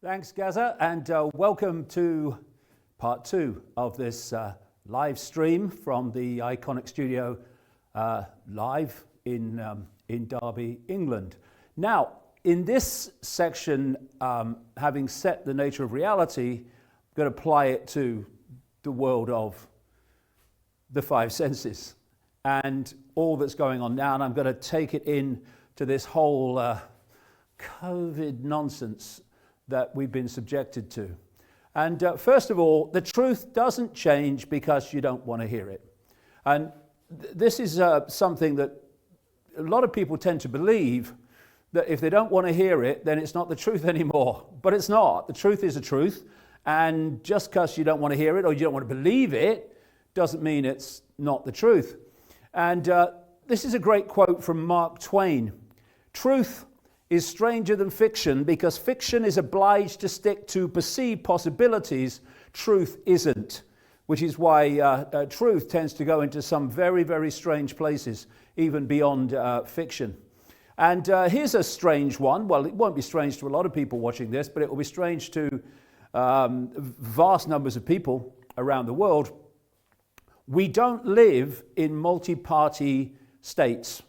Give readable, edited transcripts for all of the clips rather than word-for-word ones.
Thanks, Gaza, and welcome to part two of this live stream from the Iconic Studio live in Derby, England. Now, in this section, having set the nature of reality, I'm going to apply it to the world of the five senses and all that's going on now, and I'm going to take it in to this whole COVID nonsense that we've been subjected to. And first of all, the truth doesn't change because you don't want to hear it. And this is something that a lot of people tend to believe, that if they don't want to hear it, then it's not the truth anymore. But it's not. The truth is the truth. And just because you don't want to hear it or you don't want to believe it, doesn't mean it's not the truth. And this is a great quote from Mark Twain. Truth is stranger than fiction because fiction is obliged to stick to perceived possibilities. Truth isn't, which is why truth tends to go into some very, very strange places, even beyond fiction. And here's a strange one. Well, it won't be strange to a lot of people watching this, but it will be strange to vast numbers of people around the world. We don't live in multi-party states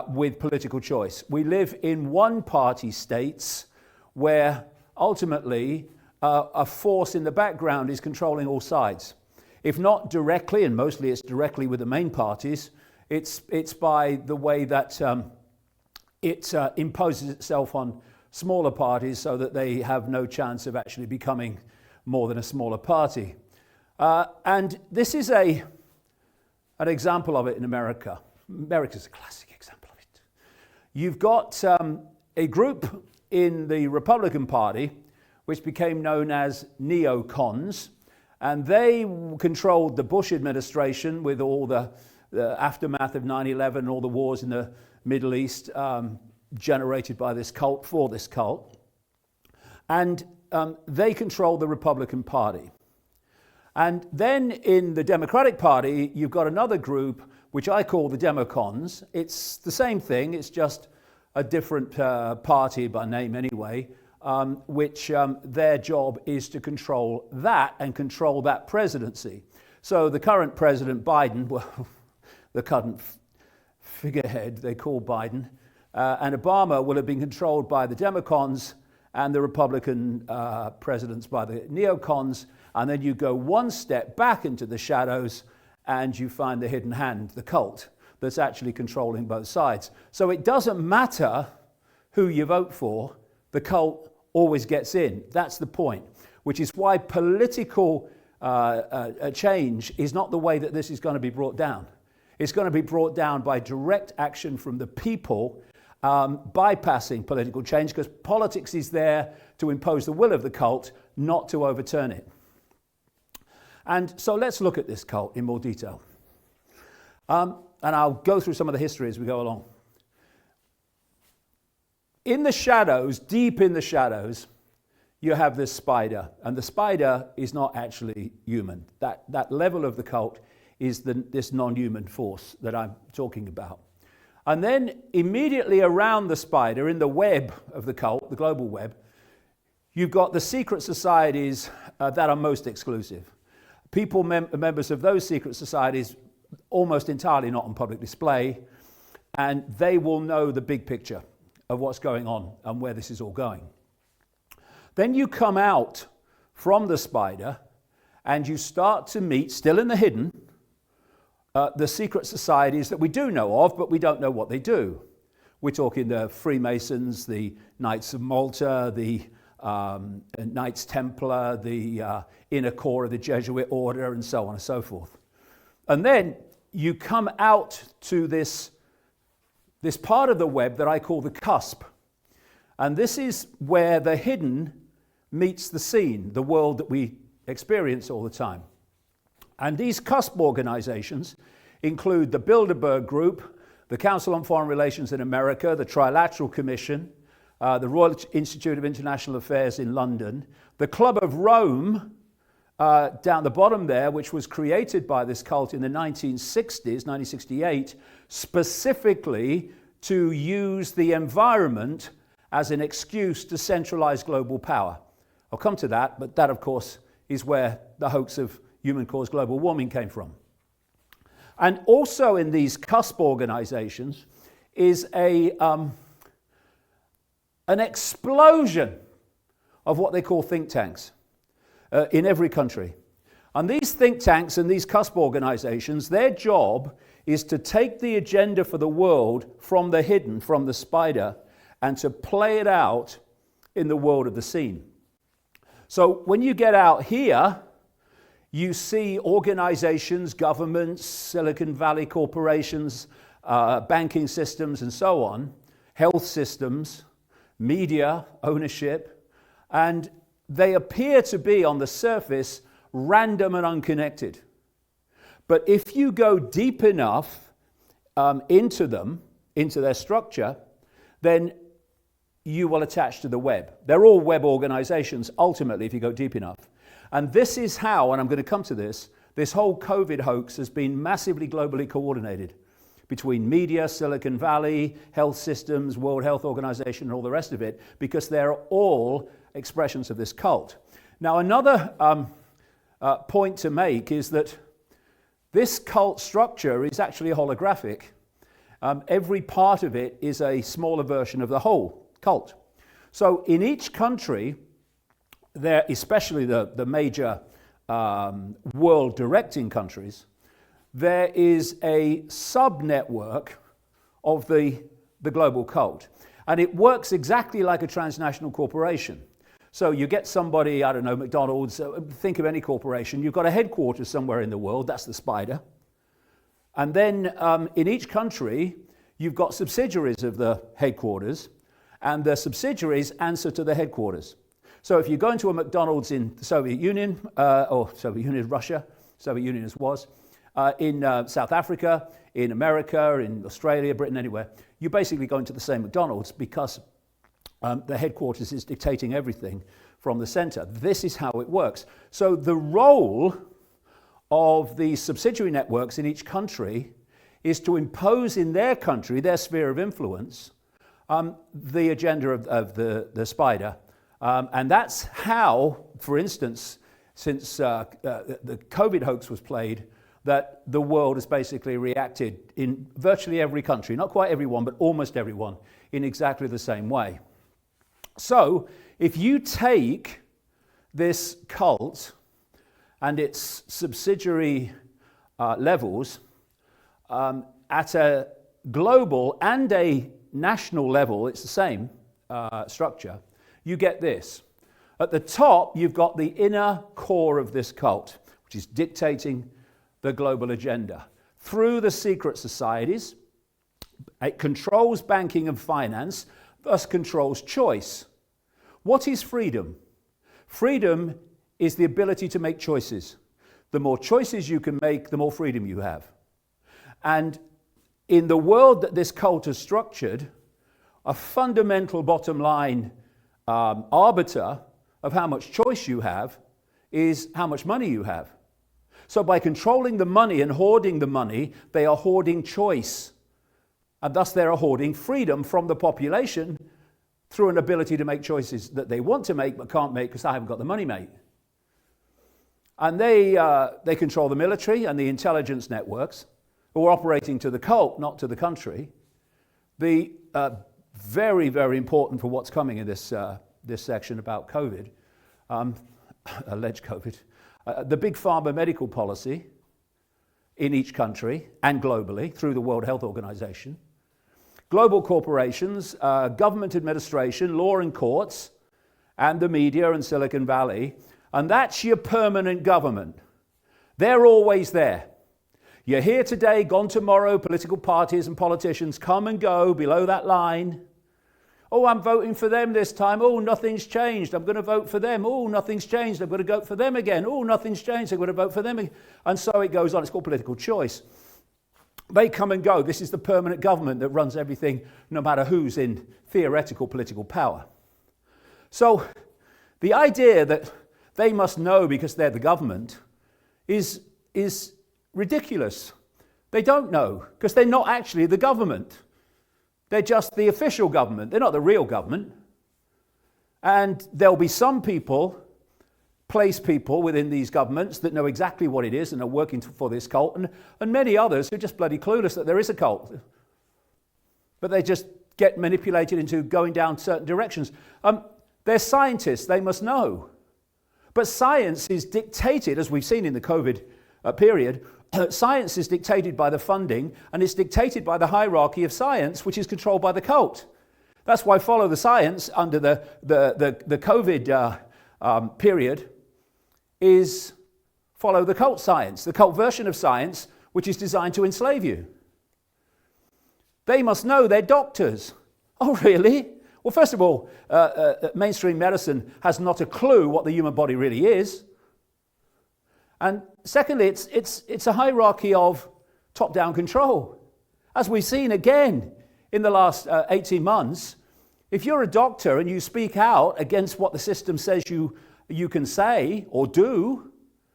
with political choice. We live in one-party states where ultimately a force in the background is controlling all sides. If not directly, and mostly it's directly with the main parties, it's by the way that it imposes itself on smaller parties so that they have no chance of actually becoming more than a smaller party. And this is an example of it in America. America's a classic example of it. You've got a group in the Republican Party which became known as neocons, and they controlled the Bush administration with all the aftermath of 9/11 and all the wars in the Middle East generated by this cult, for this cult. And they controlled the Republican Party. And then in the Democratic Party, you've got another group which I call the Democons. It's the same thing, it's just a different party by name anyway, which their job is to control that and control that presidency. So the current President Biden, well, the current figurehead they call Biden, and Obama will have been controlled by the Democons and the Republican presidents by the neocons, and then you go one step back into the shadows and you find the hidden hand, the cult, that's actually controlling both sides. So it doesn't matter who you vote for, the cult always gets in. That's the point, which is why political change is not the way that this is going to be brought down. It's going to be brought down by direct action from the people, bypassing political change, because politics is there to impose the will of the cult, not to overturn it. And so let's look at this cult in more detail. And I'll go through some of the history as we go along. In the shadows, deep in the shadows, you have this spider. And the spider is not actually human. That level of the cult is this non-human force that I'm talking about. And then immediately around the spider, in the web of the cult, the global web, you've got the secret societies that are most exclusive. People, members of those secret societies, almost entirely not on public display, and they will know the big picture of what's going on and where this is all going. Then you come out from the spider and you start to meet, still in the hidden, the secret societies that we do know of, but we don't know what they do. We're talking the Freemasons, the Knights of Malta, the Knights Templar, the inner core of the Jesuit order, and so on and so forth. And then you come out to this part of the web that I call the cusp. And this is where the hidden meets the seen, the world that we experience all the time. And these cusp organizations include the Bilderberg Group, the Council on Foreign Relations in America, the Trilateral Commission, the Royal Institute of International Affairs in London, the Club of Rome, down the bottom there, which was created by this cult in the 1960s, 1968, specifically to use the environment as an excuse to centralize global power. I'll come to that, but that, of course, is where the hoax of human-caused global warming came from. And also in these cusp organizations is an explosion of what they call think tanks in every country. And these think tanks and these cusp organizations, their job is to take the agenda for the world from the hidden, from the spider, and to play it out in the world of the seen. So when you get out here, you see organizations, governments, Silicon Valley corporations, banking systems and so on, health systems, media, ownership, and they appear to be on the surface random and unconnected. But if you go deep enough into them, into their structure, then you will attach to the web. They're all web organizations, ultimately, if you go deep enough. And this is how, and I'm going to come to this whole COVID hoax has been massively globally coordinated between media, Silicon Valley, health systems, World Health Organization, and all the rest of it, because they're all expressions of this cult. Now, another point to make is that this cult structure is actually holographic. Every part of it is a smaller version of the whole cult. So in each country, there, especially the major world directing countries, there is a sub-network of the global cult. And it works exactly like a transnational corporation. So you get somebody, I don't know, McDonald's, think of any corporation, you've got a headquarters somewhere in the world, that's the spider. And then in each country, you've got subsidiaries of the headquarters, and the subsidiaries answer to the headquarters. So if you go into a McDonald's in the Soviet Union, or Soviet Union, Russia, Soviet Union as was, in South Africa, in America, in Australia, Britain, anywhere, you basically go into the same McDonald's because the headquarters is dictating everything from the center. This is how it works. So the role of the subsidiary networks in each country is to impose in their country, their sphere of influence, the agenda of the spider. And that's how, for instance, since the COVID hoax was played, that the world has basically reacted in virtually every country, not quite everyone, but almost everyone, in exactly the same way. So if you take this cult and its subsidiary levels at a global and a national level, it's the same structure, you get this. At the top, you've got the inner core of this cult, which is dictating the global agenda. Through the secret societies, it controls banking and finance, thus controls choice. What is freedom? Freedom is the ability to make choices. The more choices you can make, the more freedom you have. And in the world that this cult has structured, a fundamental bottom line arbiter of how much choice you have is how much money you have. So by controlling the money and hoarding the money, they are hoarding choice. And thus they are hoarding freedom from the population through an ability to make choices that they want to make but can't make because I haven't got the money, mate. And they control the military and the intelligence networks who are operating to the cult, not to the country. The very, very important for what's coming in this section about COVID, alleged COVID, the big pharma medical policy in each country and globally through the World Health Organization, global corporations, government administration, law and courts, and the media and Silicon Valley, and that's your permanent government. They're always there. You're here today, gone tomorrow, political parties and politicians come and go below that line. Oh, I'm voting for them this time. Oh, nothing's changed. I'm going to vote for them. Oh, nothing's changed. I'm going to vote for them again. Oh, nothing's changed. I'm going to vote for them again. And so it goes on. It's called political choice. They come and go. This is the permanent government that runs everything, no matter who's in theoretical political power. So the idea that they must know because they're the government is ridiculous. They don't know because they're not actually the government. They're just the official government. They're not the real government. And there'll be some people, place people within these governments that know exactly what it is and are working for this cult, and many others who are just bloody clueless that there is a cult. But they just get manipulated into going down certain directions. They're scientists, they must know. But science is dictated, as we've seen in the COVID period, science is dictated by the funding, and it's dictated by the hierarchy of science, which is controlled by the cult. That's why Follow the Science under the COVID period is follow the cult science, the cult version of science, which is designed to enslave you. They must know they're doctors. Oh, really? Well, first of all, mainstream medicine has not a clue what the human body really is. And secondly, it's a hierarchy of top-down control. As we've seen again in the last 18 months, if you're a doctor and you speak out against what the system says you can say or do,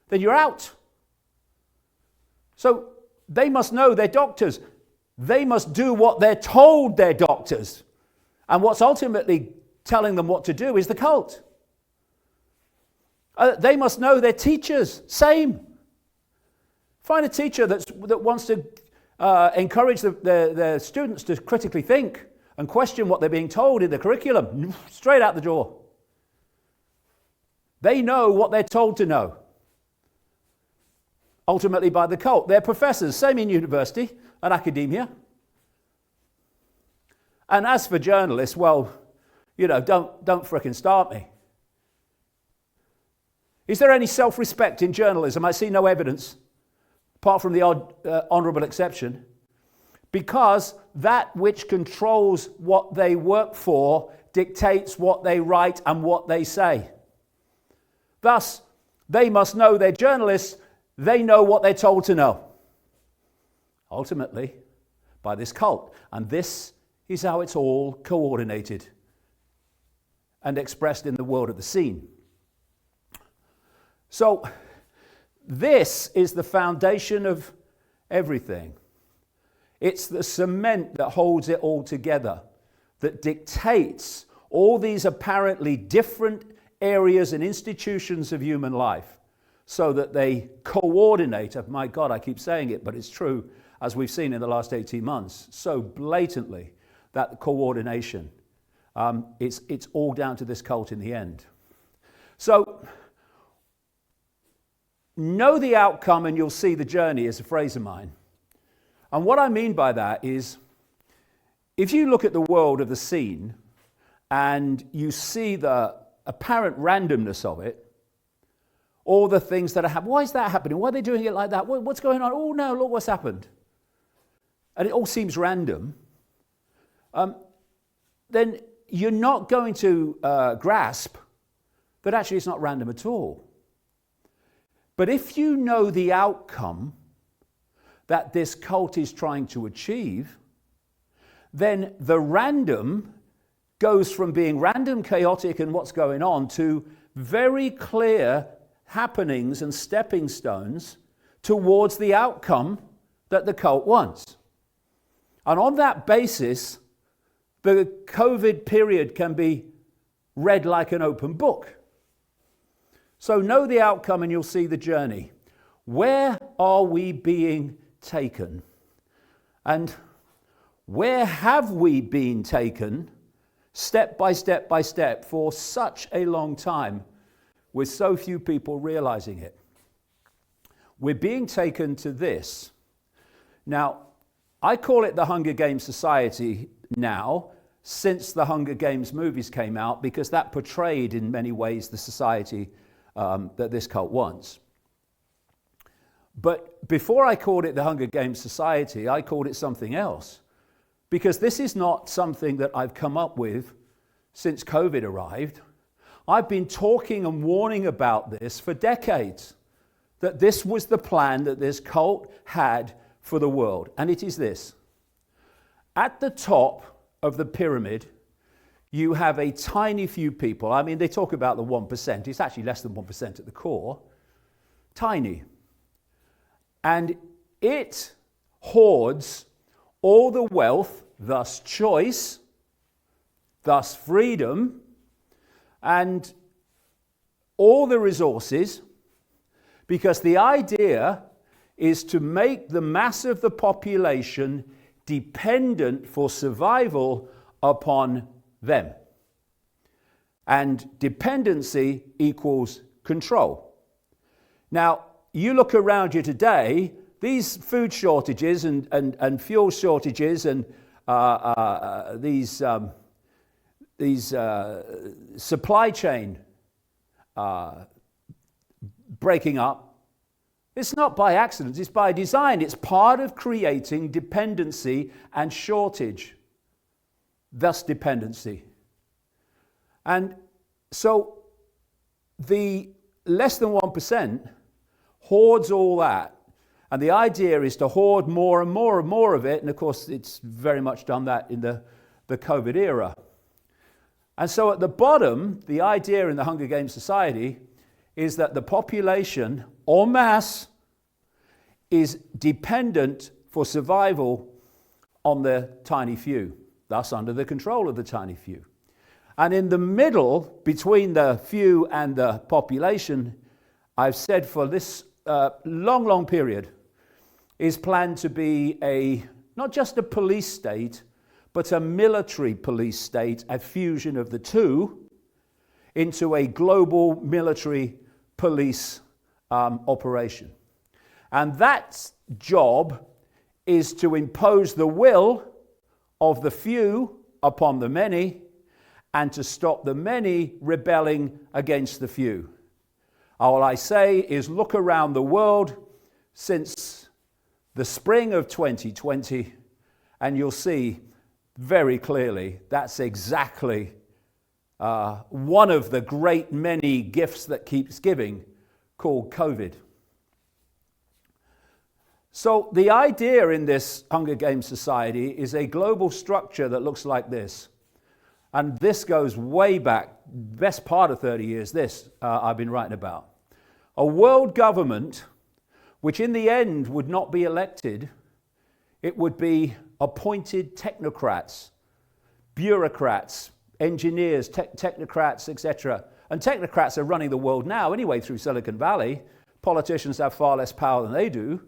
then you're out. So they must know they're doctors. They must do what they're told they're doctors. And what's ultimately telling them what to do is the cult. They must know they're teachers. Same. Find a teacher that wants to encourage their students to critically think and question what they're being told in the curriculum. Straight out the door. They know what they're told to know. Ultimately by the cult. They're professors. Same in university and academia. And as for journalists, well, don't frickin' start me. Is there any self-respect in journalism? I see no evidence, apart from the odd honourable exception, because that which controls what they work for dictates what they write and what they say. Thus, they must know they're journalists, they know what they're told to know. Ultimately, by this cult. And this is how it's all coordinated and expressed in the world of the scene. So, this is the foundation of everything. It's the cement that holds it all together, that dictates all these apparently different areas and institutions of human life so that they coordinate. My God, I keep saying it, but it's true, as we've seen in the last 18 months, so blatantly, that coordination. It's all down to this cult in the end. So, know the outcome and you'll see the journey is a phrase of mine. And what I mean by that is, if you look at the world of the scene and you see the apparent randomness of it, all the things that are happening, why is that happening? Why are they doing it like that? What's going on? Oh no, look what's happened. And it all seems random. Then you're not going to grasp that actually it's not random at all. But if you know the outcome that this cult is trying to achieve, then the random goes from being random, chaotic, and what's going on to very clear happenings and stepping stones towards the outcome that the cult wants. And on that basis, the COVID period can be read like an open book. So know the outcome and you'll see the journey. Where are we being taken? And where have we been taken step by step by step for such a long time with so few people realizing it? We're being taken to this. Now, I call it the Hunger Games Society now, since the Hunger Games movies came out, because that portrayed in many ways the society that this cult wants. But before I called it the Hunger Games Society, I called it something else. Because this is not something that I've come up with since COVID arrived. I've been talking and warning about this for decades, that this was the plan that this cult had for the world. And it is this. At the top of the pyramid, you have a tiny few people. I mean, they talk about the 1%. It's actually less than 1% at the core. Tiny. And it hoards all the wealth, thus choice, thus freedom, and all the resources, because the idea is to make the mass of the population dependent for survival upon them. And dependency equals control. Now, you look around you today, these food shortages and fuel shortages and these supply chain breaking up, it's not by accident, it's by design. It's part of creating dependency and shortage, thus dependency. And so the less than 1% hoards all that. And the idea is to hoard more and more and more of it. And of course, it's very much done that in the COVID era. And so at the bottom, the idea in the Hunger Games society is that the population, en masse, is dependent for survival on the tiny few, thus under the control of the tiny few. And in the middle, between the few and the population, I've said for this long period, is planned to be not just a police state, but a military police state, a fusion of the two into a global military police operation. And that job is to impose the will of the few upon the many and to stop the many rebelling against the few. All I say is look around the world since the spring of 2020 and you'll see very clearly that's exactly one of the great many gifts that keeps giving, called COVID. So the idea in this Hunger Games society is a global structure that looks like this. And this goes way back, best part of 30 years, I've been writing about. A world government, which in the end would not be elected, it would be appointed technocrats, bureaucrats, engineers, technocrats, etc. And technocrats are running the world now anyway through Silicon Valley. Politicians have far less power than they do.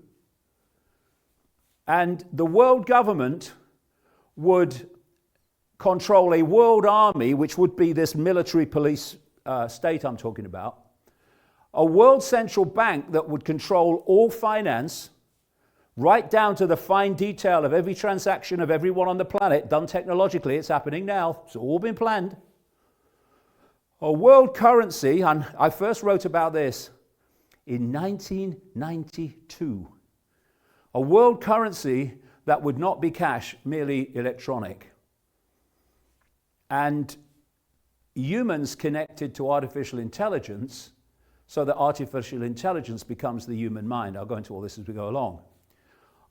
And the world government would control a world army, which would be this military police state I'm talking about, a world central bank that would control all finance, right down to the fine detail of every transaction of everyone on the planet, done technologically. It's happening now. It's all been planned. A world currency, and I first wrote about this in 1992. A world currency that would not be cash, merely electronic. And humans connected to artificial intelligence, so that artificial intelligence becomes the human mind. I'll go into all this as we go along.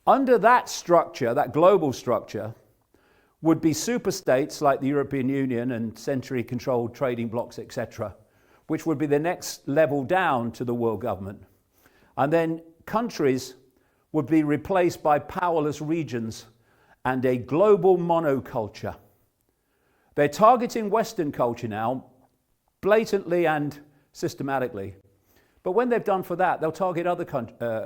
Under that structure, that global structure, would be superstates like the European Union and century-controlled trading blocs, etc., which would be the next level down to the world government. And then countries would be replaced by powerless regions and a global monoculture. They're targeting Western culture now, blatantly and systematically. But when they've done for that, they'll target other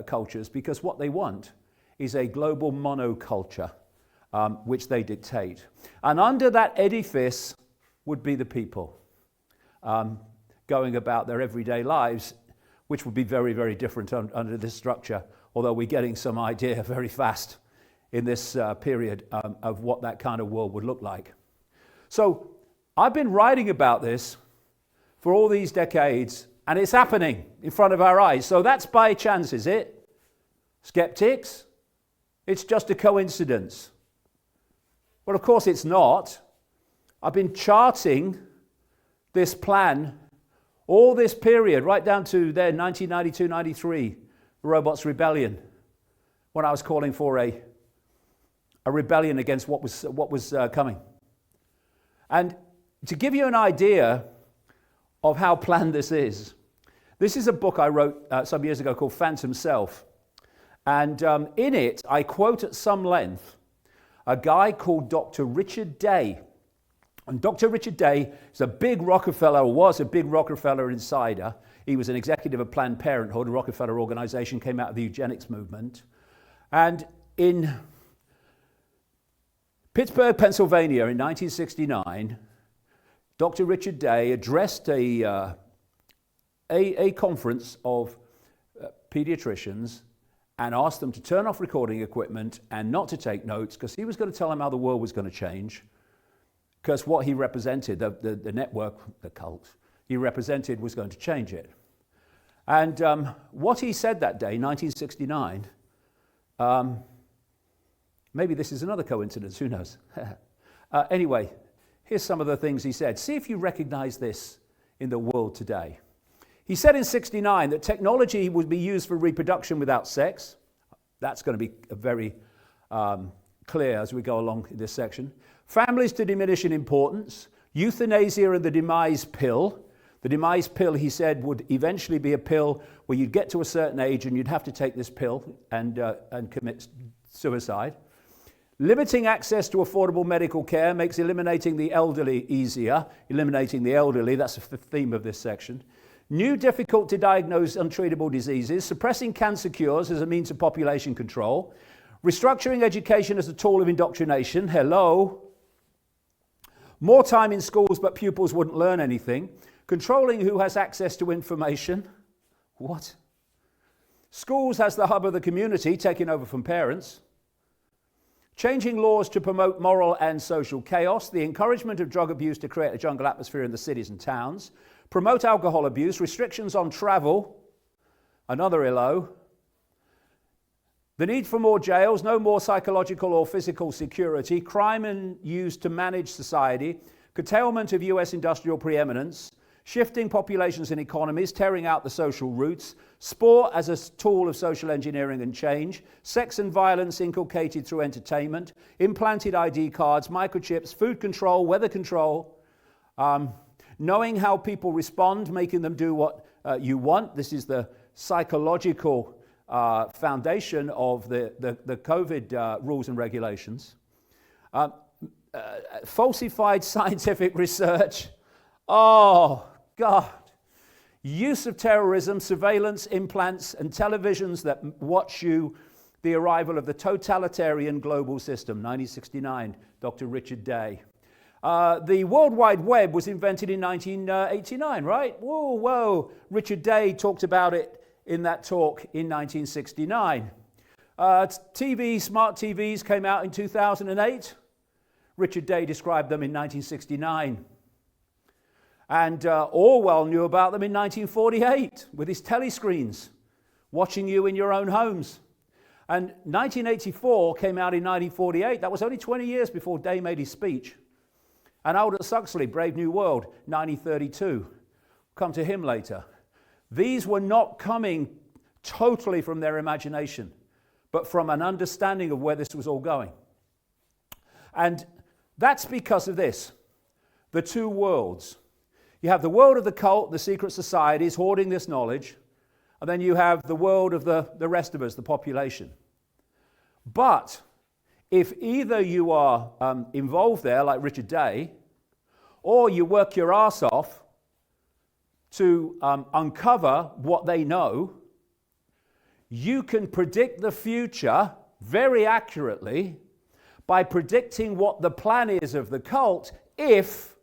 cultures, because what they want is a global monoculture, which they dictate. And under that edifice would be the people going about their everyday lives, which would be very, very different under this structure, although we're getting some idea very fast in this period of what that kind of world would look like. So I've been writing about this for all these decades, and it's happening in front of our eyes. So that's by chance, is it? Skeptics? It's just a coincidence. Well, of course it's not. I've been charting this plan all this period, right down to there, 1992-93, Robots Rebellion, when I was calling for a rebellion against what was coming. And to give you an idea of how planned this is a book I wrote some years ago called Phantom Self. And in it, I quote at some length a guy called Dr. Richard Day, And Dr. Richard Day is a big Rockefeller, or was a big Rockefeller insider. He was an executive of Planned Parenthood. The Rockefeller organization came out of the eugenics movement. And in Pittsburgh, Pennsylvania in 1969, Dr. Richard Day addressed a conference of pediatricians and asked them to turn off recording equipment and not to take notes, because he was going to tell them how the world was going to change. Because what he represented, the network, the cult, he represented was going to change it. And what he said that day, 1969, maybe this is another coincidence, who knows? Anyway, here's some of the things he said. See if you recognize this in the world today. He said in 69 that technology would be used for reproduction without sex. That's going to be very clear as we go along in this section. Families to diminish in importance. Euthanasia and the demise pill. The demise pill, he said, would eventually be a pill where you'd get to a certain age and you'd have to take this pill and commit suicide. Limiting access to affordable medical care makes eliminating the elderly easier. Eliminating the elderly, that's the theme of this section. New difficult to diagnose untreatable diseases. Suppressing cancer cures as a means of population control. Restructuring education as a tool of indoctrination. Hello. More time in schools, but pupils wouldn't learn anything. Controlling who has access to information. What? Schools as the hub of the community, taking over from parents. Changing laws to promote moral and social chaos. The encouragement of drug abuse to create a jungle atmosphere in the cities and towns. Promote alcohol abuse. Restrictions on travel. Another ILO. The need for more jails, no more psychological or physical security, crime and used to manage society, curtailment of US industrial preeminence, shifting populations and economies, tearing out the social roots, sport as a tool of social engineering and change, sex and violence inculcated through entertainment, implanted ID cards, microchips, food control, weather control, knowing how people respond, making them do what you want. This is the psychological foundation of the COVID rules and regulations. Falsified scientific research. Oh, God. Use of terrorism, surveillance, implants, and televisions that watch you. The arrival of the totalitarian global system, 1969, Dr. Richard Day. The World Wide Web was invented in 1989, right? Whoa. Richard Day talked about it in that talk in 1969. Smart TVs came out in 2008. Richard Day described them in 1969. And Orwell knew about them in 1948 with his telescreens, watching you in your own homes. And 1984 came out in 1948. That was only 20 years before Day made his speech. And Aldous Huxley, Brave New World, 1932. Come to him later. These were not coming totally from their imagination, but from an understanding of where this was all going. And that's because of this, the two worlds. You have the world of the cult, the secret societies hoarding this knowledge, and then you have the world of the rest of us, the population. But if either you are involved there, like Richard Day, or you work your ass off to uncover what they know, you can predict the future very accurately by predicting what the plan is of the cult if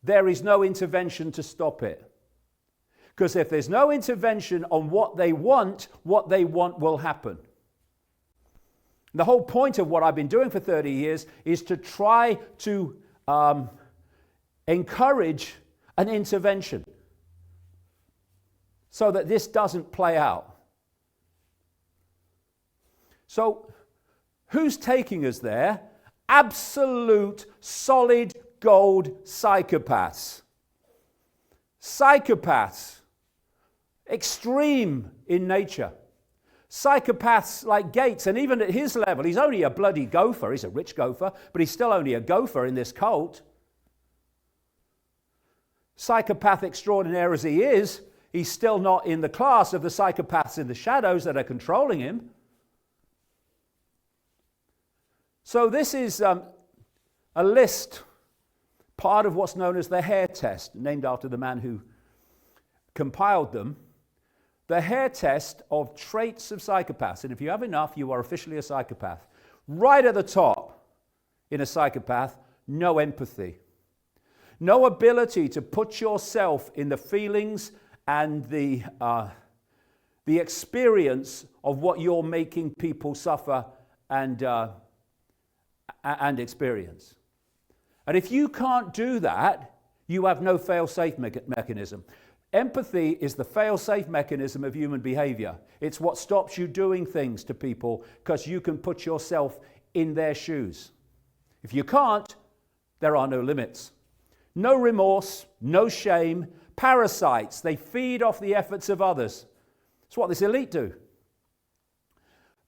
there is no intervention to stop it. Because if there's no intervention on what they want will happen. The whole point of what I've been doing for 30 years is to try to encourage an intervention so that this doesn't play out. So, who's taking us there? Absolute, solid gold psychopaths. Psychopaths. Extreme in nature. Psychopaths like Gates, and even at his level, he's only a bloody gopher. He's a rich gopher, but he's still only a gopher in this cult. Psychopath extraordinaire as he is, he's still not in the class of the psychopaths in the shadows that are controlling him. So this is a list part of what's known as the Hare test, named after the man who compiled them. The Hare test of traits of psychopaths. And if you have enough, you are officially a psychopath. Right at the top in a psychopath, no empathy. No ability to put yourself in the feelings and the experience of what you're making people suffer and experience. And if you can't do that, you have no fail-safe mechanism. Empathy is the fail-safe mechanism of human behavior. It's what stops you doing things to people because you can put yourself in their shoes. If you can't, there are no limits. No remorse, no shame. Parasites, they feed off the efforts of others. It's what this elite do.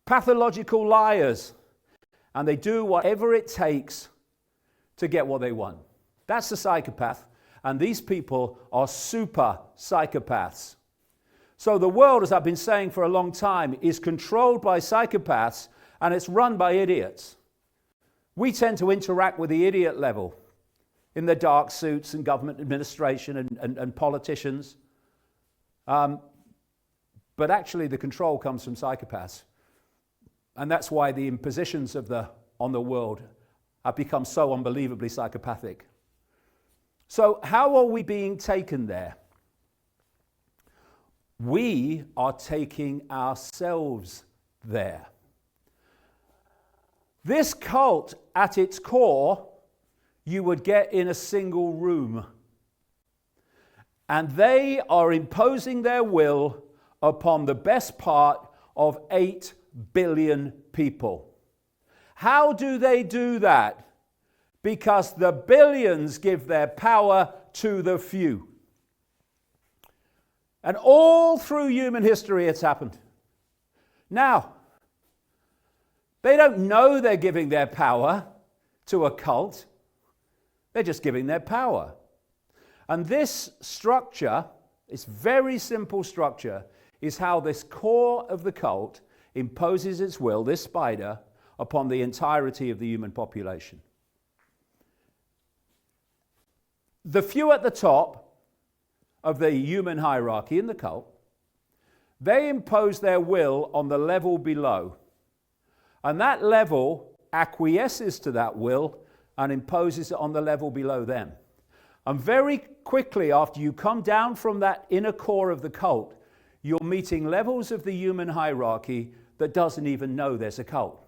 Pathological liars, and they do whatever it takes to get what they want. That's the psychopath, and these people are super psychopaths. So the world, as I've been saying for a long time, is controlled by psychopaths, and it's run by idiots. We tend to interact with the idiot level in the dark suits and government administration and politicians. But actually the control comes from psychopaths. And that's why the impositions on the world have become so unbelievably psychopathic. So how are we being taken there? We are taking ourselves there. This cult, at its core, you would get in a single room. And they are imposing their will upon the best part of 8 billion people. How do they do that? Because the billions give their power to the few. And all through human history it's happened. Now, they don't know they're giving their power to a cult. They're just giving their power. And this structure, this very simple structure, is how this core of the cult imposes its will, this spider, upon the entirety of the human population. The few at the top of the human hierarchy in the cult, they impose their will on the level below. And that level acquiesces to that will and imposes it on the level below them. And very quickly after you come down from that inner core of the cult, you're meeting levels of the human hierarchy that doesn't even know there's a cult.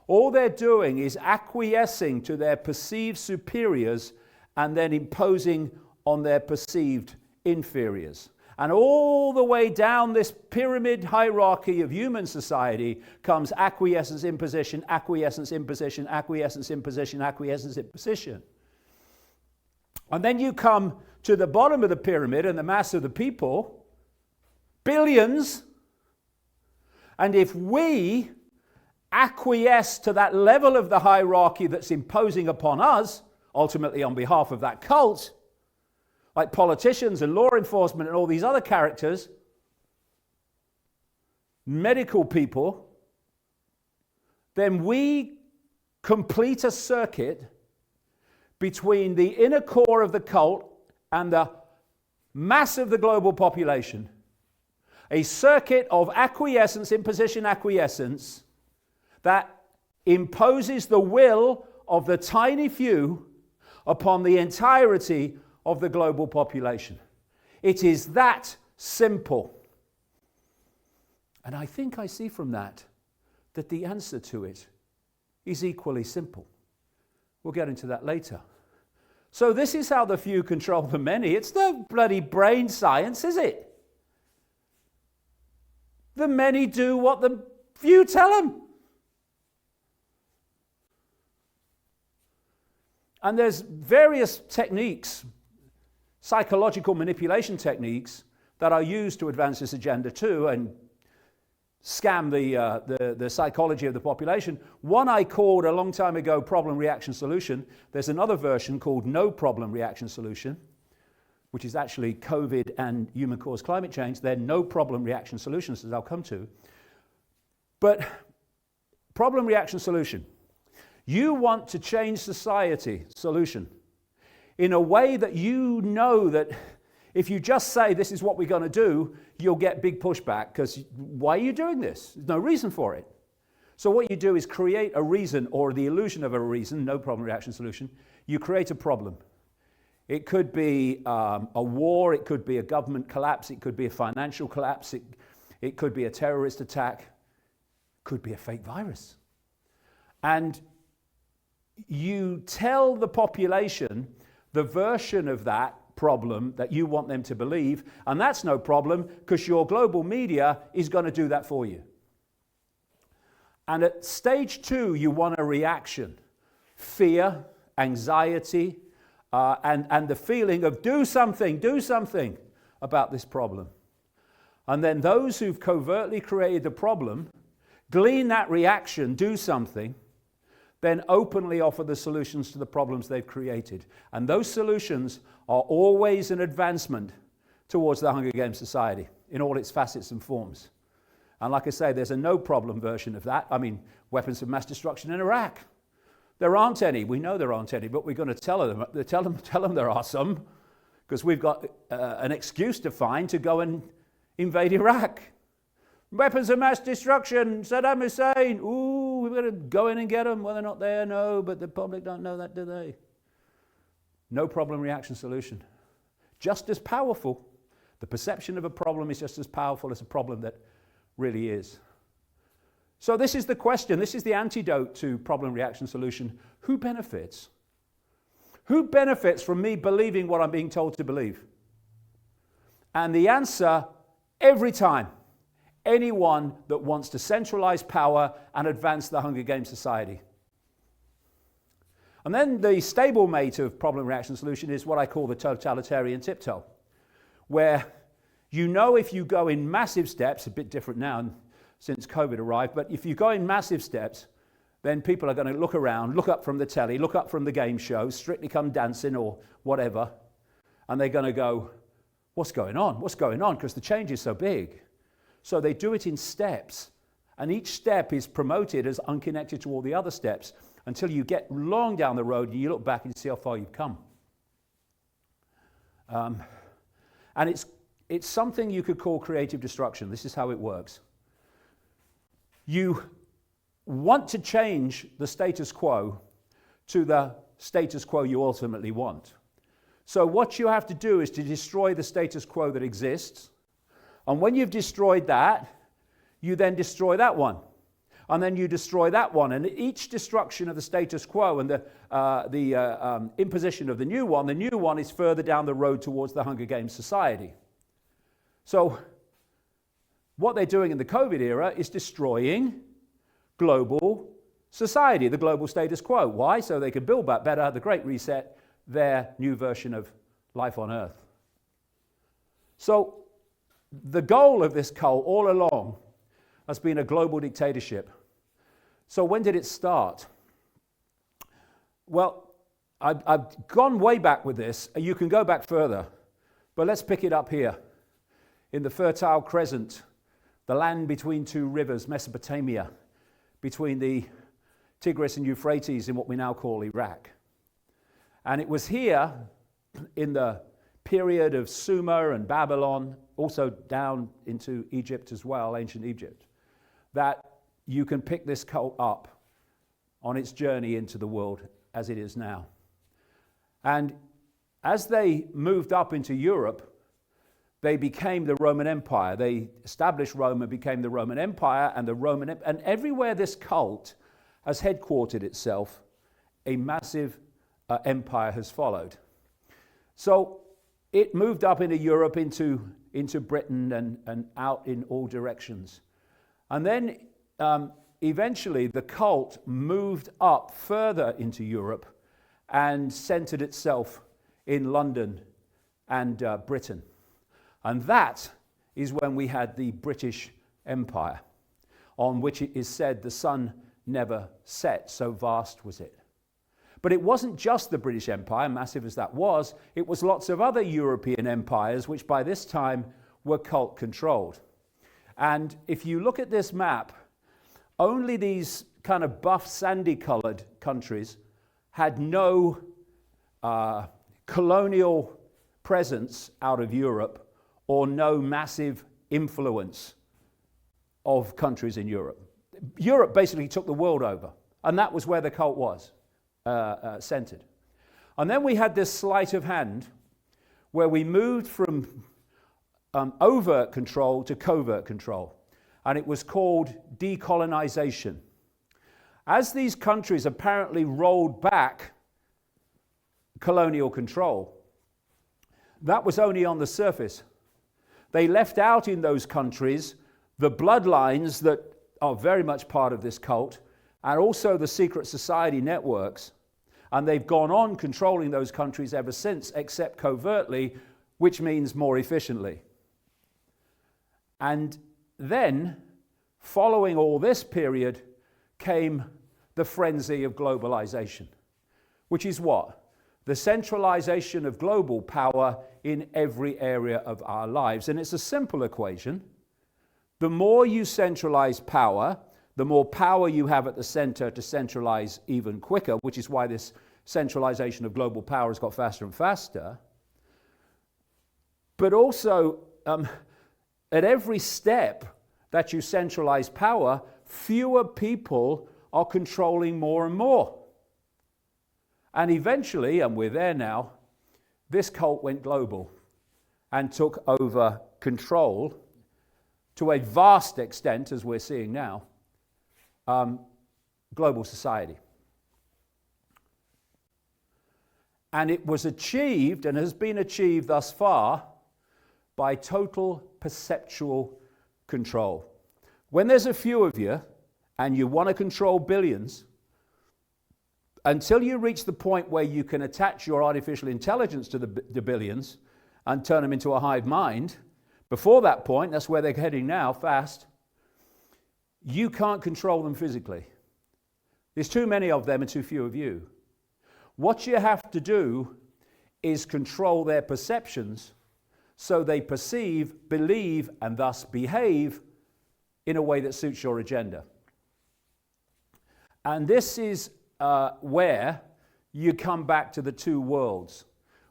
All they're doing is acquiescing to their perceived superiors and then imposing on their perceived inferiors. And all the way down this pyramid hierarchy of human society comes acquiescence, imposition, acquiescence, imposition, acquiescence, imposition, acquiescence, imposition. And then you come to the bottom of the pyramid and the mass of the people, billions. And if we acquiesce to that level of the hierarchy that's imposing upon us, ultimately on behalf of that cult, like politicians and law enforcement and all these other characters, medical people, then we complete a circuit between the inner core of the cult and the mass of the global population. A circuit of acquiescence, imposition, acquiescence that imposes the will of the tiny few upon the entirety of the global population. It is that simple. And I think I see from that the answer to it is equally simple. We'll get into that later. So this is how the few control the many. It's no bloody brain science, is it? The many do what the few tell them. And there's various techniques, psychological manipulation techniques, that are used to advance this agenda too and scam the psychology of the population. One I called a long time ago problem reaction solution. There's another version called no problem reaction solution, which is actually COVID and human caused climate change. They're no problem reaction solutions, as I'll come to. But problem reaction solution. You want to change society, solution. in a way that you know that if you just say this is what we're going to do, you'll get big pushback, because why are you doing this? There's no reason for it. So what you do is create a reason, or the illusion of a reason, no problem reaction solution. You create a problem. It could be a war, it could be a government collapse, it could be a financial collapse, it could be a terrorist attack, it could be a fake virus. And you tell the population the version of that problem that you want them to believe, and that's no problem, because your global media is going to do that for you. And at stage 2, you want a reaction. Fear, anxiety, and the feeling of do something about this problem. And then those who've covertly created the problem glean that reaction, do something, then openly offer the solutions to the problems they've created. And those solutions are always an advancement towards the Hunger Games society in all its facets and forms. And like I say, there's a no problem version of that. I mean, weapons of mass destruction in Iraq. There aren't any. We know there aren't any, but we're going to tell them there are some, because we've got an excuse to find to go and invade Iraq. Weapons of mass destruction, Saddam Hussein. Ooh, we've got to go in and get them. Well, they're not there, no, but the public don't know that, do they? No problem reaction solution. Just as powerful. The perception of a problem is just as powerful as a problem that really is. So this is the question, this is the antidote to problem reaction solution. Who benefits? Who benefits from me believing what I'm being told to believe? And the answer, every time, anyone that wants to centralize power and advance the Hunger Games society. And then the stablemate of problem reaction solution is what I call the totalitarian tiptoe, where you know if you go in massive steps, a bit different now since COVID arrived, but if you go in massive steps, then people are going to look around, look up from the telly, look up from the game show, Strictly Come Dancing or whatever, and they're going to go, what's going on? What's going on? Because the change is so big. So they do it in steps, and each step is promoted as unconnected to all the other steps until you get long down the road and you look back and you see how far you've come. And it's something you could call creative destruction. This is how it works. You want to change the status quo to the status quo you ultimately want. So what you have to do is to destroy the status quo that exists. And when you've destroyed that, you then destroy that one. And then you destroy that one. And each destruction of the status quo and the imposition of the new one is further down the road towards the Hunger Games society. So what they're doing in the COVID era is destroying global society, the global status quo. Why? So they can build back better, the Great Reset, their new version of life on Earth. So the goal of this cult all along has been a global dictatorship. So when did it start? Well, I've gone way back with this. You can go back further, but let's pick it up here in the Fertile Crescent, the land between two rivers, Mesopotamia, between the Tigris and Euphrates in what we now call Iraq. And it was here in the period of Sumer and Babylon, also down into Egypt as well, ancient Egypt, that you can pick this cult up on its journey into the world as it is now. And as they moved up into Europe, they became the Roman Empire. They established Rome and became the Roman Empire, and everywhere this cult has headquartered itself, a massive empire has followed. So it moved up into Europe, into Britain, and out in all directions. And then eventually the cult moved up further into Europe and centered itself in London and Britain. And that is when we had the British Empire, on which it is said the sun never set, so vast was it. But it wasn't just the British Empire, massive as that was, it was lots of other European empires which by this time were cult controlled. And if you look at this map, only these kind of buff, sandy colored countries had no colonial presence out of Europe or no massive influence of countries in Europe. Europe basically took the world over, and that was where the cult was centered. And then we had this sleight of hand where we moved from overt control to covert control, and it was called decolonization. As these countries apparently rolled back colonial control, that was only on the surface. They left out in those countries the bloodlines that are very much part of this cult, and also the secret society networks. And they've gone on controlling those countries ever since, except covertly, which means more efficiently. And then, following all this period, came the frenzy of globalization, which is what? The centralization of global power in every area of our lives. And it's a simple equation. The more you centralize power, the more power you have at the center to centralize even quicker, which is why this centralization of global power has got faster and faster. But also, at every step that you centralize power, fewer people are controlling more and more. And eventually, and we're there now, this cult went global and took over control to a vast extent, as we're seeing now, global society. And it was achieved, and has been achieved thus far, by total perceptual control. When there's a few of you, and you want to control billions, until you reach the point where you can attach your artificial intelligence to the billions and turn them into a hive mind, before that point, that's where they're heading now, fast, you can't control them physically. There's too many of them and too few of you. What you have to do is control their perceptions so they perceive, believe, and thus behave in a way that suits your agenda. And this is where you come back to the two worlds,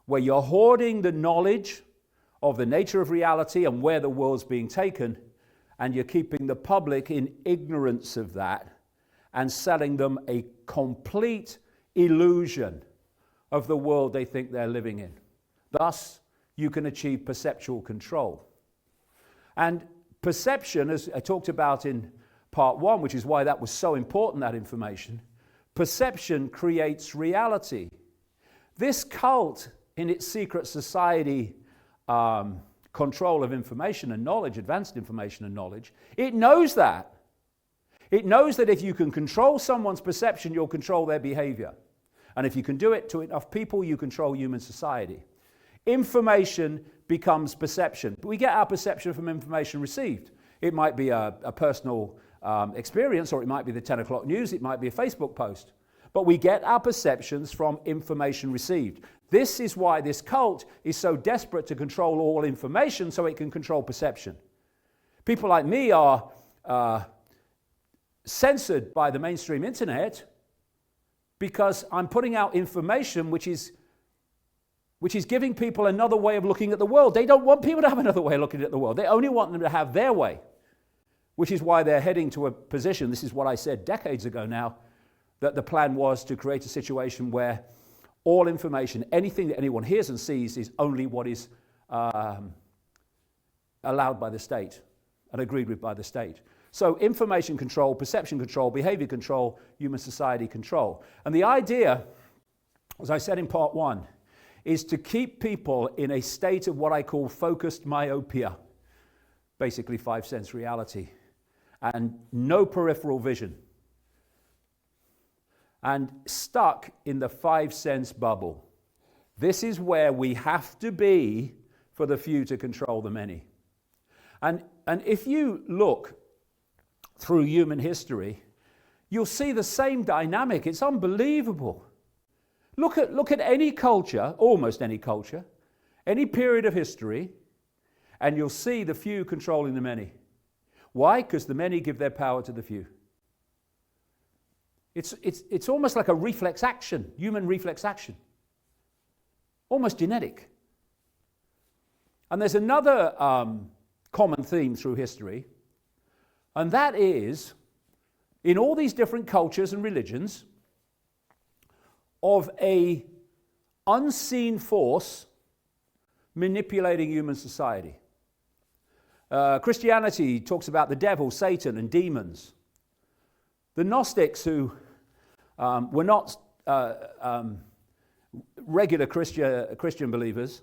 where you're hoarding the knowledge of the nature of reality and where the world's being taken, and you're keeping the public in ignorance of that and selling them a complete illusion of the world they think they're living in. Thus, you can achieve perceptual control. And perception, as I talked about in part one, which is why that was so important, that information, perception creates reality. This cult, in its secret society control of information and knowledge, advanced information and knowledge, it knows that. It knows that if you can control someone's perception, you'll control their behavior. And if you can do it to enough people, you control human society. Information becomes perception. We get our perception from information received. It might be a personal experience, or it might be the 10 o'clock news, it might be a Facebook post. But we get our perceptions from information received. This is why this cult is so desperate to control all information so it can control perception. People like me are censored by the mainstream internet because I'm putting out information which is giving people another way of looking at the world. They don't want people to have another way of looking at the world. They only want them to have their way, which is why they're heading to a position, this is what I said decades ago now, that the plan was to create a situation where all information, anything that anyone hears and sees, is only what is allowed by the state and agreed with by the state. So information control, perception control, behavior control, human society control. And the idea, as I said in part one, is to keep people in a state of what I call focused myopia, basically 5 sense reality, and no peripheral vision, and stuck in the 5 sense bubble. This is where we have to be for the few to control the many. And if you look through human history, you'll see the same dynamic. It's unbelievable. Look at any culture, almost any culture, any period of history, and you'll see the few controlling the many. Why? Because the many give their power to the few. It's almost like a reflex action, human reflex action. almost genetic. And there's another common theme through history, and that is, in all these different cultures and religions, of a unseen force manipulating human society. Christianity talks about the devil, Satan, and demons. The Gnostics, who were not regular Christian believers,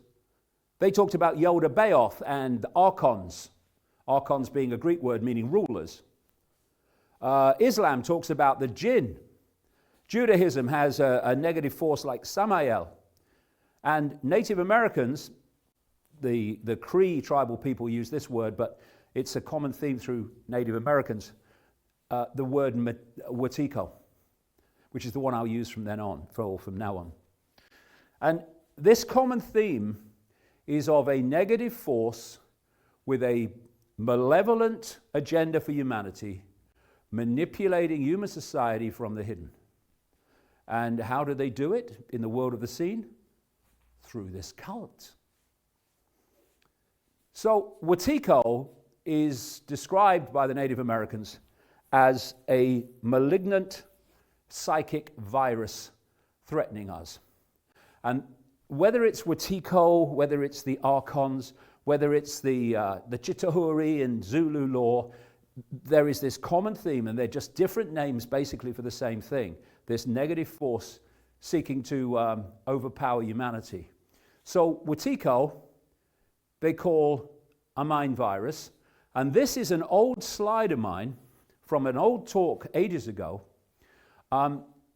they talked about Yod-Baoth and archons, archons being a Greek word meaning rulers. Islam talks about the jinn. Judaism has a negative force like Samael. And Native Americans, the Cree tribal people use this word, but it's a common theme through Native Americans, the word Wetiko, which is the one I'll use from now on. And this common theme is of a negative force with a malevolent agenda for humanity, manipulating human society from the hidden. And how do they do it in the world of the seen? Through this cult. So Wetiko is described by the Native Americans as a malignant psychic virus threatening us. And whether it's Wetiko, whether it's the archons, whether it's the Chitahuri in Zulu lore, there is this common theme, and they're just different names basically for the same thing. This negative force seeking to overpower humanity. So Wetiko, they call a mind virus, and this is an old slide of mine from an old talk ages ago,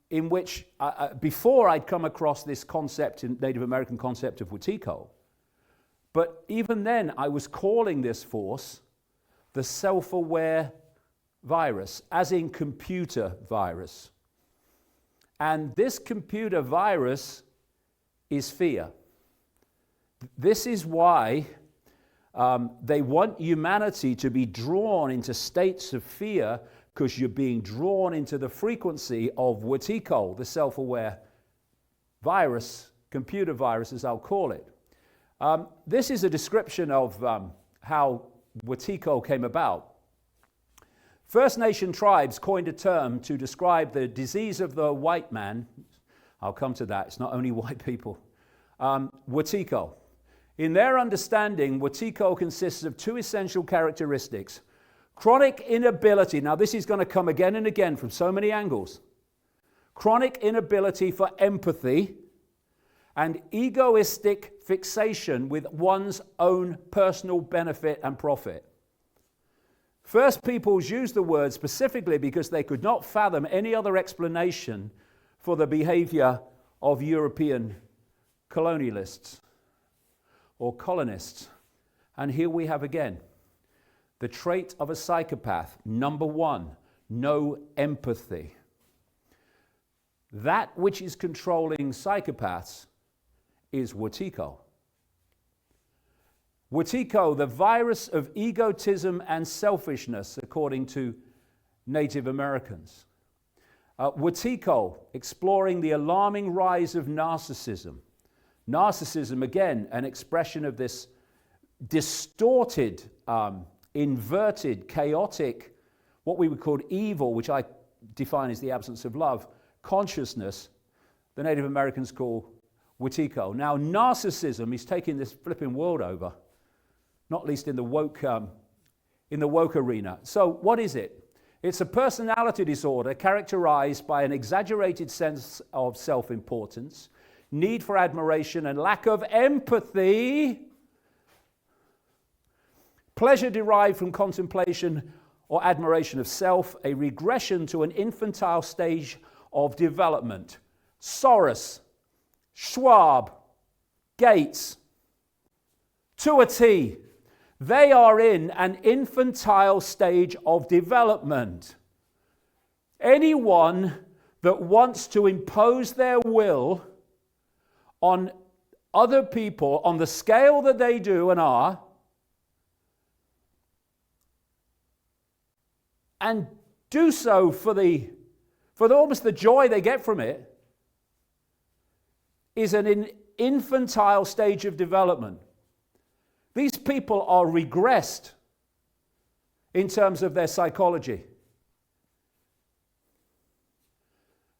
in which, before I'd come across this concept, Native American concept of Wetiko, but even then I was calling this force the self-aware virus, as in computer virus. And this computer virus is fear. This is why they want humanity to be drawn into states of fear, because you're being drawn into the frequency of Wetiko, the self-aware virus, computer virus as I'll call it. This is a description of how Wetiko came about. First Nation tribes coined a term to describe the disease of the white man. I'll come to that, it's not only white people. Wetiko. In their understanding, Wetiko consists of two essential characteristics. Chronic inability, now this is going to come again and again from so many angles. Chronic inability for empathy and egoistic fixation with one's own personal benefit and profit. First peoples used the word specifically because they could not fathom any other explanation for the behavior of European colonialists or colonists. And here we have again the trait of a psychopath. Number one, no empathy. That which is controlling psychopaths is Wetiko. Wetiko, the virus of egotism and selfishness, according to Native Americans. Wetiko, exploring the alarming rise of narcissism. Narcissism, again, an expression of this distorted, inverted, chaotic, what we would call evil, which I define as the absence of love, consciousness, the Native Americans call Wetiko. Now, narcissism is taking this flipping world over, not least in the woke arena. So what is it? It's a personality disorder characterized by an exaggerated sense of self-importance, need for admiration and lack of empathy, pleasure derived from contemplation or admiration of self, a regression to an infantile stage of development. Soros, Schwab, Gates, to a T, they are in an infantile stage of development. Anyone that wants to impose their will on other people on the scale that they do and are, and do so for almost the joy they get from it, is an infantile stage of development. These people are regressed in terms of their psychology.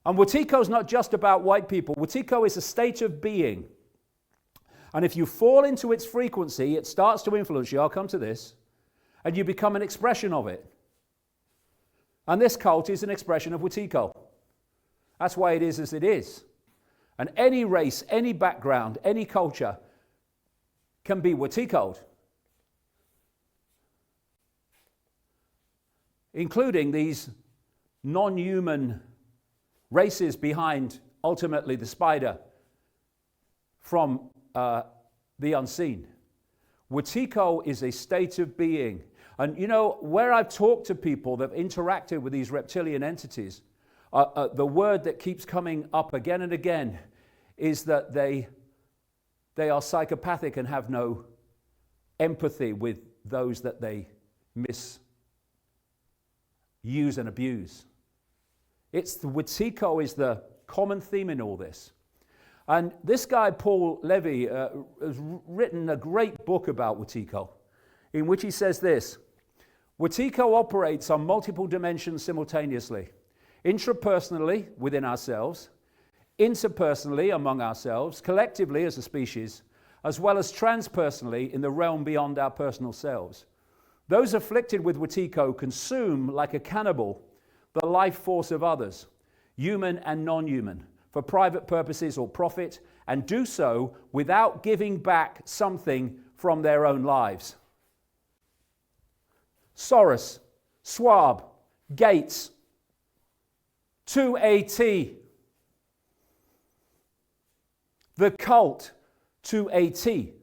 And Wetiko is not just about white people. Wetiko is a state of being. And if you fall into its frequency, it starts to influence you. I'll come to this. And you become an expression of it. And this cult is an expression of Wetiko. That's why it is as it is. And any race, any background, any culture can be Wetiko'd, including these non-human races behind, ultimately, the spider from the unseen. Wetiko is a state of being. And you know, where I've talked to people that have interacted with these reptilian entities, the word that keeps coming up again and again is that they are psychopathic and have no empathy with those that they misuse and abuse. It's the Wetiko is the common theme in all this. And this guy, Paul Levy, has written a great book about Wetiko, in which he says this: Wetiko operates on multiple dimensions simultaneously, intrapersonally within ourselves, interpersonally among ourselves, collectively as a species, as well as transpersonally in the realm beyond our personal selves. Those afflicted with Wetiko consume, like a cannibal, the life force of others, human and non-human, for private purposes or profit, and do so without giving back something from their own lives. Soros, Schwab, Gates, to a T. The cult to a T.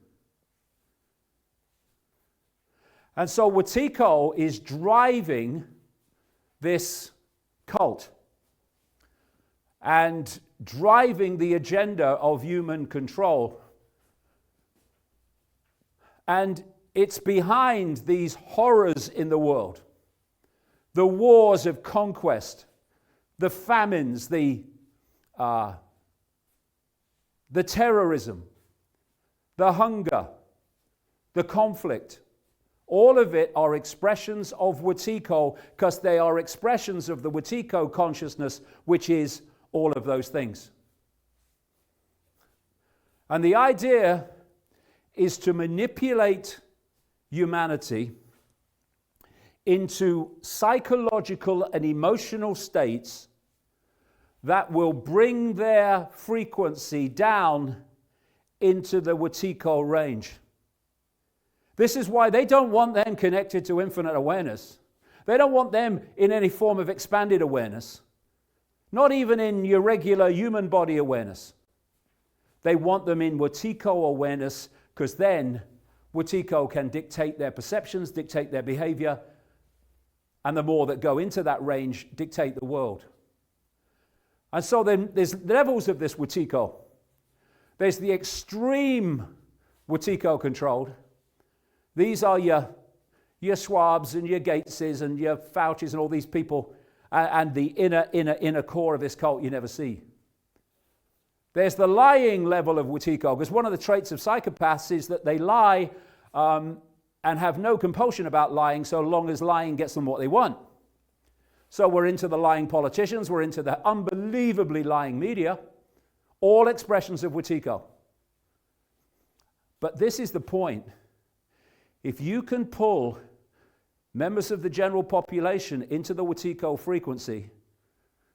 And so Wetiko is driving this cult and driving the agenda of human control. And it's behind these horrors in the world. The wars of conquest, the famines, the terrorism, the hunger, the conflict. All of it are expressions of Wetiko, because they are expressions of the Wetiko consciousness, which is all of those things. And the idea is to manipulate humanity into psychological and emotional states that will bring their frequency down into the Wetiko range. This is why they don't want them connected to infinite awareness. They don't want them in any form of expanded awareness, not even in your regular human body awareness. They want them in Wetiko awareness, because then Wetiko can dictate their perceptions, dictate their behavior, and the more that go into that range dictate the world. And so then there's levels of this Wetiko. There's the extreme Wetiko controlled. These are your Schwabs and your Gateses and your Faucis and all these people, and the inner core of this cult you never see. There's the lying level of Wetiko, because one of the traits of psychopaths is that they lie and have no compulsion about lying, so long as lying gets them what they want. So we're into the lying politicians, we're into the unbelievably lying media, all expressions of Wetiko. But this is the point. If you can pull members of the general population into the Wetiko frequency,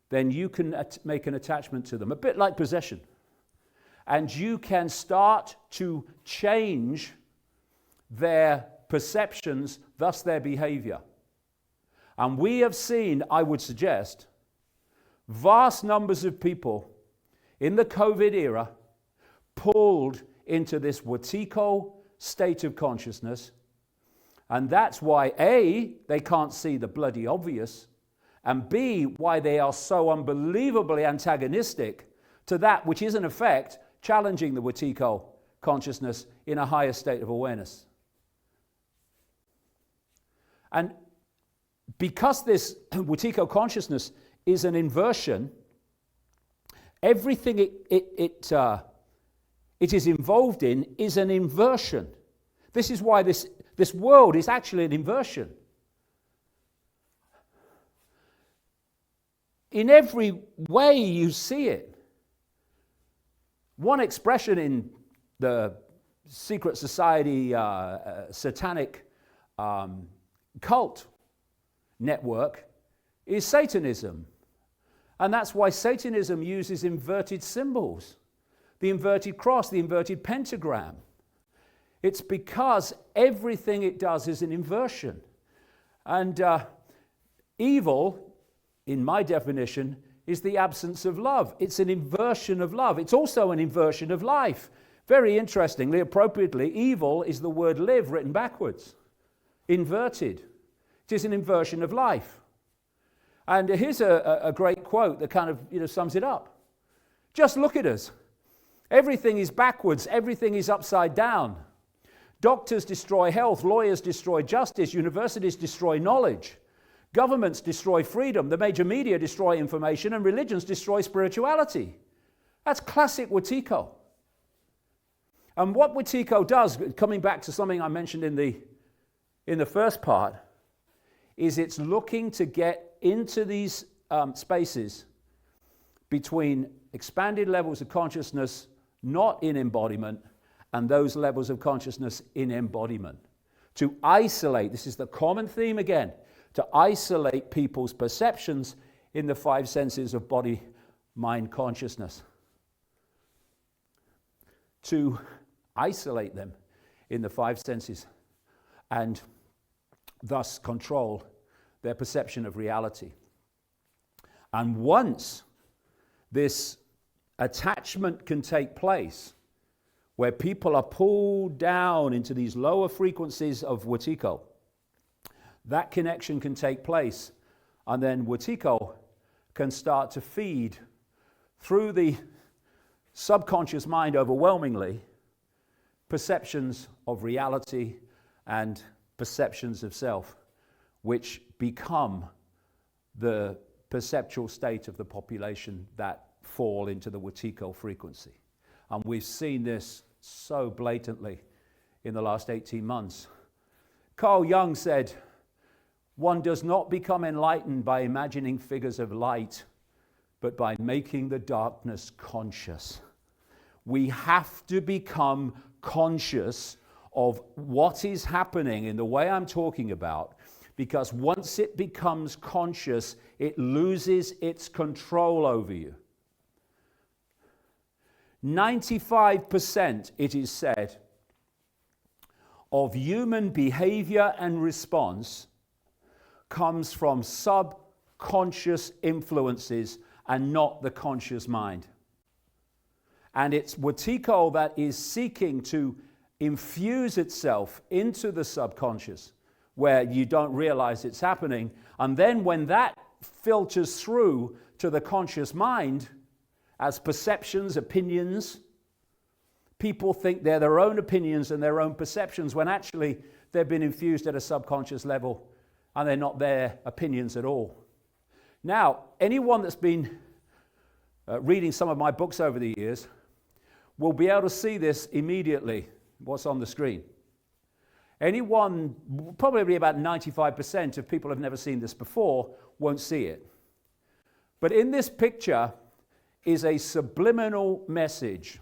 then you can make an attachment to them, a bit like possession. And you can start to change their perceptions, thus their behavior. And we have seen, I would suggest, vast numbers of people in the COVID era pulled into this Wetiko state of consciousness. And that's why, A, they can't see the bloody obvious, and B, why they are so unbelievably antagonistic to that which is in effect challenging the Wetiko consciousness in a higher state of awareness. And because this Wetiko consciousness is an inversion, everything it is involved in is an inversion. This is why this world is actually an inversion. In every way you see it. One expression in the secret society satanic cult network is Satanism. And that's why Satanism uses inverted symbols. The inverted cross, the inverted pentagram. It's because everything it does is an inversion. And evil, in my definition, is the absence of love. It's an inversion of love. It's also an inversion of life. Very interestingly, appropriately, evil is the word live written backwards. Inverted. It is an inversion of life. And here's a great quote that kind of sums it up. Just look at us. Everything is backwards. Everything is upside down. Doctors destroy health. Lawyers destroy justice. Universities destroy knowledge. Governments destroy freedom. The major media destroy information. And religions destroy spirituality. That's classic Wetiko. And what Wetiko does, coming back to something I mentioned in the first part, is it's looking to get into these spaces between expanded levels of consciousness not in embodiment and those levels of consciousness in embodiment. To isolate, this is the common theme again, to isolate people's perceptions in the five senses of body, mind, consciousness. To isolate them in the five senses and thus control their perception of reality. And once this attachment can take place, where people are pulled down into these lower frequencies of Wetiko, that connection can take place, and then Wetiko can start to feed through the subconscious mind overwhelmingly perceptions of reality and perceptions of self, which become the perceptual state of the population that fall into the Wetiko frequency. And we've seen this so blatantly in the last 18 months. Carl Jung said, "One does not become enlightened by imagining figures of light, but by making the darkness conscious." We have to become conscious of what is happening in the way I'm talking about, because once it becomes conscious, it loses its control over you. 95%, it is said, of human behavior and response comes from subconscious influences and not the conscious mind. And it's Wetiko that is seeking to infuse itself into the subconscious, where you don't realize it's happening. And then when that filters through to the conscious mind as perceptions, opinions, people think they're their own opinions and their own perceptions when actually they've been infused at a subconscious level and they're not their opinions at all. Now, anyone that's been reading some of my books over the years will be able to see this immediately, what's on the screen. Anyone, probably about 95% of people have never seen this before, won't see it. But in this picture is a subliminal message.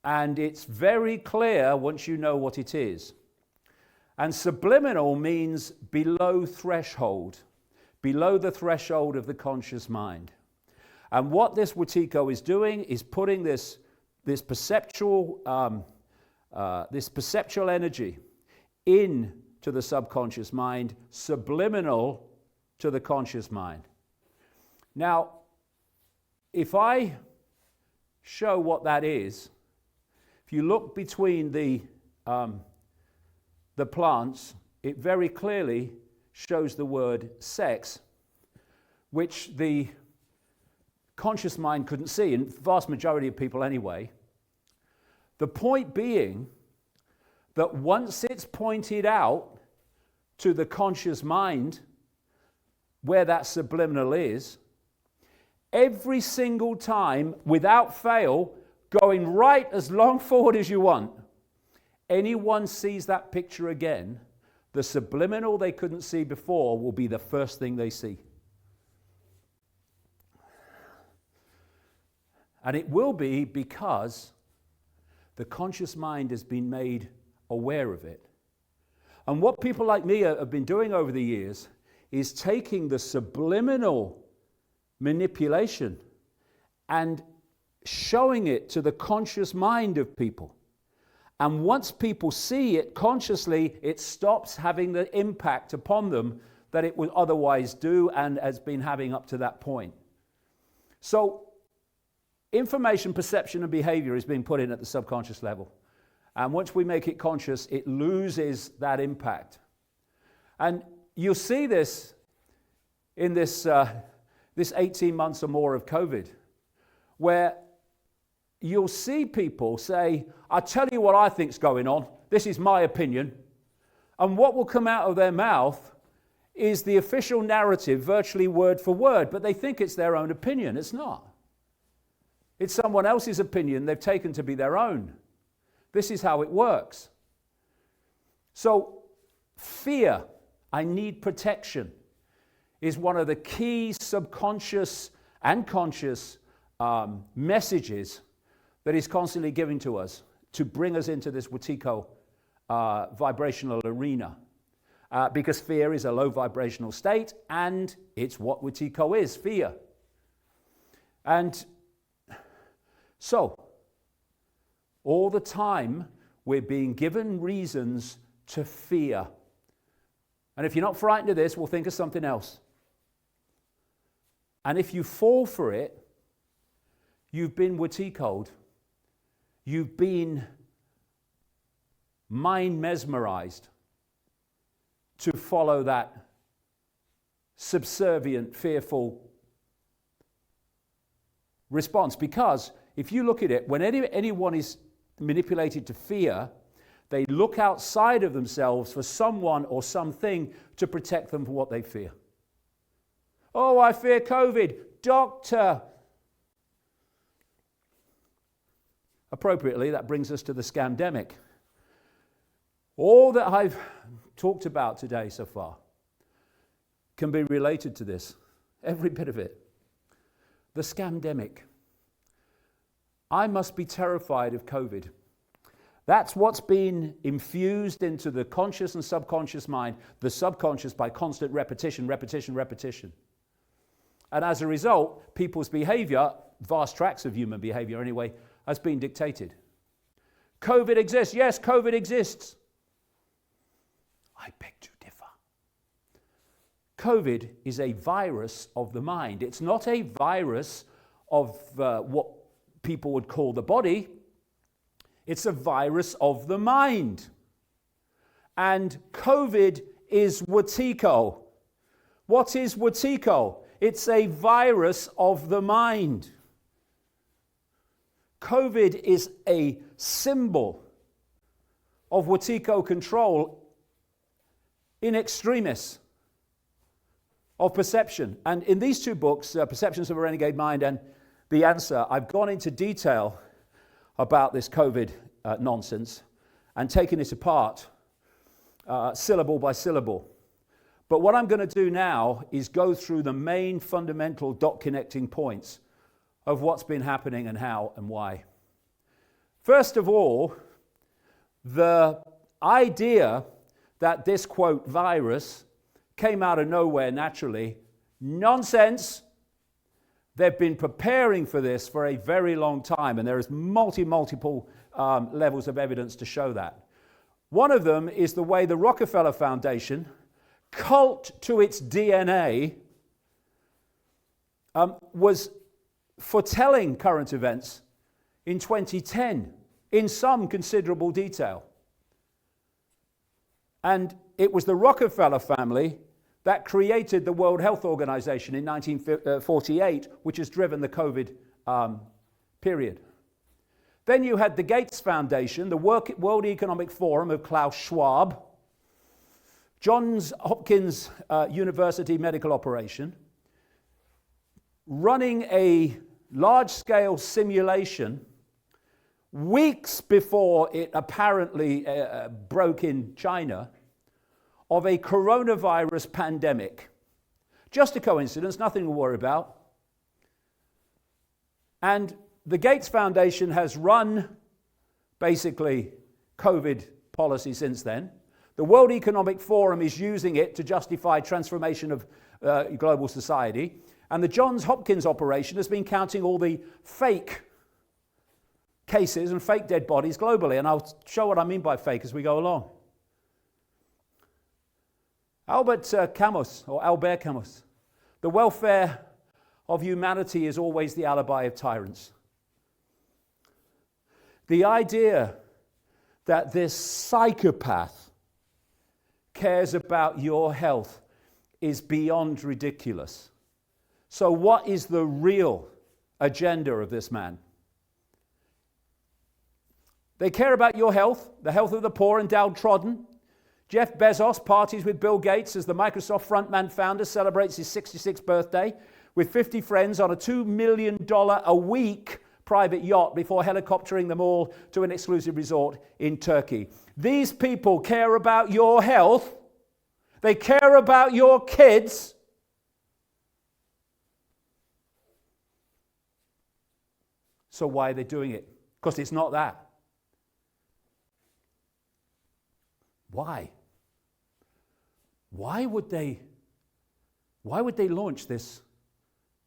And it's very clear once you know what it is. And subliminal means below threshold, below the threshold of the conscious mind. And what this Wetiko is doing is putting this perceptual energy into the subconscious mind, subliminal to the conscious mind. Now, if I show what that is, if you look between the plants, it very clearly shows the word sex, which the conscious mind couldn't see, and the vast majority of people anyway. The point being that once it's pointed out to the conscious mind where that subliminal is, every single time, without fail, going right as long forward as you want, anyone sees that picture again, the subliminal they couldn't see before will be the first thing they see. And it will be because the conscious mind has been made aware of it. And what people like me have been doing over the years is taking the subliminal manipulation and showing it to the conscious mind of people. And once people see it consciously, it stops having the impact upon them that it would otherwise do and has been having up to that point. So information, perception, and behavior is being put in at the subconscious level. And once we make it conscious, it loses that impact. And you'll see this in this 18 months or more of COVID, where you'll see people say, I'll tell you what I think's going on. This is my opinion. And what will come out of their mouth is the official narrative, virtually word for word, but they think it's their own opinion. It's not. It's someone else's opinion they've taken to be their own. This is how it works. So, fear, I need protection, is one of the key subconscious and conscious messages that is constantly giving to us to bring us into this Wetiko vibrational arena. Because fear is a low vibrational state, and it's what Wetiko is, fear. And so, all the time, we're being given reasons to fear. And if you're not frightened of this, we'll think of something else. And if you fall for it, you've been Wetiko'd. You've been mind mesmerized to follow that subservient, fearful response. Because if you look at it, when anyone is manipulated to fear, they look outside of themselves for someone or something to protect them from what they fear. Oh, I fear COVID. Doctor. Appropriately, that brings us to the scamdemic. All that I've talked about today so far can be related to this. Every bit of it. The scamdemic. I must be terrified of COVID. That's what's been infused into the conscious and subconscious mind, the subconscious by constant repetition. And as a result, people's behavior, vast tracts of human behavior anyway, has been dictated. COVID exists. Yes, COVID exists. I beg to differ. COVID is a virus of the mind. It's not a virus of what people would call the body. It's a virus of the mind. And COVID is Wetiko. What is Wetiko? It's a virus of the mind. COVID is a symbol of Wetiko control in extremis of perception. And in these two books, Perceptions of a Renegade Mind and The Answer, I've gone into detail about this COVID nonsense and taken it apart syllable by syllable. But what I'm going to do now is go through the main fundamental dot connecting points of what's been happening and how and why. First of all, the idea that this, quote, virus came out of nowhere naturally, nonsense. They've been preparing for this for a very long time, and there is multiple levels of evidence to show that. One of them is the way the Rockefeller Foundation, cult to its DNA, was foretelling current events in 2010 in some considerable detail. And it was the Rockefeller family that created the World Health Organization in 1948, which has driven the COVID period. Then you had the Gates Foundation, the World Economic Forum of Klaus Schwab, Johns Hopkins University medical operation, running a large-scale simulation weeks before it apparently broke in China, of a coronavirus pandemic. Just a coincidence, nothing to worry about. And the Gates Foundation has run basically COVID policy since then. The World Economic Forum is using it to justify transformation of global society. And the Johns Hopkins operation has been counting all the fake cases and fake dead bodies globally. And I'll show what I mean by fake as we go along. Albert Camus, the welfare of humanity is always the alibi of tyrants. The idea that this psychopath cares about your health is beyond ridiculous. So what is the real agenda of this man? They care about your health, the health of the poor and downtrodden. Jeff Bezos parties with Bill Gates as the Microsoft frontman founder celebrates his 66th birthday with 50 friends on a $2 million a week private yacht before helicoptering them all to an exclusive resort in Turkey. These people care about your health. They care about your kids. So why are they doing it? Because it's not that. Why? Why would they launch this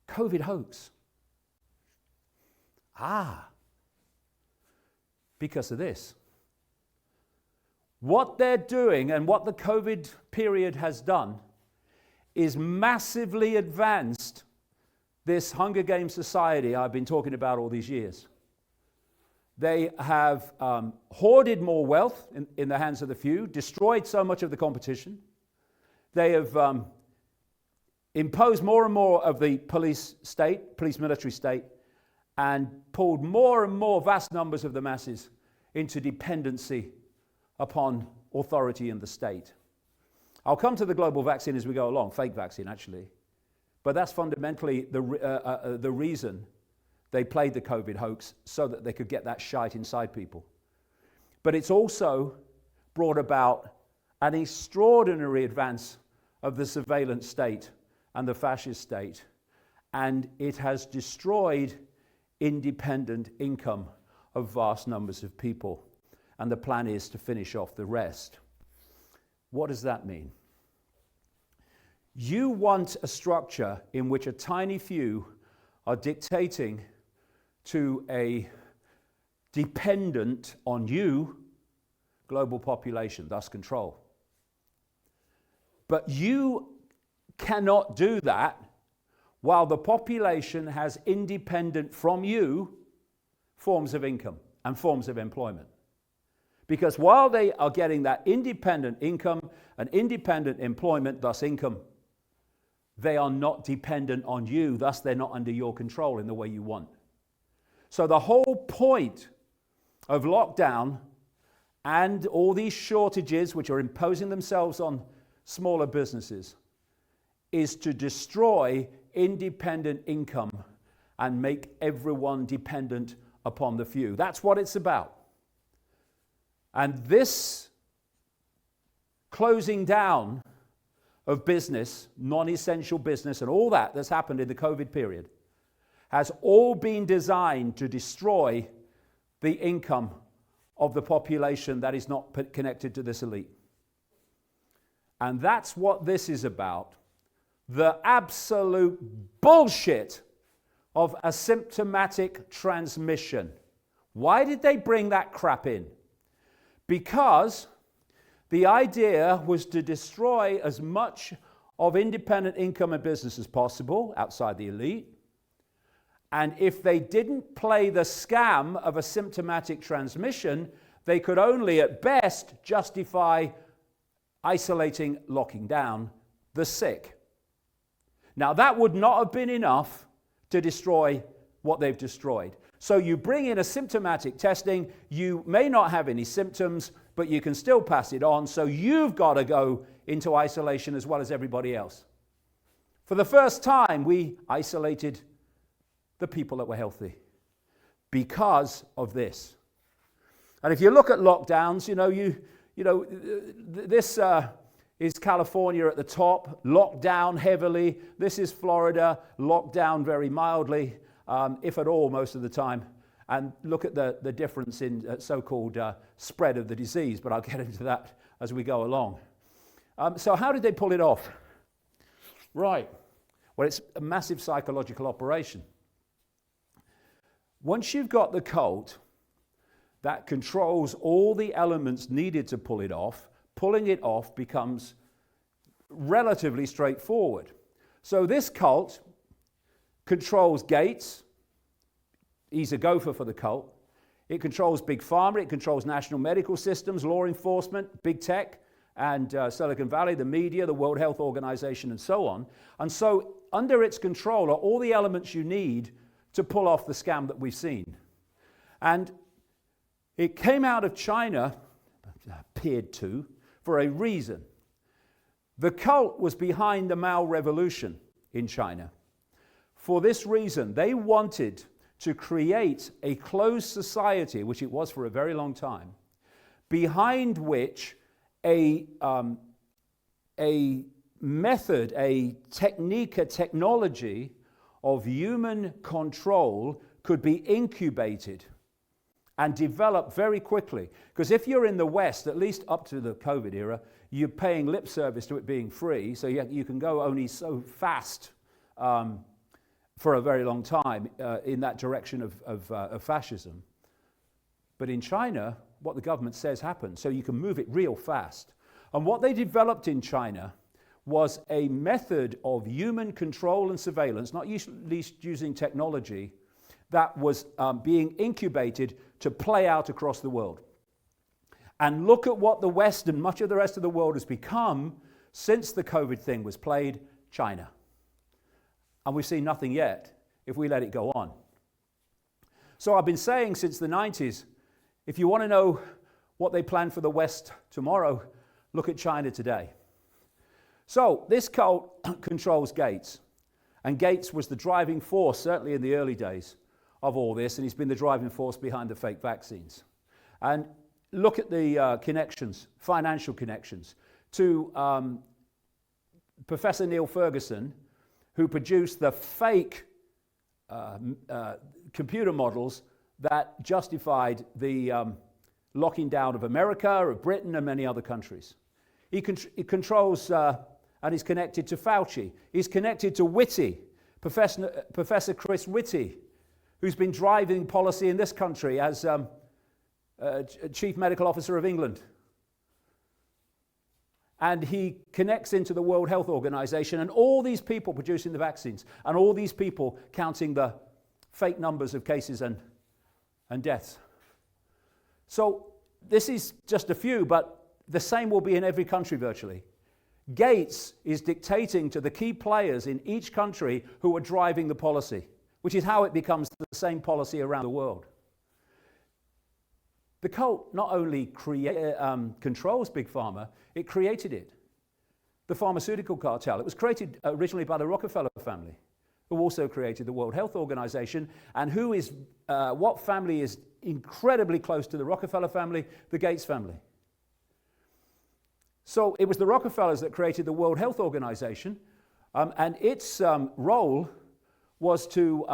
COVID hoax? Because of this. What they're doing and what the COVID period has done is massively advanced this Hunger Games society I've been talking about all these years. They have hoarded more wealth in the hands of the few, destroyed so much of the competition. They have imposed more and more of the police military state, and pulled more and more vast numbers of the masses into dependency upon authority in the state. I'll come to the global vaccine as we go along, fake vaccine actually, but that's fundamentally the reason they played the COVID hoax, so that they could get that shite inside people. But it's also brought about an extraordinary advance of the surveillance state and the fascist state, and it has destroyed independent income of vast numbers of people, and the plan is to finish off the rest. What does that mean? You want a structure in which a tiny few are dictating to a dependent on you global population, thus control. But you cannot do that while the population has independent from you forms of income and forms of employment. Because while they are getting that independent income and independent employment, thus income, they are not dependent on you, thus they're not under your control in the way you want. So the whole point of lockdown and all these shortages which are imposing themselves on smaller businesses is to destroy independent income and make everyone dependent upon the few. That's what it's about. And this closing down of business, non-essential business, and all that's happened in the COVID period has all been designed to destroy the income of the population that is not connected to this elite. And that's what this is about. The absolute bullshit of asymptomatic transmission. Why did they bring that crap in? Because the idea was to destroy as much of independent income and business as possible outside the elite. And if they didn't play the scam of asymptomatic transmission, they could only at best justify isolating, locking down the sick. Now that would not have been enough to destroy what they've destroyed. So you bring in asymptomatic testing, you may not have any symptoms, but you can still pass it on, so you've got to go into isolation as well as everybody else. For the first time, we isolated the people that were healthy because of this. And if you look at lockdowns, this is California at the top, locked down heavily. This is Florida, locked down very mildly, if at all, most of the time. And look at the difference in so-called spread of the disease, but I'll get into that as we go along. So how did they pull it off? Right. Well, it's a massive psychological operation. Once you've got the cult that controls all the elements needed to pull it off, pulling it off becomes relatively straightforward. So this cult controls Gates. He's a gopher for the cult. It controls Big Pharma. It controls national medical systems, law enforcement, big tech, and Silicon Valley, the media, the World Health Organization, and so on. And so under its control are all the elements you need to pull off the scam that we've seen. And it came out of China, appeared to, for a reason. The cult was behind the Mao Revolution in China. For this reason, they wanted to create a closed society, which it was for a very long time, behind which a method, a technique, a technology of human control could be incubated and develop very quickly. Because if you're in the West, at least up to the COVID era, you're paying lip service to it being free, so you can go only so fast for a very long time in that direction of fascism. But in China, what the government says happens, so you can move it real fast. And what they developed in China was a method of human control and surveillance, not least using technology, that was being incubated to play out across the world. And look at what the West and much of the rest of the world has become since the COVID thing was played: China. And we've seen nothing yet if we let it go on. So I've been saying since the 90s, if you want to know what they plan for the West tomorrow, look at China today. So this cult controls Gates. And Gates was the driving force, certainly in the early days, of all this, and he's been the driving force behind the fake vaccines. And look at the connections, financial connections, to Professor Neil Ferguson, who produced the fake computer models that justified the locking down of America, of Britain, and many other countries. He controls and is connected to Fauci. He's connected to Whitty, Professor Chris Whitty, who's been driving policy in this country as Chief Medical Officer of England. And he connects into the World Health Organization and all these people producing the vaccines and all these people counting the fake numbers of cases and deaths. So this is just a few, but the same will be in every country virtually. Gates is dictating to the key players in each country who are driving the policy, which is how it becomes the same policy around the world. The cult not only controls Big Pharma, it created it. The pharmaceutical cartel. It was created originally by the Rockefeller family, who also created the World Health Organization, and what family is incredibly close to the Rockefeller family? The Gates family. So it was the Rockefellers that created the World Health Organization, and its role was to,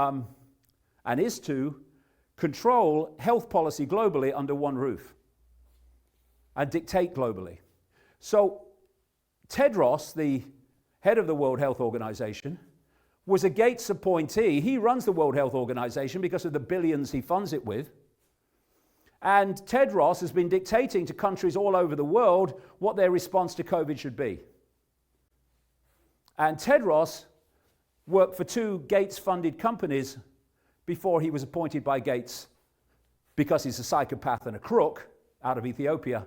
and is to, control health policy globally under one roof and dictate globally. So Tedros, the head of the World Health Organization, was a Gates appointee. He runs the World Health Organization because of the billions he funds it with. And Tedros has been dictating to countries all over the world what their response to COVID should be. And Tedros worked for two Gates-funded companies before he was appointed by Gates, because he's a psychopath and a crook out of Ethiopia,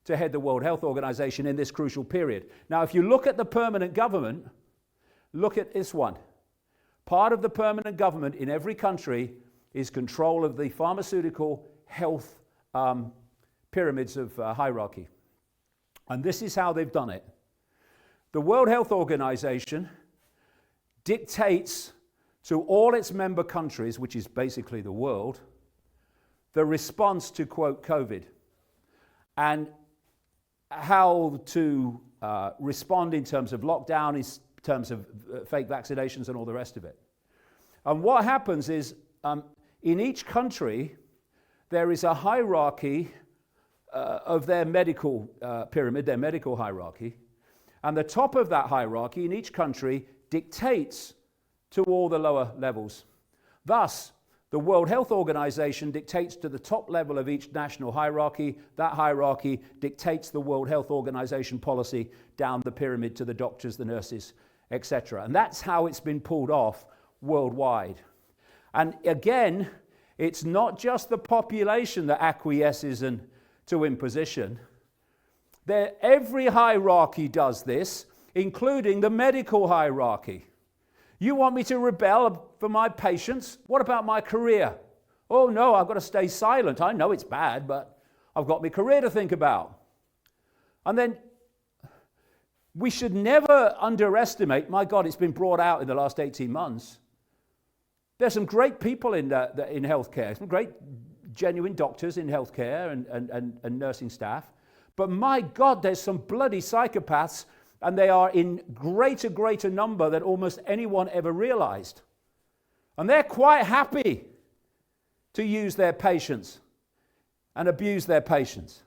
to head the World Health Organization in this crucial period. Now, if you look at the permanent government, look at this one. Part of the permanent government in every country is control of the pharmaceutical health pyramids of hierarchy. And this is how they've done it. The World Health Organization dictates to all its member countries, which is basically the world, the response to, quote, COVID, and how to respond in terms of lockdown, in terms of fake vaccinations and all the rest of it. And what happens is, in each country, there is a hierarchy of their medical pyramid, their medical hierarchy, and the top of that hierarchy in each country dictates to all the lower levels. Thus, the World Health Organization dictates to the top level of each national hierarchy. That hierarchy dictates the World Health Organization policy down the pyramid to the doctors, the nurses, etc. And that's how it's been pulled off worldwide. And again, it's not just the population that acquiesces to imposition. Every hierarchy does this, including the medical hierarchy. You want me to rebel for my patients? What about my career? Oh no, I've got to stay silent. I know it's bad, but I've got my career to think about. And then we should never underestimate, my God, it's been brought out in the last 18 months. There's some great people in healthcare, some great genuine doctors in healthcare and nursing staff. But my God, there's some bloody psychopaths, and they are in greater number than almost anyone ever realized. And they're quite happy to use their patients and abuse their patients.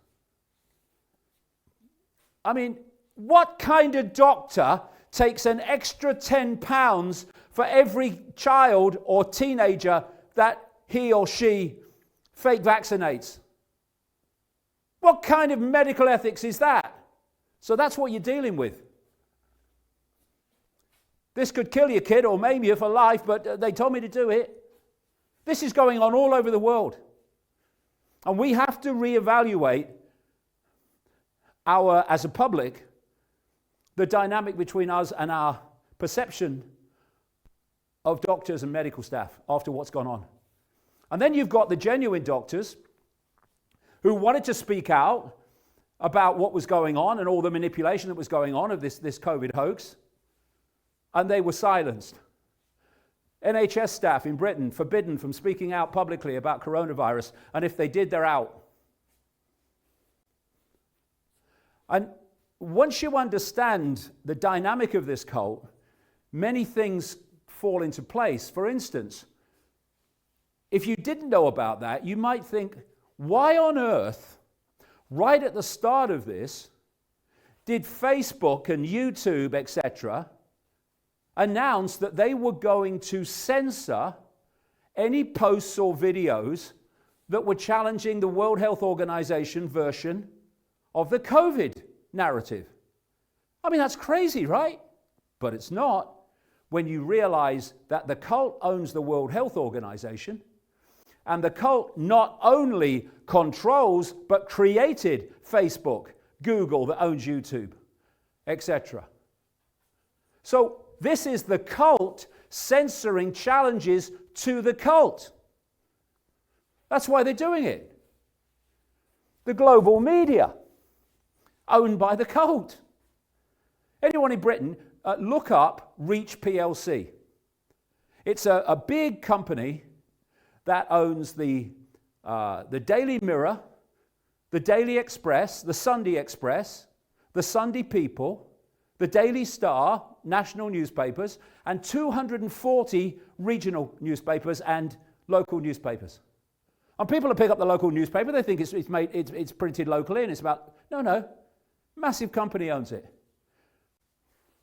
I mean, what kind of doctor takes an extra £10 for every child or teenager that he or she fake vaccinates? What kind of medical ethics is that? So that's what you're dealing with. This could kill your kid or maim you for life, but they told me to do it. This is going on all over the world. And we have to reevaluate as a public, the dynamic between us and our perception of doctors and medical staff after what's gone on. And then you've got the genuine doctors who wanted to speak out about what was going on and all the manipulation that was going on of this COVID hoax, and they were silenced. NHS staff in Britain forbidden from speaking out publicly about coronavirus, and if they did, they're out. And once you understand the dynamic of this cult, many things fall into place. For instance, if you didn't know about that, you might think, why on earth, right at the start of this, did Facebook and YouTube, etc., announce that they were going to censor any posts or videos that were challenging the World Health Organization version of the COVID narrative? I mean, that's crazy, right? But it's not when you realize that the cult owns the World Health Organization, and the cult not only controls but created Facebook, Google that owns YouTube, etc. So this is the cult censoring challenges to the cult. That's why they're doing it. The global media, owned by the cult. Anyone in Britain, look up Reach PLC. It's a big company that owns the Daily Mirror, the Daily Express, the Sunday Express, the Sunday People, the Daily Star, national newspapers, and 240 regional newspapers and local newspapers. And people who pick up the local newspaper, they think it's printed locally, and it's about, no, massive company owns it.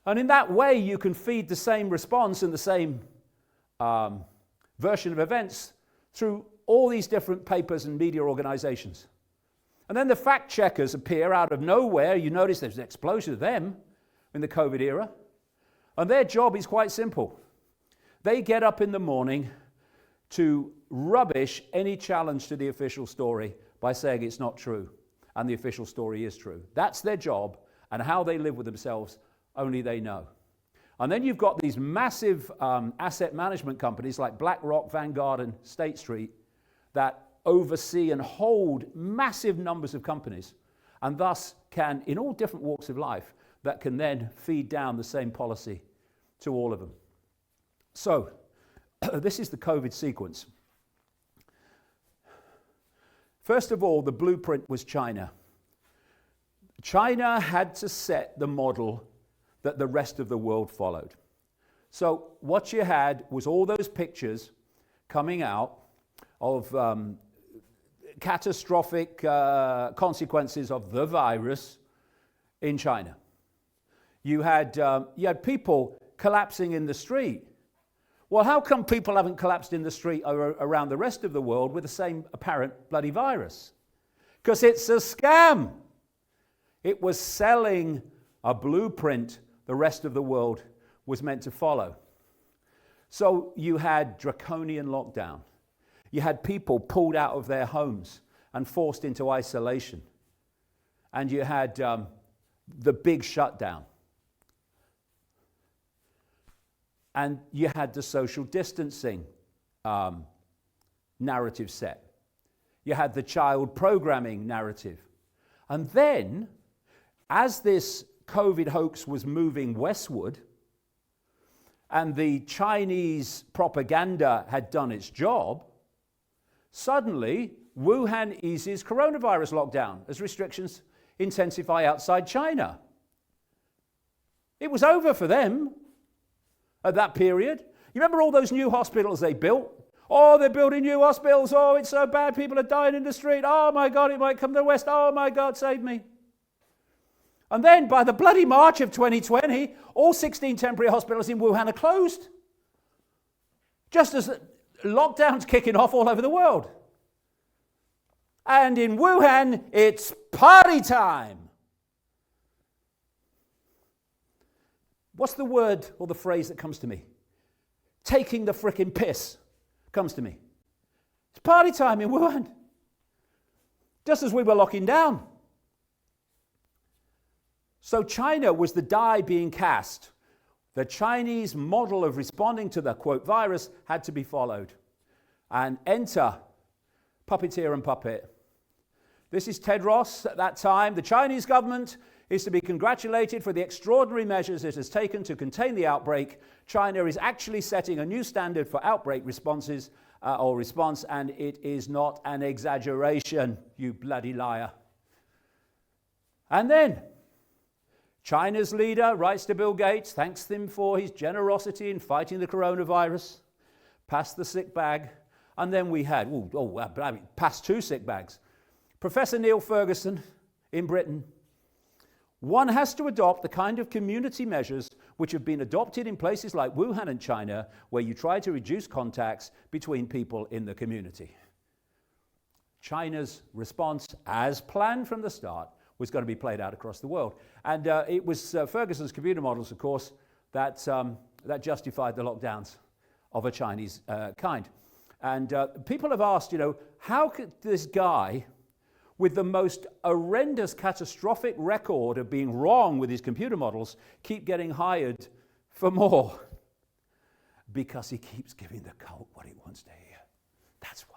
And in that way, you can feed the same response and the same version of events through all these different papers and media organizations. And then the fact checkers appear out of nowhere. You notice there's an explosion of them in the COVID era. And their job is quite simple. They get up in the morning to rubbish any challenge to the official story by saying it's not true, and the official story is true. That's their job, and how they live with themselves, only they know. And then you've got these massive asset management companies like BlackRock, Vanguard, and State Street that oversee and hold massive numbers of companies, and thus can, in all different walks of life, that can then feed down the same policy to all of them. So, this is the COVID sequence. First of all, the blueprint was China. China had to set the model that the rest of the world followed. So what you had was all those pictures coming out of catastrophic consequences of the virus in China. You had people collapsing in the street. Well, how come people haven't collapsed in the street around the rest of the world with the same apparent bloody virus? Because it's a scam. It was selling a blueprint the rest of the world was meant to follow. So you had draconian lockdown. You had people pulled out of their homes and forced into isolation. And you had the big shutdown. And you had the social distancing narrative set. You had the child programming narrative. And then, as this COVID hoax was moving westward, and the Chinese propaganda had done its job, suddenly Wuhan eases coronavirus lockdown as restrictions intensify outside China. It was over for them at that period. You remember all those new hospitals they built? Oh, they're building new hospitals. Oh, it's so bad. People are dying in the street. Oh, my God, it might come to the West. Oh, my God, save me. And then by the bloody March of 2020, all 16 temporary hospitals in Wuhan are closed. Just as lockdown's kicking off all over the world. And in Wuhan, it's party time. What's the word or the phrase that comes to me? Taking the frickin' piss comes to me. It's party time in Wuhan. Just as we were locking down. So China was the die being cast. The Chinese model of responding to the, quote, virus had to be followed. And enter puppeteer and puppet. This is Ted Ross at that time. The Chinese government is to be congratulated for the extraordinary measures it has taken to contain the outbreak. China is actually setting a new standard for outbreak responses response, and it is not an exaggeration, you bloody liar. And then China's leader writes to Bill Gates, thanks him for his generosity in fighting the coronavirus, passed the sick bag, and then we had, passed 2 sick bags. Professor Neil Ferguson in Britain. One has to adopt the kind of community measures which have been adopted in places like Wuhan and China, where you try to reduce contacts between people in the community. China's response, as planned from the start, was going to be played out across the world. And it was Ferguson's computer models, of course, that justified the lockdowns of a Chinese kind. And people have asked, how could this guy, with the most horrendous, catastrophic record of being wrong with his computer models, keep getting hired for more? Because he keeps giving the cult what it wants to hear. That's why.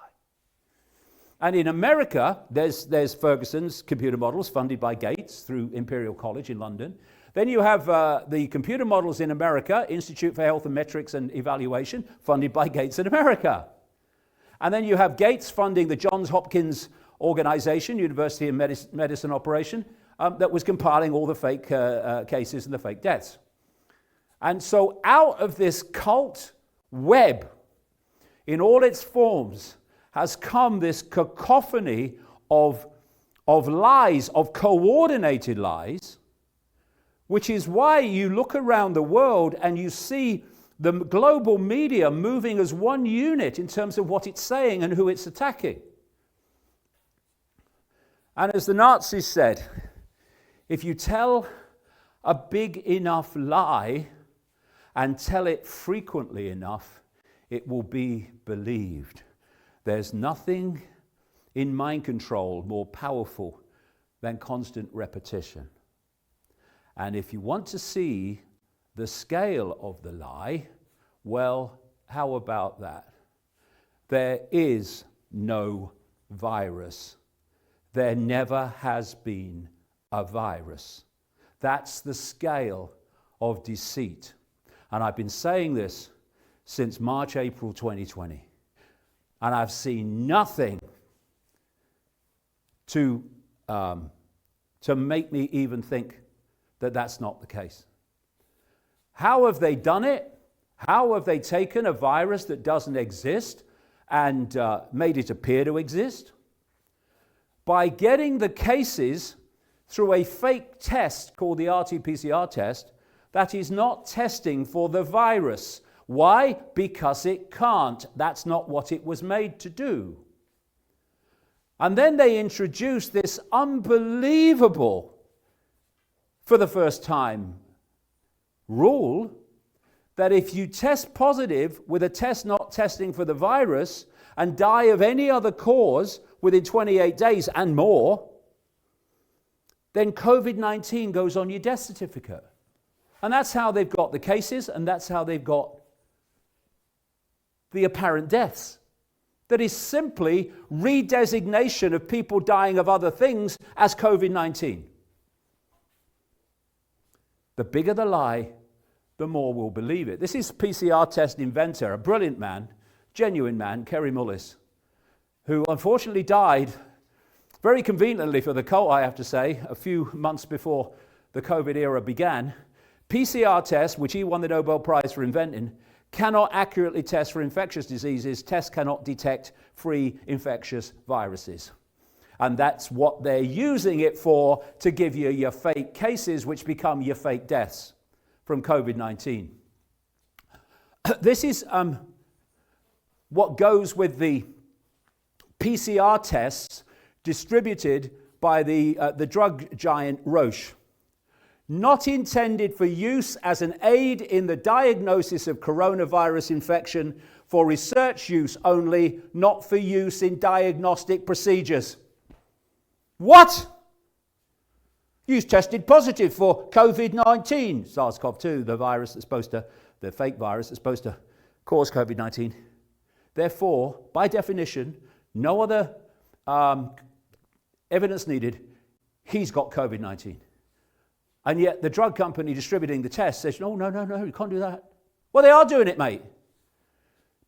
And in America, there's Ferguson's computer models funded by Gates through Imperial College in London. Then you have the computer models in America, Institute for Health and Metrics and Evaluation, funded by Gates in America. And then you have Gates funding the Johns Hopkins organization, University of Medicine operation, that was compiling all the fake cases and the fake deaths. And so out of this cult web, in all its forms, has come this cacophony of lies, of coordinated lies, which is why you look around the world and you see the global media moving as one unit in terms of what it's saying and who it's attacking. And as the Nazis said, if you tell a big enough lie and tell it frequently enough, it will be believed. There's nothing in mind control more powerful than constant repetition. And if you want to see the scale of the lie, well, how about that? There is no virus. There never has been a virus. That's the scale of deceit. And I've been saying this since March, April 2020. And I've seen nothing to make me even think that that's not the case. How have they done it? How have they taken a virus that doesn't exist and made it appear to exist? By getting the cases through a fake test called the RT-PCR test that is not testing for the virus. Why? Because it can't. That's not what it was made to do. And then they introduced this unbelievable, for the first time, rule that if you test positive with a test not testing for the virus and die of any other cause within 28 days and more, then COVID-19 goes on your death certificate. And that's how they've got the cases, and that's how they've got the apparent deaths. That is simply redesignation of people dying of other things as COVID-19. The bigger the lie, the more we'll believe it. This is PCR test inventor, a brilliant man, genuine man, Kerry Mullis, who unfortunately died very conveniently for the cult, I have to say, a few months before the COVID era began. PCR tests, which he won the Nobel Prize for inventing, cannot accurately test for infectious diseases. Tests cannot detect free infectious viruses. And that's what they're using it for, to give you your fake cases, which become your fake deaths from COVID-19. This is what goes with the PCR tests distributed by the drug giant Roche. Not intended for use as an aid in the diagnosis of coronavirus infection, for research use only, not for use in diagnostic procedures. What? You tested positive for COVID-19, SARS-CoV-2, the virus that's supposed to, the fake virus that's supposed to cause COVID-19. Therefore, by definition, no other evidence needed, he's got COVID-19. And yet the drug company distributing the test says, no, you can't do that. Well, they are doing it, mate.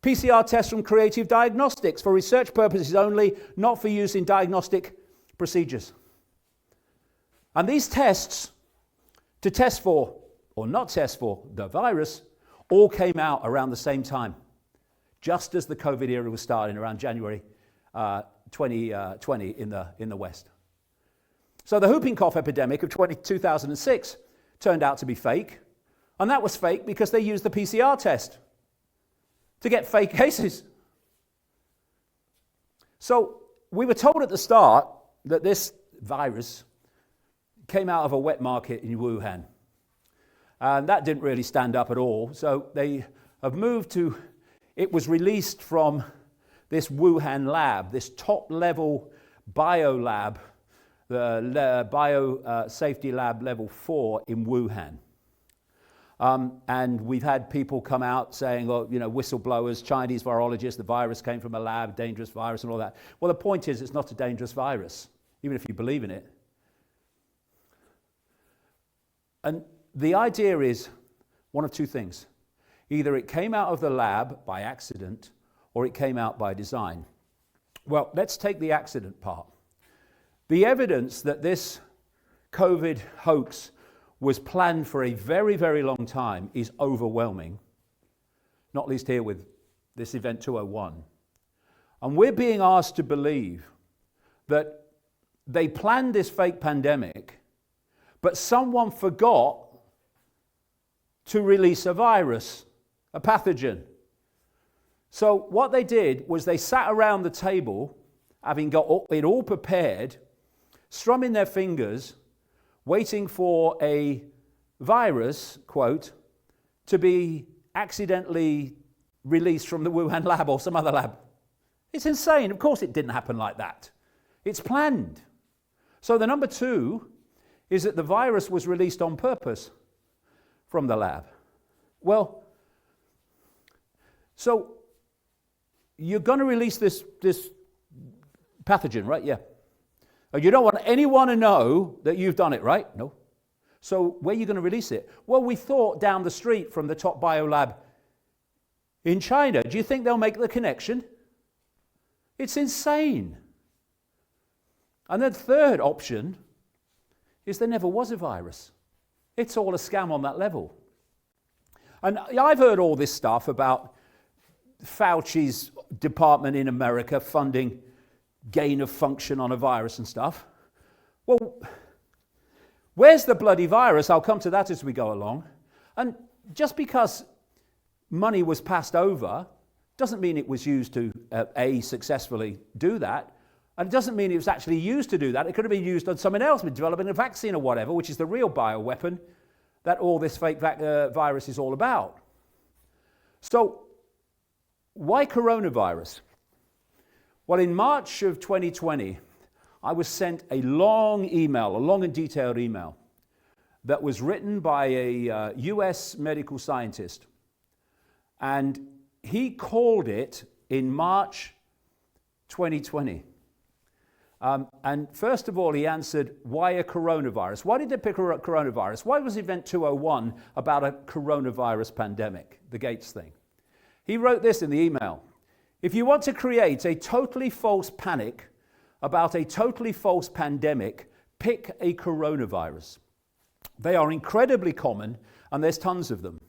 PCR tests from Creative Diagnostics for research purposes only, not for use in diagnostic procedures. And these tests, to test for or not test for the virus, all came out around the same time, just as the COVID era was starting around January 2020 in the West. So the whooping cough epidemic of 2006 turned out to be fake, and that was fake because they used the PCR test to get fake cases. So we were told at the start that this virus came out of a wet market in Wuhan, and that didn't really stand up at all. So they have moved to, it was released from this Wuhan lab, this top-level bio lab, the bio safety lab level 4 in Wuhan. And we've had people come out saying, oh, whistleblowers, Chinese virologists, the virus came from a lab, dangerous virus and all that. Well, the point is, it's not a dangerous virus, even if you believe in it. And the idea is one of two things. Either it came out of the lab by accident, or it came out by design. Well, let's take the accident part. The evidence that this COVID hoax was planned for a very, very long time is overwhelming, not least here with this Event 201. And we're being asked to believe that they planned this fake pandemic, but someone forgot to release a virus, a pathogen. So what they did was they sat around the table, having got it all prepared, strumming their fingers, waiting for a virus, quote, to be accidentally released from the Wuhan lab or some other lab. It's insane. Of course it didn't happen like that. It's planned. So the number two is that the virus was released on purpose from the lab. Well, so you're going to release this pathogen, right? Yeah. You don't want anyone to know that you've done it, right? No. So where are you going to release it? Well, we thought down the street from the top biolab in China. Do you think they'll make the connection? It's insane. And the third option is there never was a virus. It's all a scam on that level. And I've heard all this stuff about Fauci's department in America funding gain of function on a virus and stuff. Well, where's the bloody virus? I'll come to that as we go along. And just because money was passed over doesn't mean it was used to, successfully do that. And it doesn't mean it was actually used to do that. It could have been used on someone else with developing a vaccine or whatever, which is the real bioweapon that all this fake virus is all about. So, why coronavirus? Well, in March of 2020, I was sent a long and detailed email that was written by a US medical scientist. And he called it in March 2020. And first of all, he answered, why a coronavirus? Why did they pick a coronavirus? Why was Event 201 about a coronavirus pandemic, the Gates thing? He wrote this in the email. If you want to create a totally false panic about a totally false pandemic, pick a coronavirus. They are incredibly common, and there's tons of them.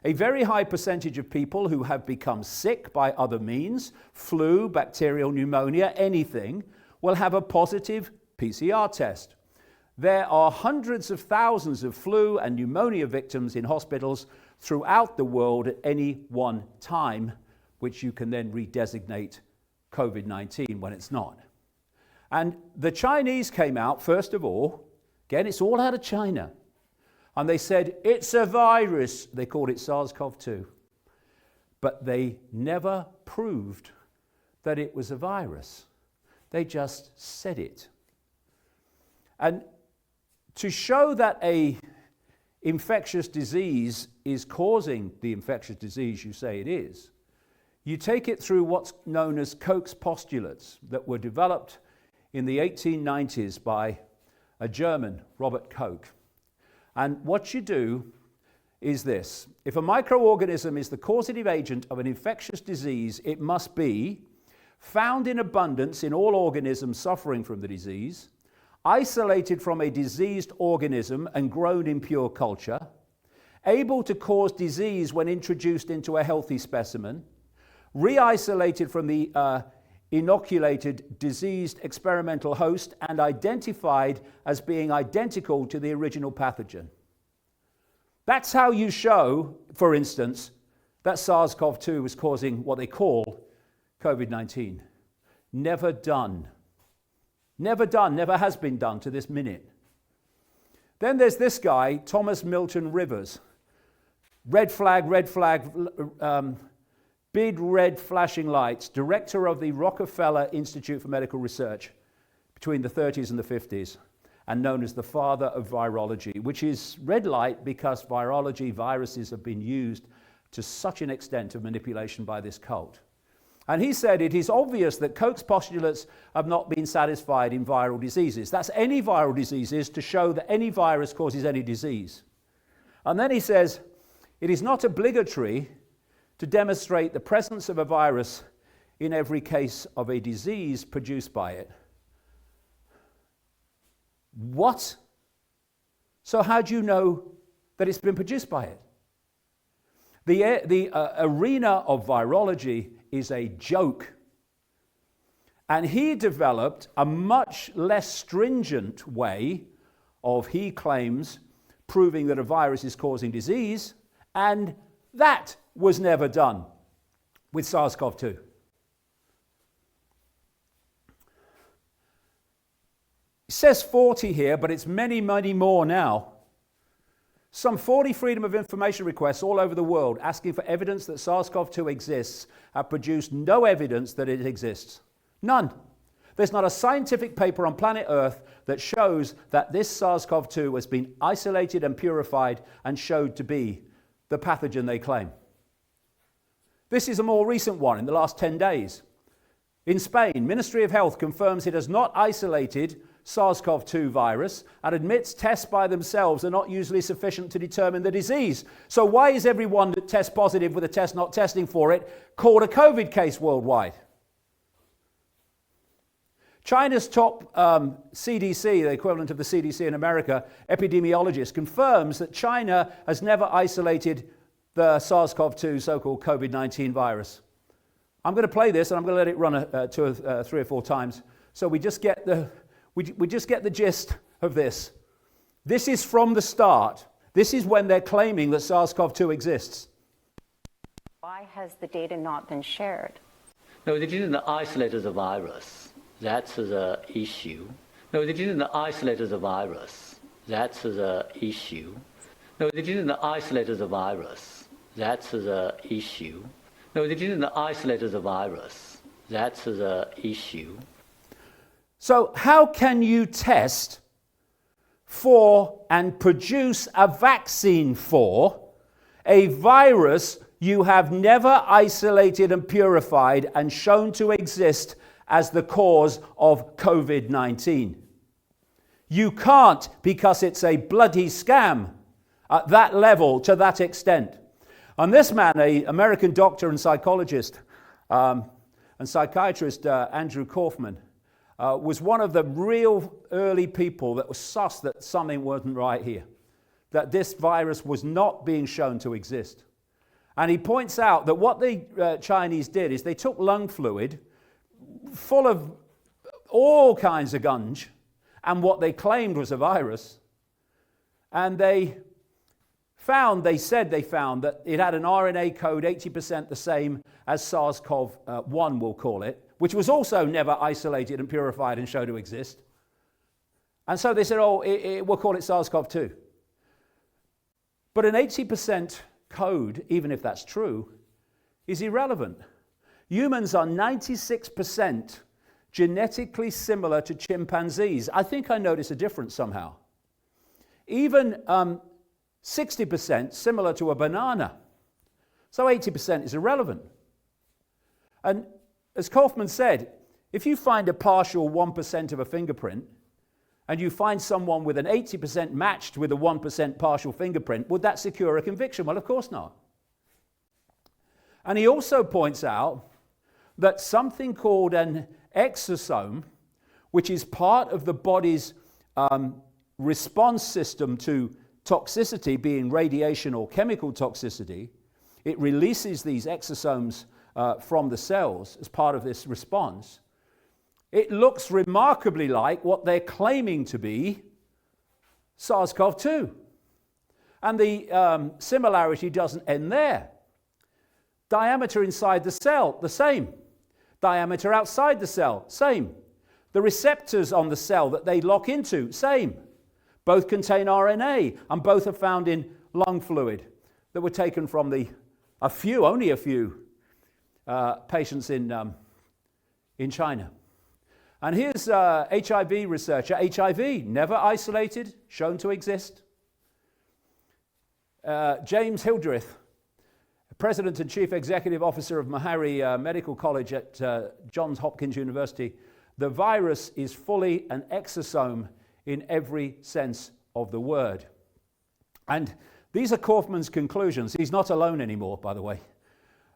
A very high percentage of people who have become sick by other means, flu, bacterial pneumonia, anything, will have a positive PCR test. There are hundreds of thousands of flu and pneumonia victims in hospitals throughout the world at any one time, which you can then redesignate COVID-19 when it's not. And the Chinese came out, first of all, again, it's all out of China, and they said, it's a virus. They called it SARS-CoV-2. But they never proved that it was a virus. They just said it. And to show that a infectious disease is causing the infectious disease you say it is, you take it through what's known as Koch's postulates that were developed in the 1890s by a German, Robert Koch. And what you do is this. If a microorganism is the causative agent of an infectious disease, it must be found in abundance in all organisms suffering from the disease, isolated from a diseased organism and grown in pure culture, able to cause disease when introduced into a healthy specimen, re-isolated from the inoculated diseased experimental host and identified as being identical to the original pathogen. That's how you show, for instance, that SARS-CoV-2 was causing what they call COVID-19. Never done. Never done, never has been done to this minute. Then there's this guy, Thomas Milton Rivers. Red flag, big red flashing lights, director of the Rockefeller Institute for Medical Research between the 30s and the 50s, and known as the father of virology, which is red light because viruses have been used to such an extent of manipulation by this cult. And he said it is obvious that Koch's postulates have not been satisfied in viral diseases. That's any viral diseases to show that any virus causes any disease. And then he says it is not obligatory to demonstrate the presence of a virus in every case of a disease produced by it. What? So how do you know that it's been produced by it? The arena of virology is a joke. And he developed a much less stringent way of, he claims, proving that a virus is causing disease, and that was never done with SARS-CoV-2. It says 40 here, but it's many, many more now. Some 40 Freedom of Information requests all over the world asking for evidence that SARS-CoV-2 exists have produced no evidence that it exists. None. There's not a scientific paper on planet Earth that shows that this SARS-CoV-2 has been isolated and purified and showed to be the pathogen they claim. This is a more recent one in the last 10 days. In Spain, Ministry of Health confirms it has not isolated SARS-CoV-2 virus and admits tests by themselves are not usually sufficient to determine the disease. So why is everyone that tests positive with a test not testing for it called a COVID case worldwide? China's top CDC, the equivalent of the CDC in America, epidemiologist, confirms that China has never isolated the SARS-CoV-2 so-called COVID-19 virus. I'm going to play this and I'm going to let it run 3 or 4 times so we just get the gist of this. This is from the start. This is when they're claiming that SARS-CoV-2 exists. Why has the data not been shared? No, they didn't isolate the virus. That's the issue. No, they didn't isolate the virus. That's the issue. No, they didn't isolate the virus. That's the issue. No, they didn't isolate the virus. That's the issue. So how can you test for and produce a vaccine for a virus you have never isolated and purified and shown to exist as the cause of COVID-19? You can't, because it's a bloody scam at that level, to that extent. And this man, an American doctor and psychologist and psychiatrist, Andrew Kaufman, was one of the real early people that was sus that something wasn't right here, that this virus was not being shown to exist. And he points out that what the Chinese did is they took lung fluid full of all kinds of gunge and what they claimed was a virus, and they found that it had an RNA code 80% the same as SARS-CoV-1, we'll call it, which was also never isolated and purified and shown to exist. And so they said, we'll call it SARS-CoV-2. But an 80% code, even if that's true, is irrelevant. Humans are 96% genetically similar to chimpanzees. I think I notice a difference somehow. Even 60% similar to a banana. So 80% is irrelevant. And as Kaufman said, if you find a partial 1% of a fingerprint, and you find someone with an 80% matched with a 1% partial fingerprint, would that secure a conviction? Well, of course not. And he also points out that something called an exosome, which is part of the body's response system to toxicity, being radiation or chemical toxicity, it releases these exosomes from the cells as part of this response. It looks remarkably like what they're claiming to be SARS-CoV-2. And the similarity doesn't end there. Diameter inside the cell, the same. Diameter outside the cell, same. The receptors on the cell that they lock into, same. Both contain RNA, and both are found in lung fluid that were taken from only a few patients in China. And here's HIV researcher. HIV, never isolated, shown to exist. James Hildreth, President and Chief Executive Officer of Meharry Medical College at Johns Hopkins University. The virus is fully an exosome in every sense of the word. And these are Kaufman's conclusions. He's not alone anymore, by the way.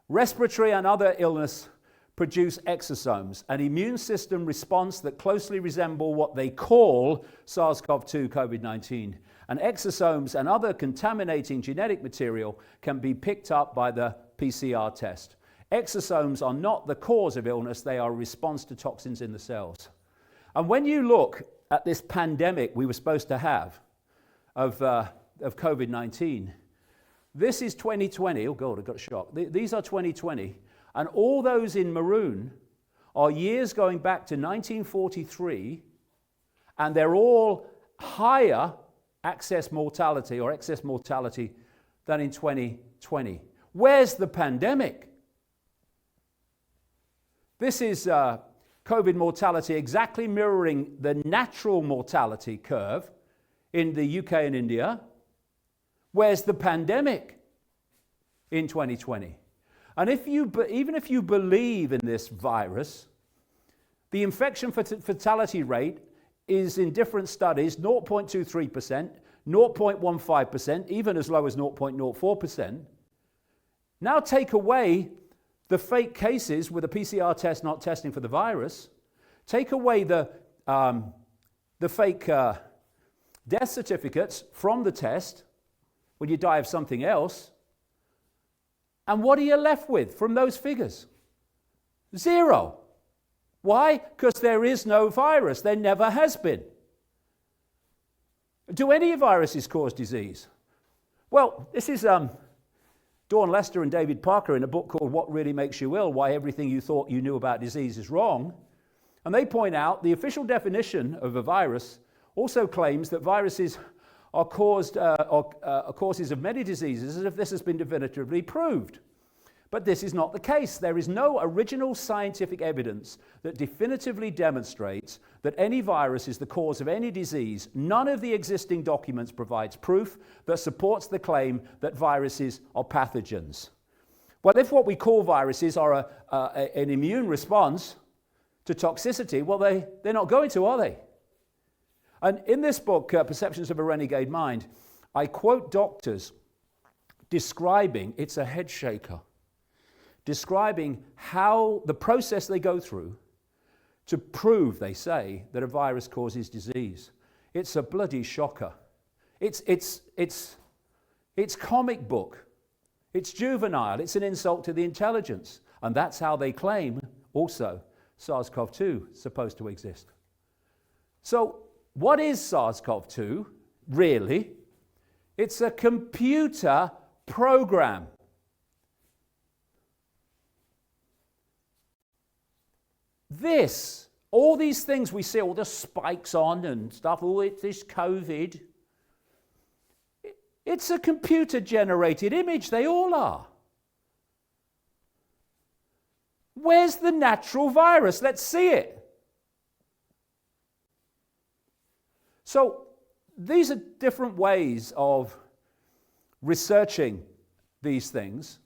Respiratory and other illness produce exosomes, an immune system response that closely resemble what they call SARS-CoV-2 COVID-19. And exosomes and other contaminating genetic material can be picked up by the PCR test. Exosomes are not the cause of illness, they are a response to toxins in the cells. And when you look at this pandemic we were supposed to have of COVID-19, this is 2020. Oh God, I got shocked. These are 2020. And all those in maroon are years going back to 1943, and they're all higher excess mortality than in 2020. Where's the pandemic? This is COVID mortality exactly mirroring the natural mortality curve in the UK and India. Where's the pandemic in 2020? And even if you believe in this virus, the infection fatality rate is in different studies 0.23%, 0.15%, even as low as 0.04%. Now take away the fake cases with a PCR test not testing for the virus. take away the fake death certificates from the test when you die of something else, and what are you left with from those figures? Zero. Why? Because there is no virus. There never has been. Do any viruses cause disease? Well, this is Dawn Lester and David Parker in a book called What Really Makes You Ill, Why Everything You Thought You Knew About Disease is Wrong. And they point out the official definition of a virus also claims that viruses are causes of many diseases, as if this has been definitively proved. But this is not the case. There is no original scientific evidence that definitively demonstrates that any virus is the cause of any disease. None of the existing documents provides proof that supports the claim that viruses are pathogens. Well, if what we call viruses are an immune response to toxicity, well, they're not going to, are they? And in this book, Perceptions of a Renegade Mind, I quote doctors describing, it's a head shaker, describing how the process they go through to prove, they say, that a virus causes disease. It's a bloody shocker. It's comic book. It's juvenile. It's an insult to the intelligence. And that's how they claim also SARS-CoV-2 is supposed to exist. So what is SARS-CoV-2 really? It's a computer program. All these things we see, all the spikes on and stuff, all this COVID, it's a computer-generated image. They all are. Where's the natural virus? Let's see it. So these are different ways of researching these things.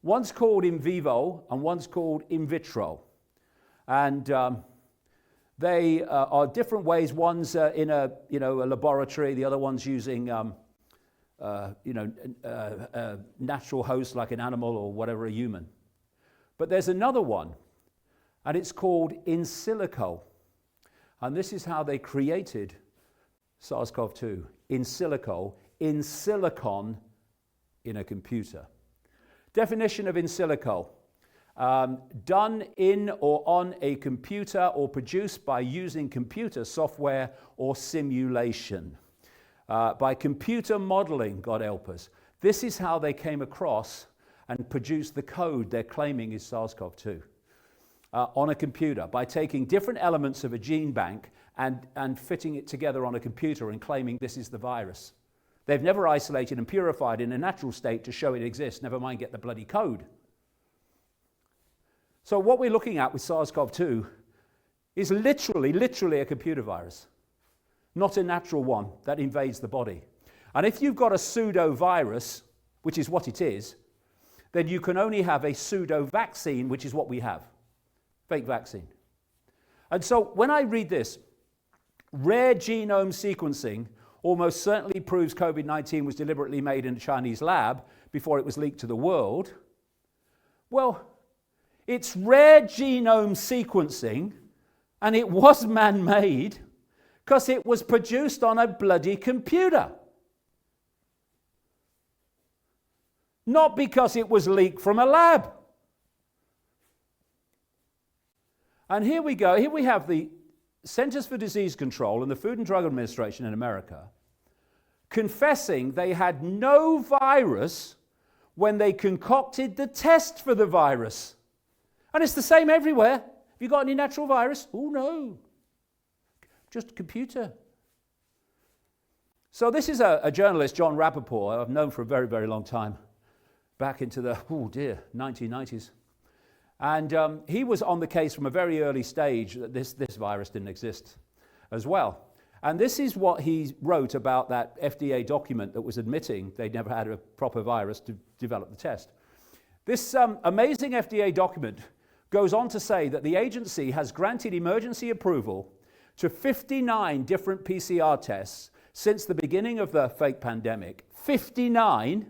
One's called in vivo and one's called in vitro. And they are different ways. One's in a laboratory. The other one's using a natural host like an animal or whatever, a human. But there's another one, and it's called in silico. And this is how they created SARS-CoV-2, in silico, in silicon, in a computer. Definition of in silico. Done in or on a computer or produced by using computer software or simulation. By computer modeling, God help us. This is how they came across and produced the code they're claiming is SARS-CoV-2 on a computer, by taking different elements of a gene bank and fitting it together on a computer and claiming this is the virus. They've never isolated and purified in a natural state to show it exists, never mind get the bloody code. So what we're looking at with SARS-CoV-2 is literally a computer virus, not a natural one that invades the body. And if you've got a pseudo-virus, which is what it is, then you can only have a pseudo-vaccine, which is what we have, fake vaccine. And so when I read this, rare genome sequencing almost certainly proves COVID-19 was deliberately made in a Chinese lab before it was leaked to the world. Well, it's rare genome sequencing, and it was man-made because it was produced on a bloody computer. Not because it was leaked from a lab. And here we go. Here we have the Centers for Disease Control and the Food and Drug Administration in America confessing they had no virus when they concocted the test for the virus. And it's the same everywhere. Have you got any natural virus? Oh, no. Just a computer. So this is a journalist, John Rappaport, I've known for a very, very long time, back into the, 1990s. And he was on the case from a very early stage that this virus didn't exist as well. And this is what he wrote about that FDA document that was admitting they'd never had a proper virus to develop the test. This amazing FDA document goes on to say that the agency has granted emergency approval to 59 different PCR tests since the beginning of the fake pandemic. 59,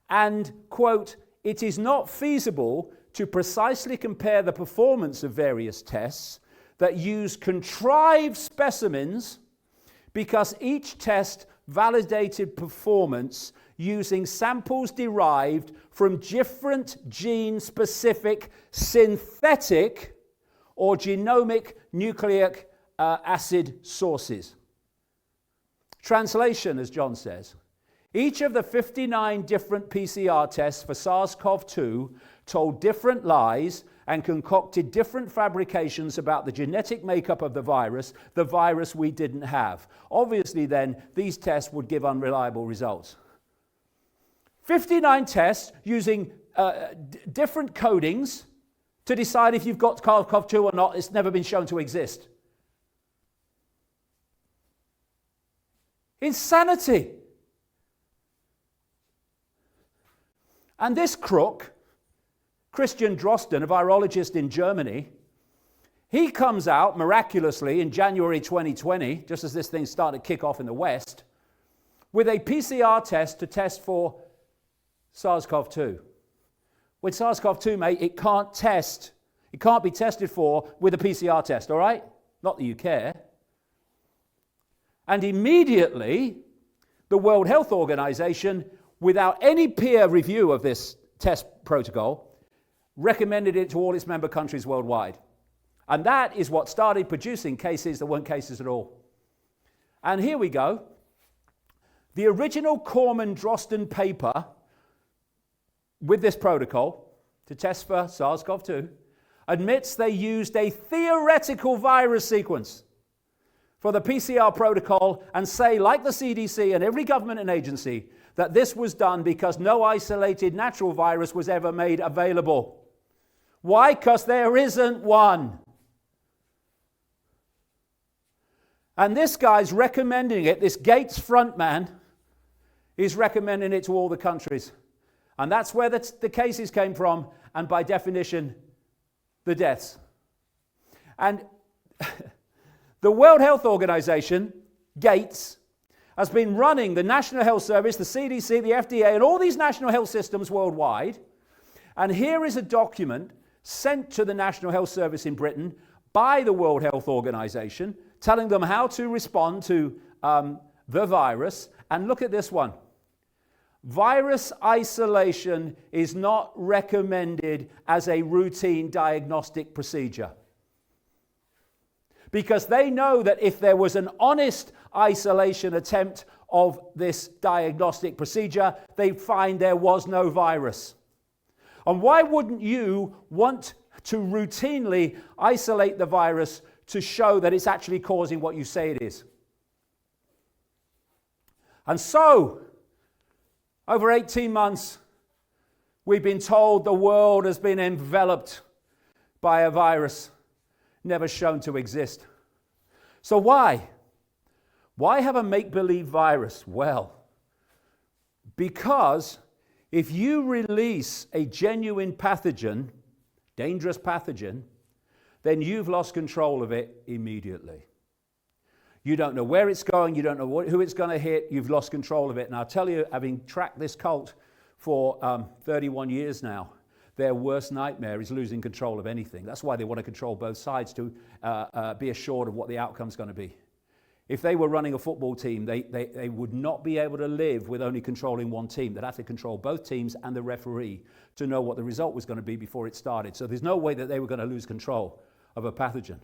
and, quote, it is not feasible to precisely compare the performance of various tests. that used contrived specimens because each test validated performance using samples derived from different gene-specific synthetic or genomic nucleic acid sources. Translation, as John says, each of the 59 different PCR tests for SARS-CoV-2 told different lies and concocted different fabrications about the genetic makeup of the virus we didn't have. Obviously then, these tests would give unreliable results. 59 tests using different codings to decide if you've got SARS-CoV-2 or not. It's never been shown to exist. Insanity. And this crook, Christian Drosten, a virologist in Germany, he comes out miraculously in January 2020, just as this thing started to kick off in the West, with a PCR test to test for SARS-CoV-2. With SARS-CoV-2, mate, it can't be tested for with a PCR test, all right? Not that you care. And immediately, the World Health Organization, without any peer review of this test protocol, recommended it to all its member countries worldwide. And that is what started producing cases that weren't cases at all. And here we go. The original Corman-Drosten paper with this protocol to test for SARS-CoV-2 admits they used a theoretical virus sequence for the PCR protocol and say, like the CDC and every government and agency, that this was done because no isolated natural virus was ever made available. Why? Because there isn't one. And this guy's recommending it, this Gates frontman is recommending it to all the countries. And that's where the cases came from, and by definition, the deaths. And the World Health Organization, Gates, has been running the National Health Service, the CDC, the FDA, and all these national health systems worldwide. And here is a document sent to the National Health Service in Britain by the World Health Organization, telling them how to respond to the virus. And look at this one. Virus isolation is not recommended as a routine diagnostic procedure. Because they know that if there was an honest isolation attempt of this diagnostic procedure, they'd find there was no virus. And why wouldn't you want to routinely isolate the virus to show that it's actually causing what you say it is? And so, over 18 months, we've been told the world has been enveloped by a virus never shown to exist. So why? Why have a make-believe virus? Well, because if you release a genuine pathogen, dangerous pathogen, then you've lost control of it immediately. You don't know where it's going, you don't know who it's going to hit, you've lost control of it. And I'll tell you, having tracked this cult for 31 years now, their worst nightmare is losing control of anything. That's why they want to control both sides, to be assured of what the outcome's going to be. If they were running a football team, they would not be able to live with only controlling one team. They'd have to control both teams and the referee to know what the result was going to be before it started. So there's no way that they were going to lose control of a pathogen.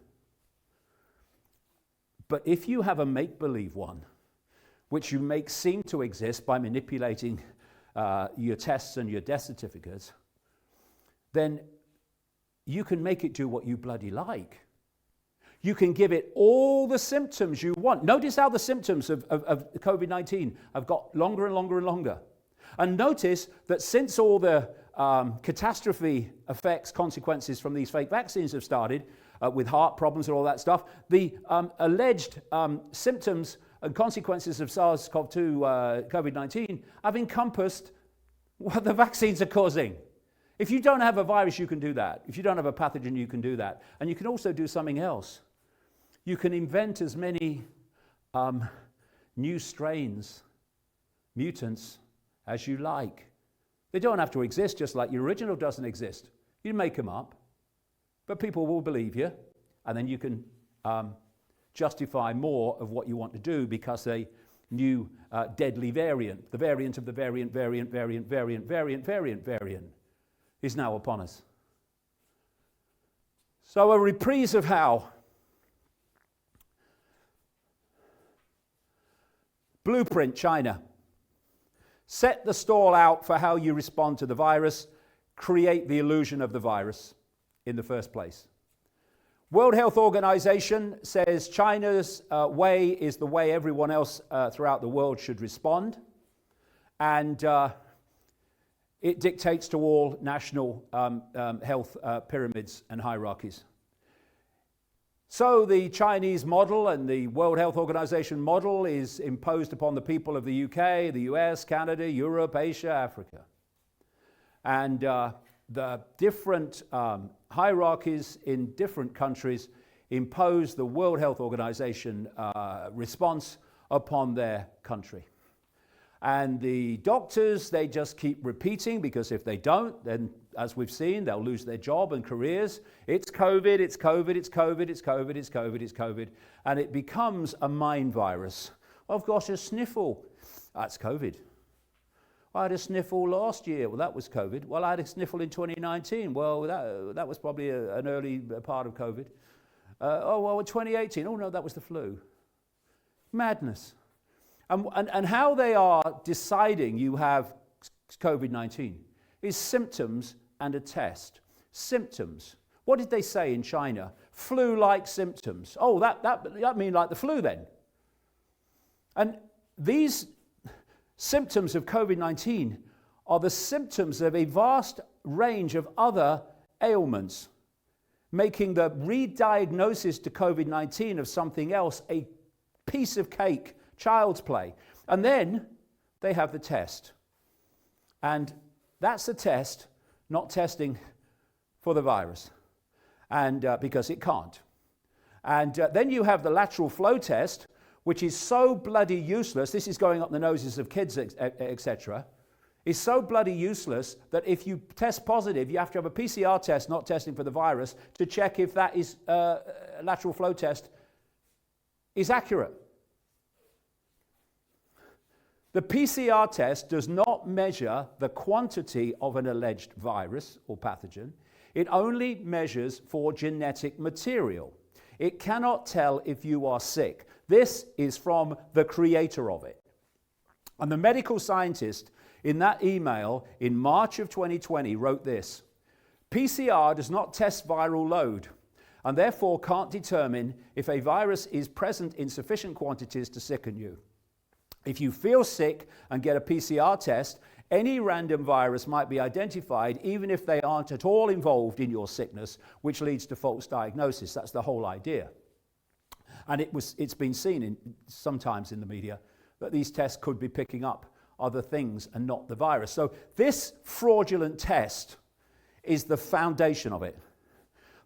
But if you have a make-believe one, which you make seem to exist by manipulating your tests and your death certificates, then you can make it do what you bloody like. You can give it all the symptoms you want. Notice how the symptoms of COVID-19 have got longer and longer and longer. And notice that since all the catastrophe effects, consequences from these fake vaccines have started, with heart problems and all that stuff, the alleged symptoms and consequences of SARS-CoV-2, COVID-19, have encompassed what the vaccines are causing. If you don't have a virus, you can do that. If you don't have a pathogen, you can do that. And you can also do something else. You can invent as many new strains, mutants, as you like. They don't have to exist, just like your original doesn't exist. You make them up, but people will believe you, and then you can justify more of what you want to do because a new deadly variant, the variant of the variant is now upon us. So a reprise of how. Blueprint, China. Set the stall out for how you respond to the virus. Create the illusion of the virus in the first place. World Health Organization says China's way is the way everyone else throughout the world should respond. And it dictates to all national health pyramids and hierarchies. So the Chinese model and the World Health Organization model is imposed upon the people of the UK, the US, Canada, Europe, Asia, Africa. And the different hierarchies in different countries impose the World Health Organization response upon their country. And the doctors, they just keep repeating, because if they don't, then as we've seen, they'll lose their job and careers. It's COVID, it's COVID, it's COVID, it's COVID, it's COVID, it's COVID. And it becomes a mind virus. I've got a sniffle. That's COVID. I had a sniffle last year. Well, that was COVID. Well, I had a sniffle in 2019. Well, that was probably an early part of COVID. In 2018. Oh, no, that was the flu. Madness. And how they are deciding you have COVID-19 is symptoms and a test. Symptoms. What did they say in China? Flu-like symptoms. Oh, that means like the flu then. And these symptoms of COVID-19 are the symptoms of a vast range of other ailments, making the re-diagnosis to COVID-19 of something else a piece of cake, child's play. And then they have the test. And that's the test, not testing for the virus, and because it can't. And then you have the lateral flow test, which is so bloody useless. This is going up the noses of kids, etc. Is so bloody useless that if you test positive, you have to have a PCR test, not testing for the virus, to check if that is lateral flow test is accurate. The PCR test does not measure the quantity of an alleged virus or pathogen. It only measures for genetic material. It cannot tell if you are sick. This is from the creator of it. And the medical scientist in that email in March of 2020 wrote this: PCR does not test viral load and therefore can't determine if a virus is present in sufficient quantities to sicken you. If you feel sick and get a PCR test, any random virus might be identified even if they aren't at all involved in your sickness, which leads to false diagnosis. That's the whole idea. And it's been seen sometimes in the media that these tests could be picking up other things and not the virus. So this fraudulent test is the foundation of it.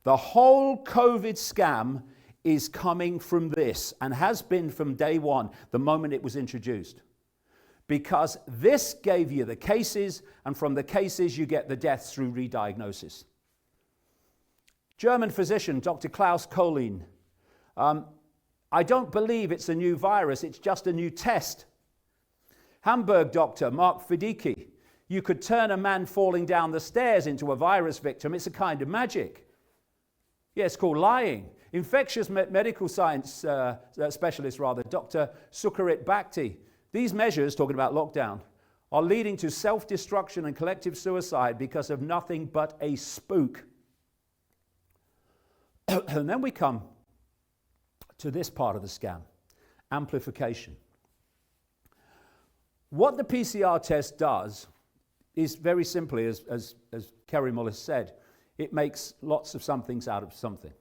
The whole COVID scam is coming from this, and has been from day one, the moment it was introduced. Because this gave you the cases, and from the cases you get the deaths through re-diagnosis. German physician, Dr. Klaus Kohlin, I don't believe it's a new virus, it's just a new test. Hamburg doctor, Mark Fidicki, you could turn a man falling down the stairs into a virus victim, it's a kind of magic. Yeah, it's called lying. Infectious medical science specialist, Dr. Sucharit Bhakti. These measures, talking about lockdown, are leading to self-destruction and collective suicide because of nothing but a spook. And then we come to this part of the scam, amplification. What the PCR test does is very simply, as Kerry Mullis said, it makes lots of somethings out of something.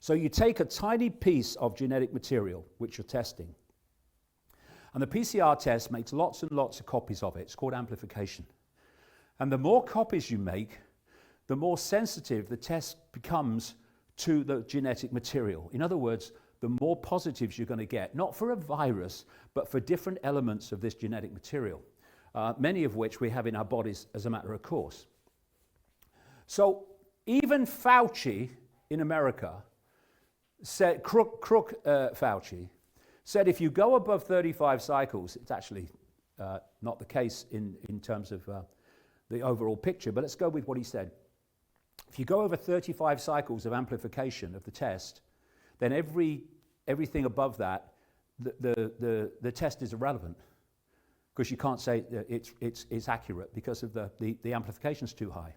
So you take a tiny piece of genetic material, which you're testing, and the PCR test makes lots and lots of copies of it. It's called amplification. And the more copies you make, the more sensitive the test becomes to the genetic material. In other words, the more positives you're going to get, not for a virus, but for different elements of this genetic material, many of which we have in our bodies as a matter of course. So even Fauci in America said, Fauci, said if you go above 35 cycles, it's actually not the case in terms of the overall picture, but let's go with what he said. If you go over 35 cycles of amplification of the test, then everything above that, the test is irrelevant, because you can't say that it's accurate because of the amplification's too high.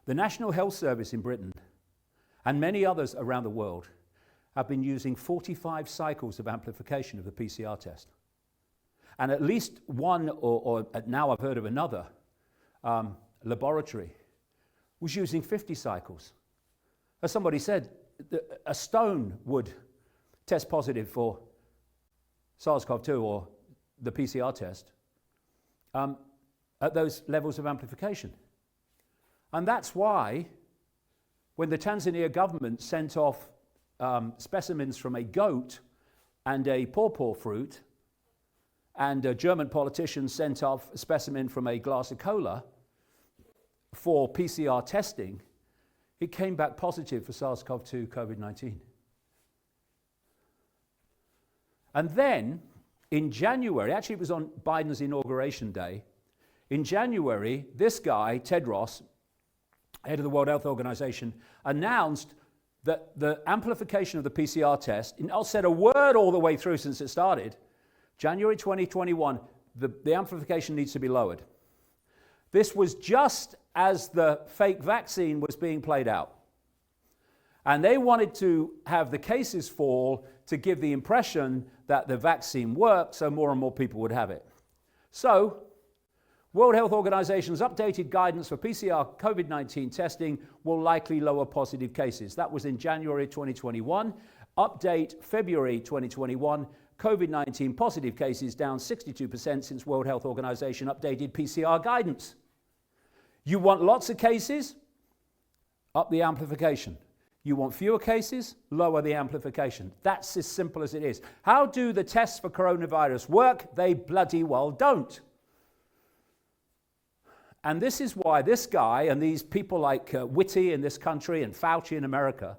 The National Health Service in Britain and many others around the world have been using 45 cycles of amplification of the PCR test. And at least one, or now I've heard of another, laboratory was using 50 cycles. As somebody said, a stone would test positive for SARS-CoV-2 or the PCR test at those levels of amplification. And that's why when the Tanzania government sent off specimens from a goat and a pawpaw fruit, and a German politician sent off a specimen from a glass of cola for PCR testing, it came back positive for SARS-CoV-2 COVID-19. And then, in January, actually it was on Biden's inauguration day, in January, this guy, Tedros, head of the World Health Organization, announced that the amplification of the PCR test, and I'll said a word all the way through since it started, January 2021, the amplification needs to be lowered. This was just as the fake vaccine was being played out. And they wanted to have the cases fall to give the impression that the vaccine worked, so more and more people would have it. So, World Health Organization's updated guidance for PCR COVID-19 testing will likely lower positive cases. That was in January 2021. Update February 2021. COVID-19 positive cases down 62% since World Health Organization updated PCR guidance. You want lots of cases? Up the amplification. You want fewer cases? Lower the amplification. That's as simple as it is. How do the tests for coronavirus work? They bloody well don't. And this is why this guy and these people like Whitty in this country and Fauci in America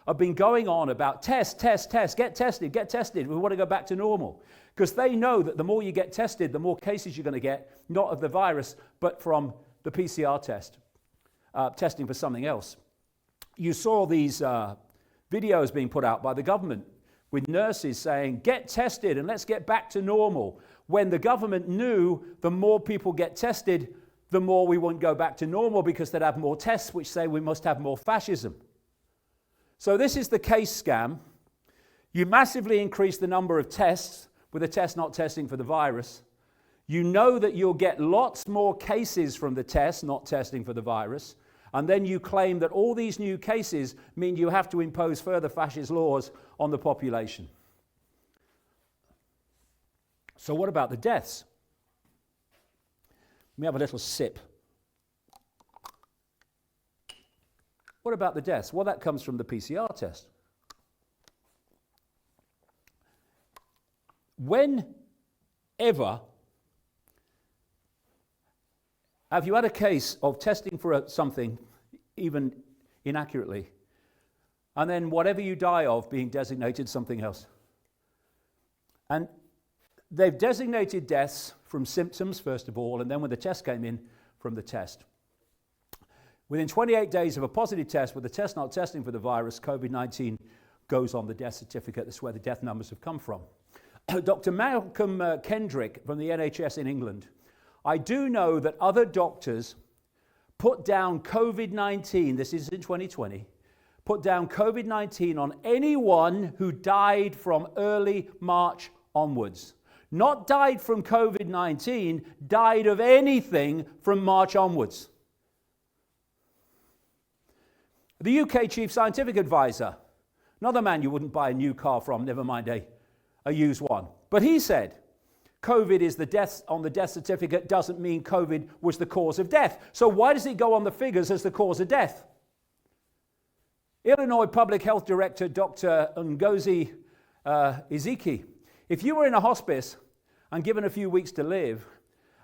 have been going on about test, get tested, we want to go back to normal. Because they know that the more you get tested, the more cases you're going to get, not of the virus, but from the PCR test, testing for something else. You saw these videos being put out by the government with nurses saying, get tested and let's get back to normal. When the government knew the more people get tested, the more we won't go back to normal because they'd have more tests which say we must have more fascism. So this is the case scam. You massively increase the number of tests with a test not testing for the virus. You know that you'll get lots more cases from the test not testing for the virus. And then you claim that all these new cases mean you have to impose further fascist laws on the population. So what about the deaths? Let me have a little sip. What about the deaths? Well, that comes from the PCR test. Whenever have you had a case of testing for something, even inaccurately, and then whatever you die of being designated something else? And they've designated deaths from symptoms, first of all, and then when the test came in, from the test. Within 28 days of a positive test with the test not testing for the virus, COVID-19 goes on the death certificate. That's where the death numbers have come from. Dr. Malcolm Kendrick from the NHS in England. I do know that other doctors put down COVID-19, this is in 2020, put down COVID-19 on anyone who died from early March onwards. Not died from COVID-19, died of anything from March onwards. The UK Chief Scientific Advisor, another man you wouldn't buy a new car from, never mind a used one. But he said, COVID is the death on the death certificate doesn't mean COVID was the cause of death. So why does it go on the figures as the cause of death? Illinois Public Health Director Dr. Ngozi Icke, if you were in a hospice and given a few weeks to live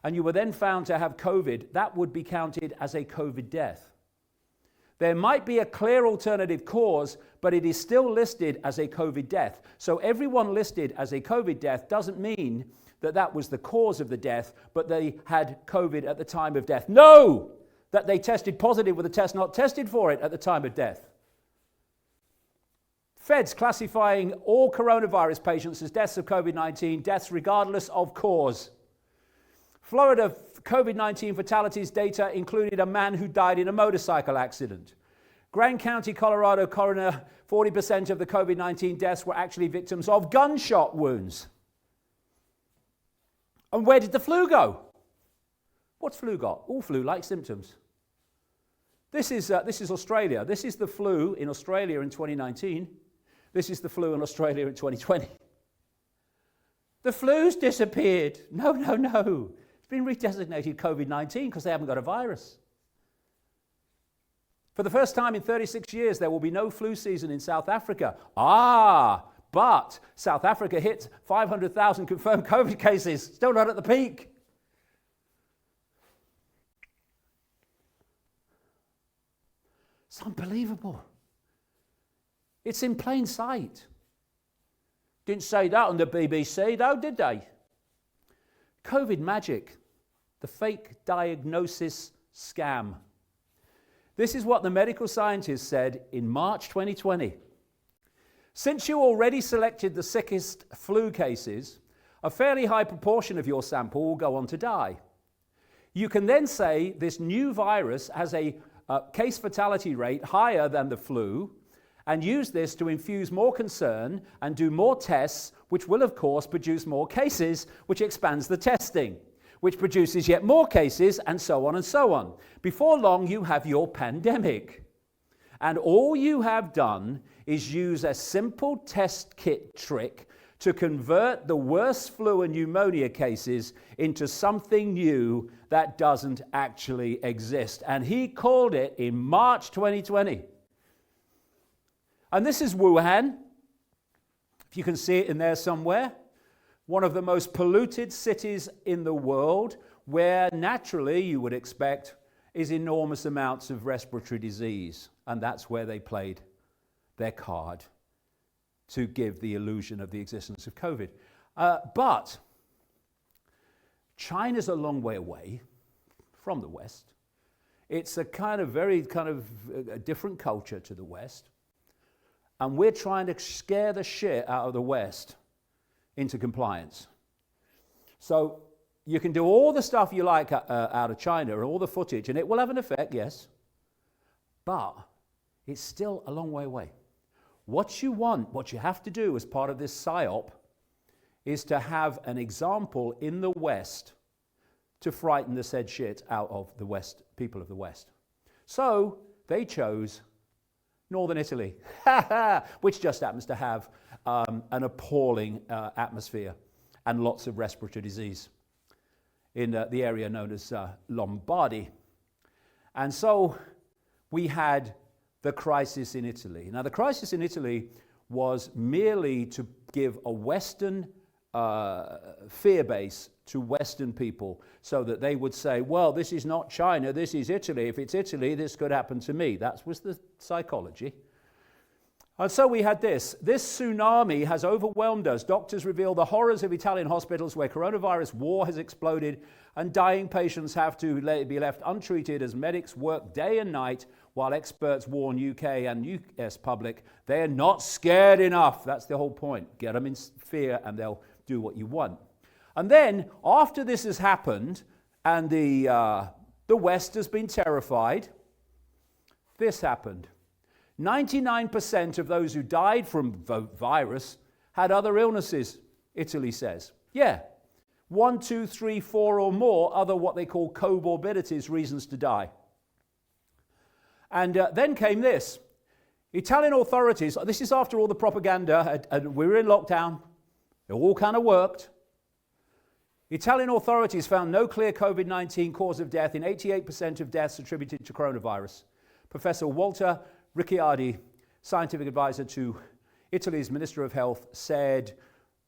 and you were then found to have COVID, that would be counted as a COVID death. There might be a clear alternative cause, but it is still listed as a COVID death. So everyone listed as a COVID death doesn't mean that that was the cause of the death, but they had COVID at the time of death. No! That they tested positive with a test not tested for it at the time of death. Feds classifying all coronavirus patients as deaths of COVID-19, deaths regardless of cause. Florida COVID-19 fatalities data included a man who died in a motorcycle accident. Grand County, Colorado coroner, 40% of the COVID-19 deaths were actually victims of gunshot wounds. And where did the flu go? What's flu got? All flu-like symptoms. This is Australia. This is the flu in Australia in 2019. This is the flu in Australia in 2020. The flu's disappeared. No. It's been redesignated COVID-19 because they haven't got a virus. For the first time in 36 years, there will be no flu season in South Africa. But South Africa hit 500,000 confirmed COVID cases, still not at the peak. It's unbelievable. It's in plain sight. Didn't say that on the BBC, though, did they? COVID magic, the fake diagnosis scam. This is what the medical scientists said in March 2020. Since you already selected the sickest flu cases, a fairly high proportion of your sample will go on to die. You can then say this new virus has a case fatality rate higher than the flu, and use this to infuse more concern and do more tests, which will of course produce more cases, which expands the testing, which produces yet more cases, and so on and so on. Before long, you have your pandemic. And all you have done is use a simple test kit trick to convert the worst flu and pneumonia cases into something new that doesn't actually exist. And he called it in March 2020. And this is Wuhan, if you can see it in there somewhere, one of the most polluted cities in the world, where naturally you would expect is enormous amounts of respiratory disease. And that's where they played their card to give the illusion of the existence of COVID. But China's a long way away from the West. It's a very a different culture to the West. And we're trying to scare the shit out of the West into compliance. So you can do all the stuff you like out of China and all the footage, and it will have an effect, yes. But it's still a long way away. What you have to do as part of this PSYOP is to have an example in the West to frighten the said shit out of the West, people of the West. So they chose Northern Italy, which just happens to have an appalling atmosphere and lots of respiratory disease in the area known as Lombardy. And so we had the crisis in Italy. Now, the crisis in Italy was merely to give a Western fear base to Western people so that they would say, well, this is not China, this is Italy. If it's Italy, this could happen to me. That was the psychology. And so we had this. This tsunami has overwhelmed us. Doctors reveal the horrors of Italian hospitals where coronavirus war has exploded and dying patients have to be left untreated as medics work day and night while experts warn UK and US public they're not scared enough. That's the whole point. Get them in fear and they'll do what you want. And then, after this has happened, and the West has been terrified, this happened. 99% of those who died from the virus had other illnesses, Italy says. Yeah, 1, 2, 3, 4 or more other what they call comorbidities, reasons to die. And then came this. Italian authorities, this is after all the propaganda, and we were in lockdown, it all kind of worked. Italian authorities found no clear COVID-19 cause of death in 88% of deaths attributed to coronavirus. Professor Walter Ricciardi, scientific advisor to Italy's Minister of Health, said,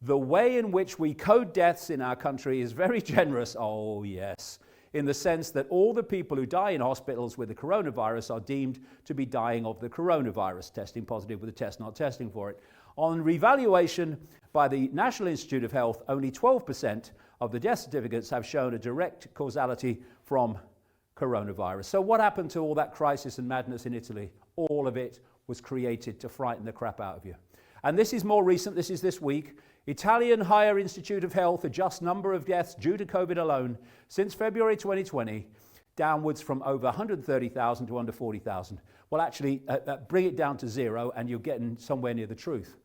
the way in which we code deaths in our country is very generous. Oh, yes. in the sense that all the people who die in hospitals with the coronavirus are deemed to be dying of the coronavirus, testing positive with a test not testing for it. On revaluation by the National Institute of Health, only 12% of the death certificates have shown a direct causality from coronavirus. So what happened to all that crisis and madness in Italy? All of it was created to frighten the crap out of you. And this is more recent, this is this week. Italian Higher Institute of Health adjusts number of deaths due to COVID alone since February 2020, downwards from over 130,000 to under 40,000. Well, actually, bring it down to zero and you're getting somewhere near the truth.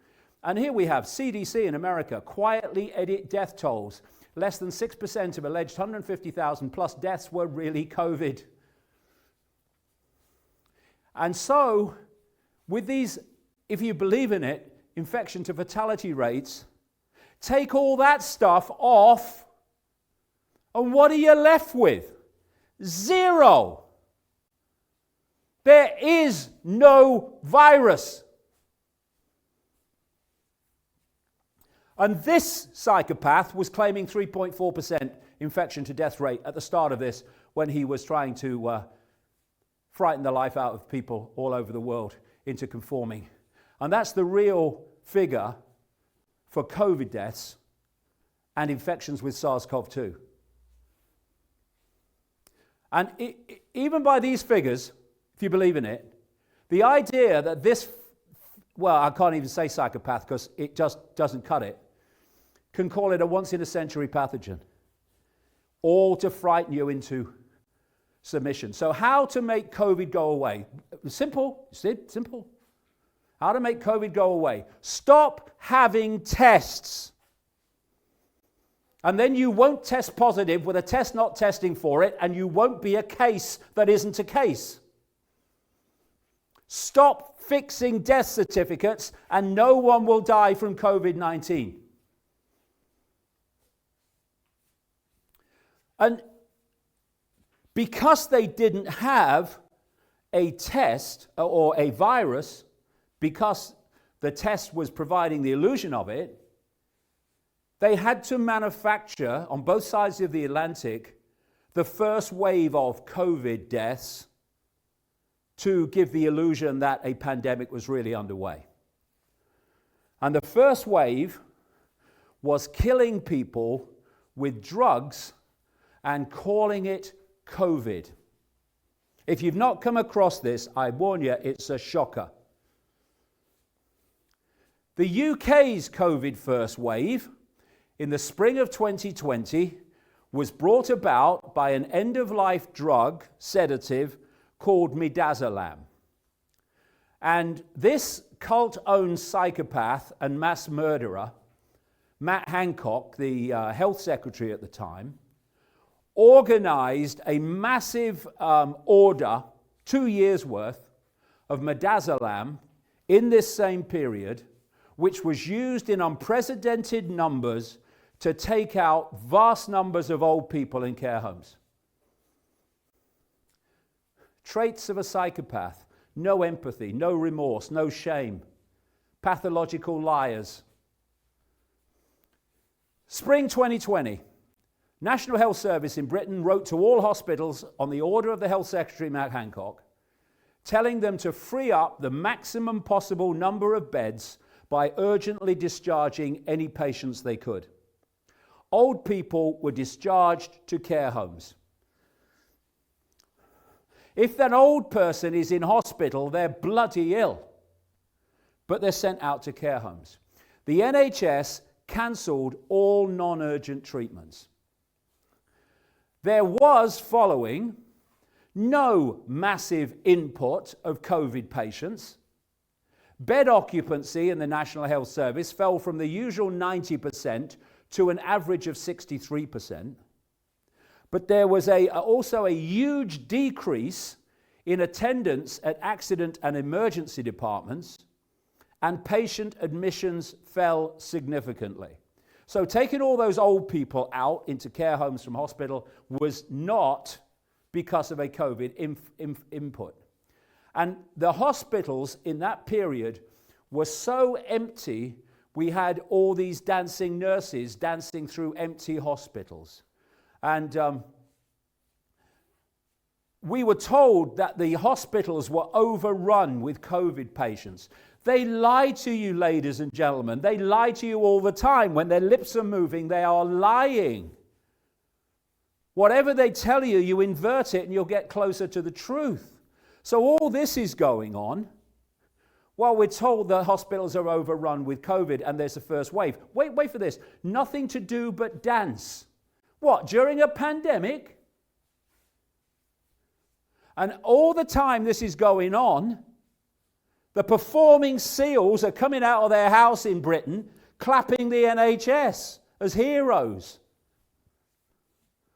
And here we have CDC in America quietly edit death tolls. Less than 6% of alleged 150,000 plus deaths were really COVID. And so, with these, if you believe in it, infection to fatality rates, take all that stuff off, and what are you left with? Zero. There is no virus. And this psychopath was claiming 3.4% infection to death rate at the start of this when he was trying to frighten the life out of people all over the world into conforming. And that's the real figure for COVID deaths and infections with SARS-CoV-2. And even by these figures, if you believe in it, the idea that this, well, I can't even say psychopath because it just doesn't cut it, can call it a once-in-a-century pathogen, all to frighten you into submission. So how to make COVID go away? Simple, simple. How to make COVID go away? Stop having tests. And then you won't test positive with a test not testing for it, and you won't be a case that isn't a case. Stop fixing death certificates, and no one will die from COVID-19. And because they didn't have a test or a virus, because the test was providing the illusion of it, they had to manufacture, on both sides of the Atlantic, the first wave of COVID deaths to give the illusion that a pandemic was really underway. And the first wave was killing people with drugs and calling it COVID. If you've not come across this, I warn you, it's a shocker. The UK's COVID first wave in the spring of 2020 was brought about by an end-of-life drug sedative called midazolam. And this cult-owned psychopath and mass murderer, Matt Hancock, the health secretary at the time, organized a massive order, 2 years worth, of midazolam in this same period, which was used in unprecedented numbers to take out vast numbers of old people in care homes. Traits of a psychopath: no empathy, no remorse, no shame, pathological liars. Spring 2020, National Health Service in Britain wrote to all hospitals on the order of the Health Secretary, Matt Hancock, telling them to free up the maximum possible number of beds by urgently discharging any patients they could. Old people were discharged to care homes. If that old person is in hospital, they're bloody ill, but they're sent out to care homes. The NHS cancelled all non-urgent treatments. There was, following, no massive input of COVID patients. Bed occupancy in the National Health Service fell from the usual 90% to an average of 63%. But there was also a huge decrease in attendance at accident and emergency departments, and patient admissions fell significantly. So taking all those old people out into care homes from hospital was not because of a COVID input. And the hospitals in that period were so empty, we had all these dancing nurses dancing through empty hospitals. And we were told that the hospitals were overrun with COVID patients. They lie to you, ladies and gentlemen. They lie to you all the time. When their lips are moving, they are lying. Whatever they tell you, you invert it and you'll get closer to the truth. So all this is going on while we're told the hospitals are overrun with COVID and there's a first wave. Wait for this. Nothing to do but dance. What, during a pandemic? And all the time this is going on, the performing seals are coming out of their house in Britain, clapping the NHS as heroes.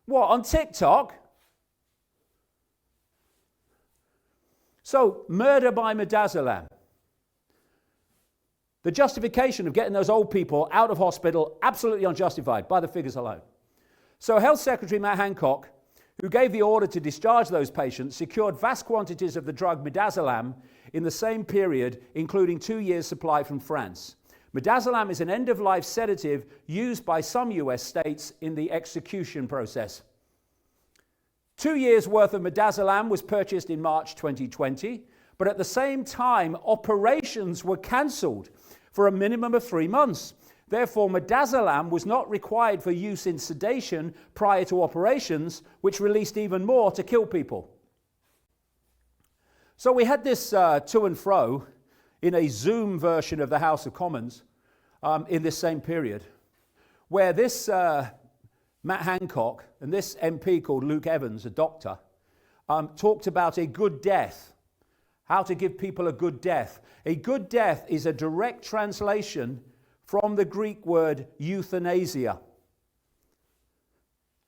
What, on TikTok? So, murder by midazolam. The justification of getting those old people out of hospital, absolutely unjustified by the figures alone. So, Health Secretary Matt Hancock, who gave the order to discharge those patients, secured vast quantities of the drug midazolam in the same period, including 2 years' supply from France. Midazolam is an end-of-life sedative used by some US states in the execution process. 2 years' worth of midazolam was purchased in March 2020, but at the same time, operations were cancelled for a minimum of 3 months. Therefore, midazolam was not required for use in sedation prior to operations, which released even more to kill people. So we had this to and fro in a Zoom version of the House of Commons in this same period, where this Matt Hancock and this MP called Luke Evans, a doctor, talked about a good death, how to give people a good death. A good death is a direct translation from the Greek word euthanasia.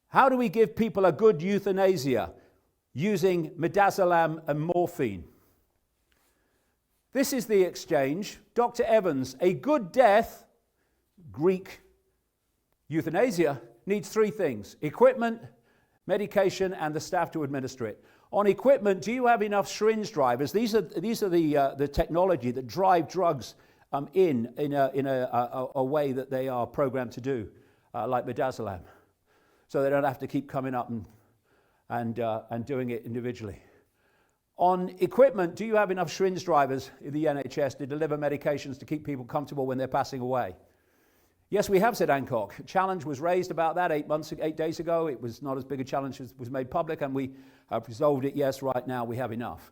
How do we give people a good euthanasia? Using midazolam and morphine. This is the exchange. Dr. Evans, a good death, Greek euthanasia, needs 3 things: equipment, medication, and the staff to administer it. On equipment, do you have enough syringe drivers? These are the technology that drive drugs in a way that they are programmed to do, like midazolam, so they don't have to keep coming up and doing it individually. On equipment, do you have enough syringe drivers in the NHS to deliver medications to keep people comfortable when they're passing away? Yes, we have, said Hancock. A challenge was raised about that 8 days ago. It was not as big a challenge as was made public, and we have resolved it. Yes, right now we have enough.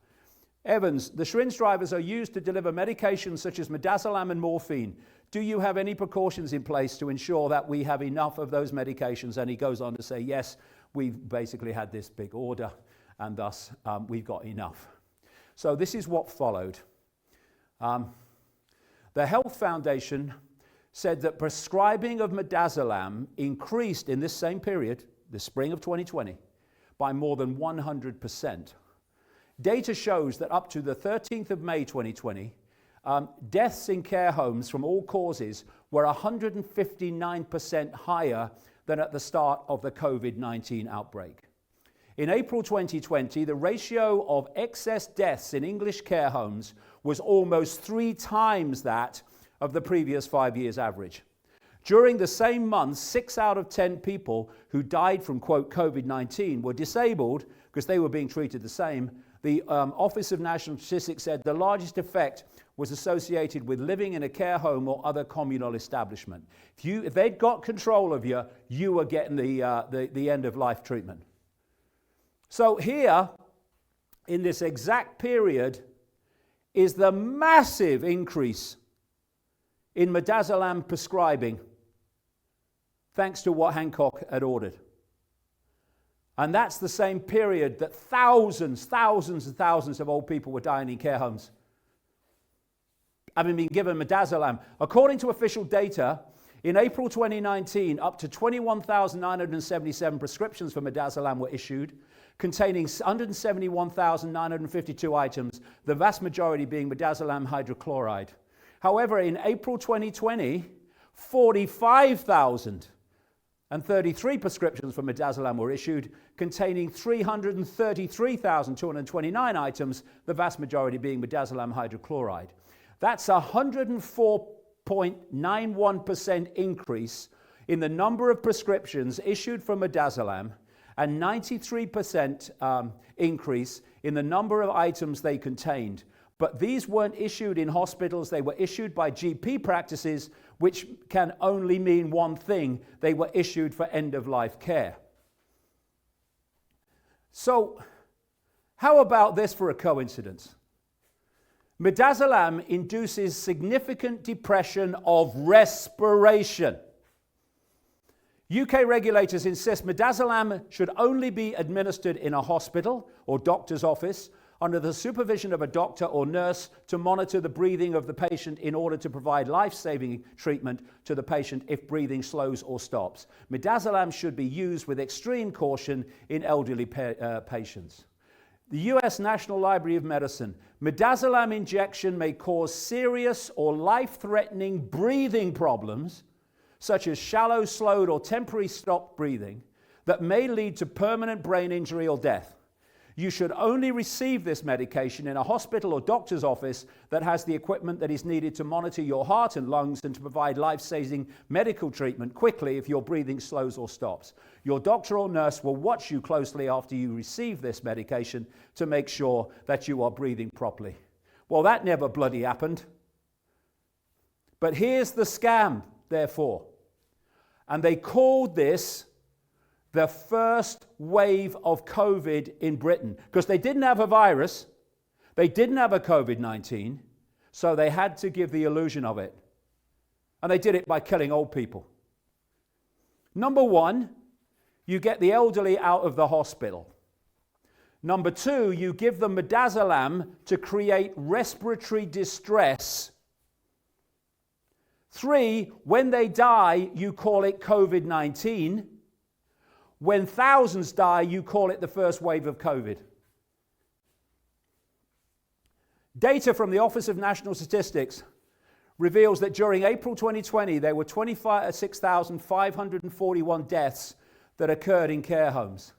Evans, the syringe drivers are used to deliver medications such as midazolam and morphine. Do you have any precautions in place to ensure that we have enough of those medications? And he goes on to say, yes, we've basically had this big order, and thus we've got enough. So this is what followed. The Health Foundation said that prescribing of midazolam increased in this same period, the spring of 2020, by more than 100%. Data shows that up to the 13th of May 2020, deaths in care homes from all causes were 159% higher than at the start of the COVID-19 outbreak. In April 2020, the ratio of excess deaths in English care homes was almost 3 times that of the previous 5 years' average. During the same month, 6 out of 10 people who died from, quote, COVID-19 were disabled because they were being treated the same. The Office of National Statistics said the largest effect was associated with living in a care home or other communal establishment. If they'd got control of you, you were getting the end-of-life treatment. So here, in this exact period, is the massive increase in midazolam prescribing, thanks to what Hancock had ordered. And that's the same period that thousands and thousands of old people were dying in care homes, having been given midazolam. According to official data, in April 2019, up to 21,977 prescriptions for midazolam were issued, containing 171,952 items, the vast majority being midazolam hydrochloride. However, in April 2020, 45,033 prescriptions for midazolam were issued, containing 333,229 items, the vast majority being midazolam hydrochloride. That's a 104.91% increase in the number of prescriptions issued for midazolam, and 93% increase in the number of items they contained. But these weren't issued in hospitals, they were issued by GP practices, which can only mean one thing: they were issued for end-of-life care. So, how about this for a coincidence? Midazolam induces significant depression of respiration. UK regulators insist midazolam should only be administered in a hospital or doctor's office under the supervision of a doctor or nurse to monitor the breathing of the patient in order to provide life-saving treatment to the patient if breathing slows or stops. Midazolam should be used with extreme caution in elderly patients. The US National Library of Medicine: midazolam injection may cause serious or life-threatening breathing problems, such as shallow, slowed, or temporary stopped breathing, that may lead to permanent brain injury or death. You should only receive this medication in a hospital or doctor's office that has the equipment that is needed to monitor your heart and lungs and to provide life-saving medical treatment quickly if your breathing slows or stops. Your doctor or nurse will watch you closely after you receive this medication to make sure that you are breathing properly. Well, that never bloody happened. But here's the scam, therefore. And they called this the first wave of COVID in Britain, because they didn't have a virus, they didn't have a COVID-19, so they had to give the illusion of it. And they did it by killing old people. Number one, you get the elderly out of the hospital. Number two, you give them midazolam to create respiratory distress. Three, when they die, you call it COVID-19. When thousands die, you call it the first wave of COVID. Data from the Office of National Statistics reveals that during April 2020, there were 26,541 deaths that occurred in care homes,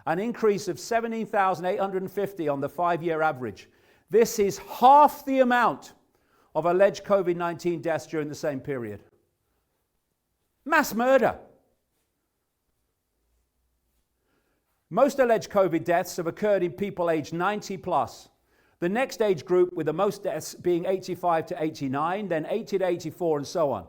an increase of 17,850 on the 5-year average. This is half the amount of alleged COVID-19 deaths during the same period. Mass murder. Most alleged COVID deaths have occurred in people aged 90 plus. The next age group with the most deaths being 85 to 89, then 80 to 84, and so on.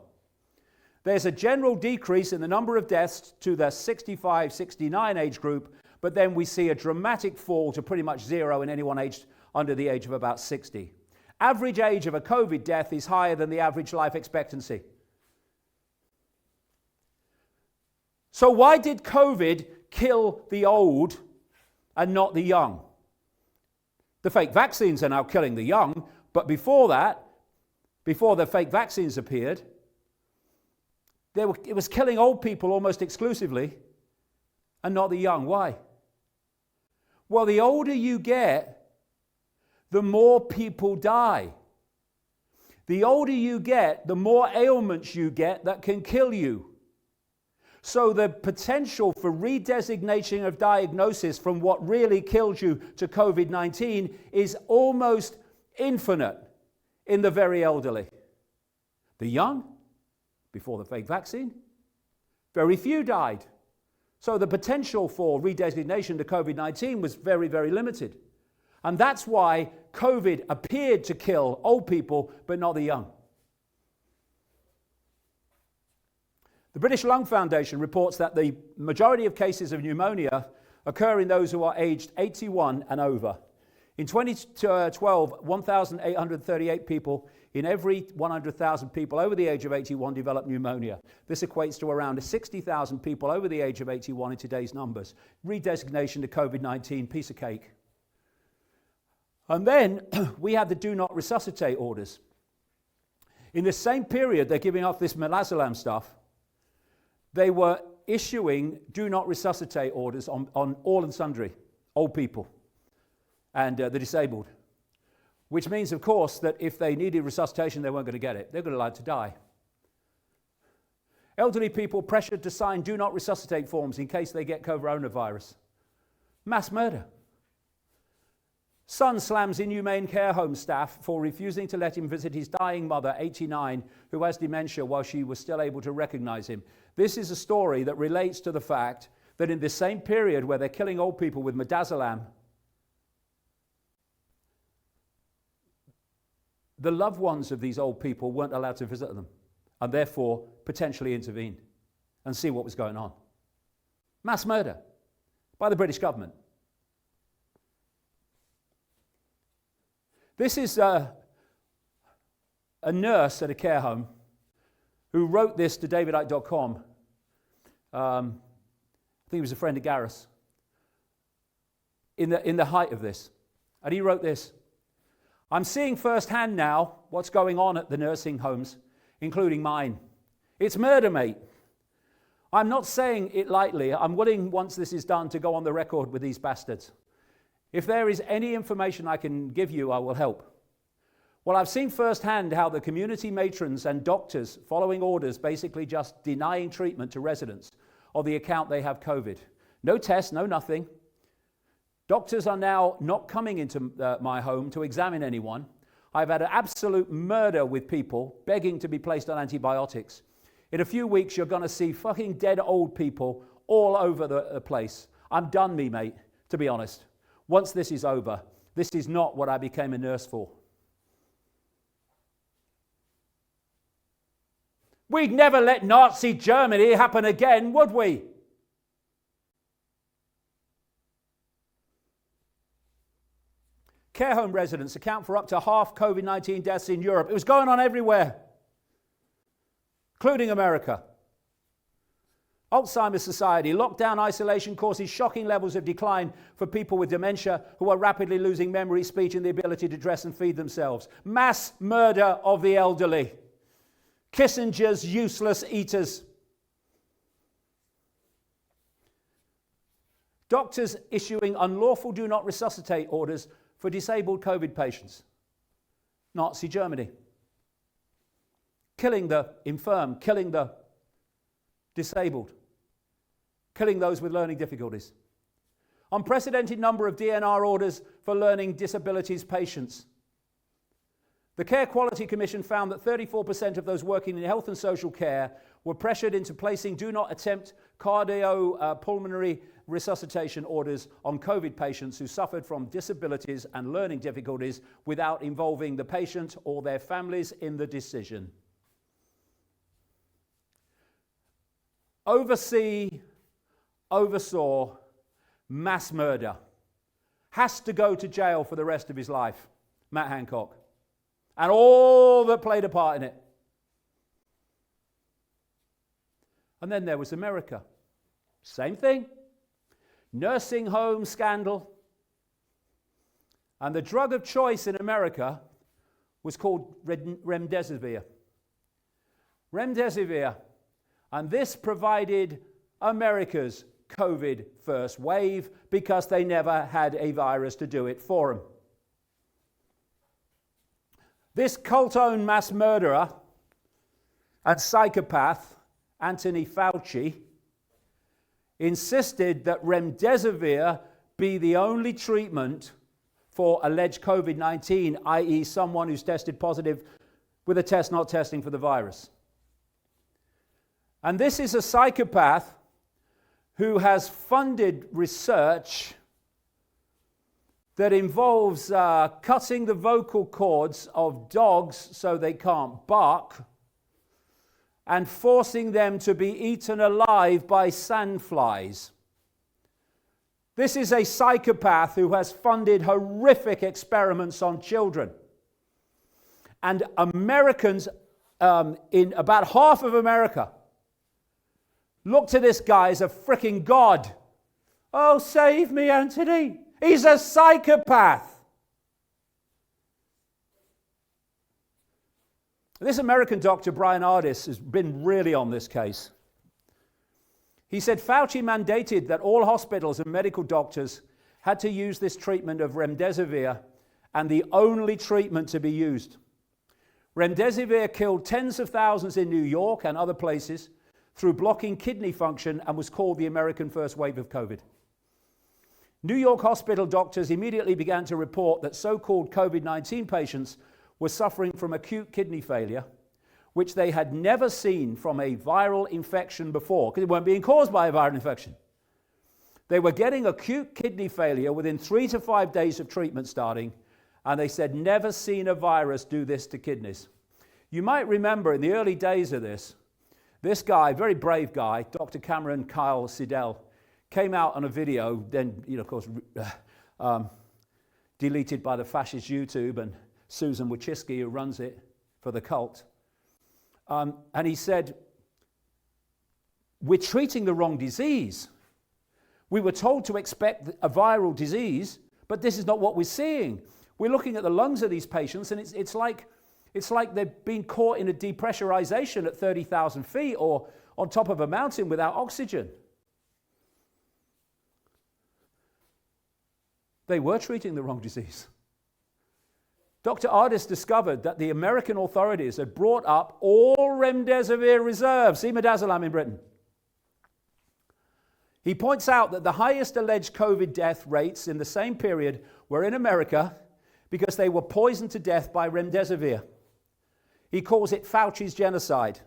There's a general decrease in the number of deaths to the 65-69 age group, but then we see a dramatic fall to pretty much zero in anyone aged under the age of about 60. Average age of a COVID death is higher than the average life expectancy. So why did COVID kill the old and not the young? The fake vaccines are now killing the young, but before that, before the fake vaccines appeared, it was killing old people almost exclusively and not the young. Why? Well, the older you get, the more people die. The older you get, the more ailments you get that can kill you. So the potential for redesignation of diagnosis from what really killed you to COVID-19 is almost infinite in the very elderly. The young, before the fake vaccine, very few died. So the potential for redesignation to COVID-19 was very, very limited. And that's why COVID appeared to kill old people, but not the young. The British Lung Foundation reports that the majority of cases of pneumonia occur in those who are aged 81 and over. In 2012, 1,838 people in every 100,000 people over the age of 81 developed pneumonia. This equates to around 60,000 people over the age of 81 in today's numbers. Redesignation to COVID-19, piece of cake. And then we had the do not resuscitate orders. In the same period, they're giving off this midazolam stuff. They were issuing do not resuscitate orders on all and sundry, old people and the disabled, which means, of course, that if they needed resuscitation, they weren't going to get it. They're going to allowed to die. Elderly people pressured to sign do not resuscitate forms in case they get coronavirus. Mass murder. Son slams inhumane care home staff for refusing to let him visit his dying mother, 89, who has dementia, while she was still able to recognize him. This is a story that relates to the fact that in this same period where they're killing old people with midazolam, the loved ones of these old people weren't allowed to visit them and therefore potentially intervene and see what was going on. Mass murder by the British government. This is a nurse at a care home who wrote this to davidicke.com. I think he was a friend of Gareth's in the height of this. And he wrote this: I'm seeing firsthand now what's going on at the nursing homes, including mine. It's murder, mate. I'm not saying it lightly. I'm willing, once this is done, to go on the record with these bastards. If there is any information I can give you, I will help. Well, I've seen firsthand how the community matrons and doctors following orders basically just denying treatment to residents on the account they have COVID. No test, no nothing. Doctors are now not coming into my home to examine anyone. I've had an absolute murder with people begging to be placed on antibiotics. In a few weeks, you're going to see fucking dead old people all over the place. I'm done, mate, to be honest. Once this is over, this is not what I became a nurse for. We'd never let Nazi Germany happen again, would we? Care home residents account for up to half COVID-19 deaths in Europe. It was going on everywhere, including America. Alzheimer's Society: lockdown isolation causes shocking levels of decline for people with dementia who are rapidly losing memory, speech, and the ability to dress and feed themselves. Mass murder of the elderly. Kissinger's useless eaters. Doctors issuing unlawful do not resuscitate orders for disabled COVID patients. Nazi Germany. Killing the infirm, killing the disabled, killing those with learning difficulties. Unprecedented number of DNR orders for learning disabilities patients. The Care Quality Commission found that 34% of those working in health and social care were pressured into placing do not attempt cardiopulmonary resuscitation orders on COVID patients who suffered from disabilities and learning difficulties without involving the patient or their families in the decision. Oversaw mass murder. Has to go to jail for the rest of his life. Matt Hancock. And all that played a part in it. And then there was America. Same thing. Nursing home scandal. And the drug of choice in America was called remdesivir. Remdesivir. And this provided America's COVID first wave because they never had a virus to do it for them. This cult-owned mass murderer and psychopath, Anthony Fauci, insisted that remdesivir be the only treatment for alleged COVID-19, i.e. someone who's tested positive with a test not testing for the virus. And this is a psychopath who has funded research that involves cutting the vocal cords of dogs so they can't bark and forcing them to be eaten alive by sandflies. This is a psychopath who has funded horrific experiments on children. And Americans, in about half of America, look to this guy as a freaking god. Oh, save me, Anthony. He's a psychopath. This American doctor, Brian Ardis, has been really on this case. He said Fauci mandated that all hospitals and medical doctors had to use this treatment of remdesivir, and the only treatment to be used. Remdesivir killed tens of thousands in New York and other places through blocking kidney function and was called the American first wave of COVID. New York hospital doctors immediately began to report that so-called COVID-19 patients were suffering from acute kidney failure, which they had never seen from a viral infection before, because it weren't being caused by a viral infection. They were getting acute kidney failure within 3 to 5 days of treatment starting, and they said, never seen a virus do this to kidneys. You might remember in the early days of this guy, very brave guy, Dr. Cameron Kyle Sidell, came out on a video, then, of course, deleted by the fascist YouTube and Susan Wojcicki, who runs it for the cult. And he said, we're treating the wrong disease. We were told to expect a viral disease, but this is not what we're seeing. We're looking at the lungs of these patients, and it's like they've been caught in a depressurization at 30,000 feet or on top of a mountain without oxygen. They were treating the wrong disease. Dr. Ardis discovered that the American authorities had brought up all remdesivir reserves, see midazolam in Britain. He points out that the highest alleged COVID death rates in the same period were in America because they were poisoned to death by remdesivir. He calls it Fauci's genocide.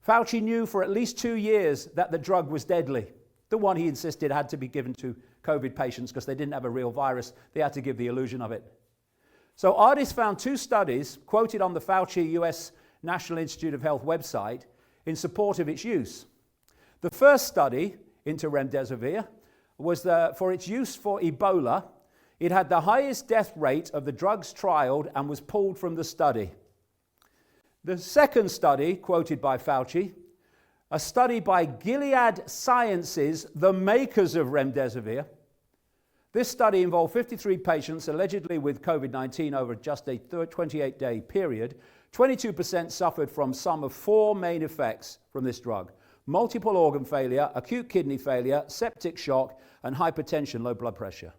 Fauci knew for at least 2 years that the drug was deadly. The one he insisted had to be given to COVID patients because they didn't have a real virus. They had to give the illusion of it. So Ardis found 2 studies quoted on the Fauci US National Institute of Health website in support of its use. The first study into remdesivir was for its use for Ebola. It had the highest death rate of the drugs trialed and was pulled from the study. The second study, quoted by Fauci, a study by Gilead Sciences, the makers of remdesivir. This study involved 53 patients allegedly with COVID-19 over just a 28-day period. 22% suffered from some of 4 main effects from this drug: multiple organ failure, acute kidney failure, septic shock, and hypertension, low blood pressure.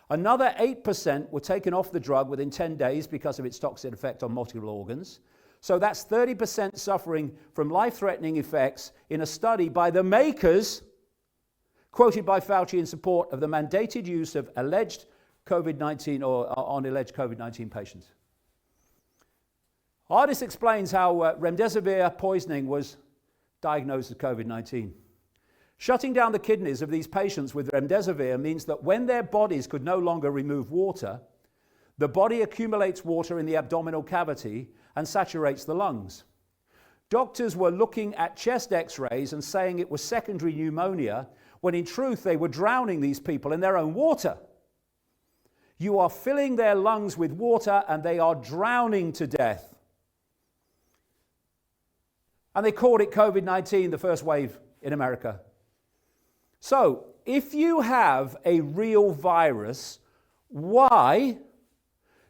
Another 8% were taken off the drug within 10 days because of its toxic effect on multiple organs. So that's 30% suffering from life-threatening effects in a study by the makers, quoted by Fauci in support of the mandated use of alleged COVID-19 or on alleged COVID-19 patients. Ardis explains how remdesivir poisoning was diagnosed as COVID-19. Shutting down the kidneys of these patients with remdesivir means that when their bodies could no longer remove water, the body accumulates water in the abdominal cavity and saturates the lungs. Doctors were looking at chest x-rays and saying it was secondary pneumonia, when in truth they were drowning these people in their own water. You are filling their lungs with water and they are drowning to death. And they called it COVID-19, the first wave in America. So, if you have a real virus, why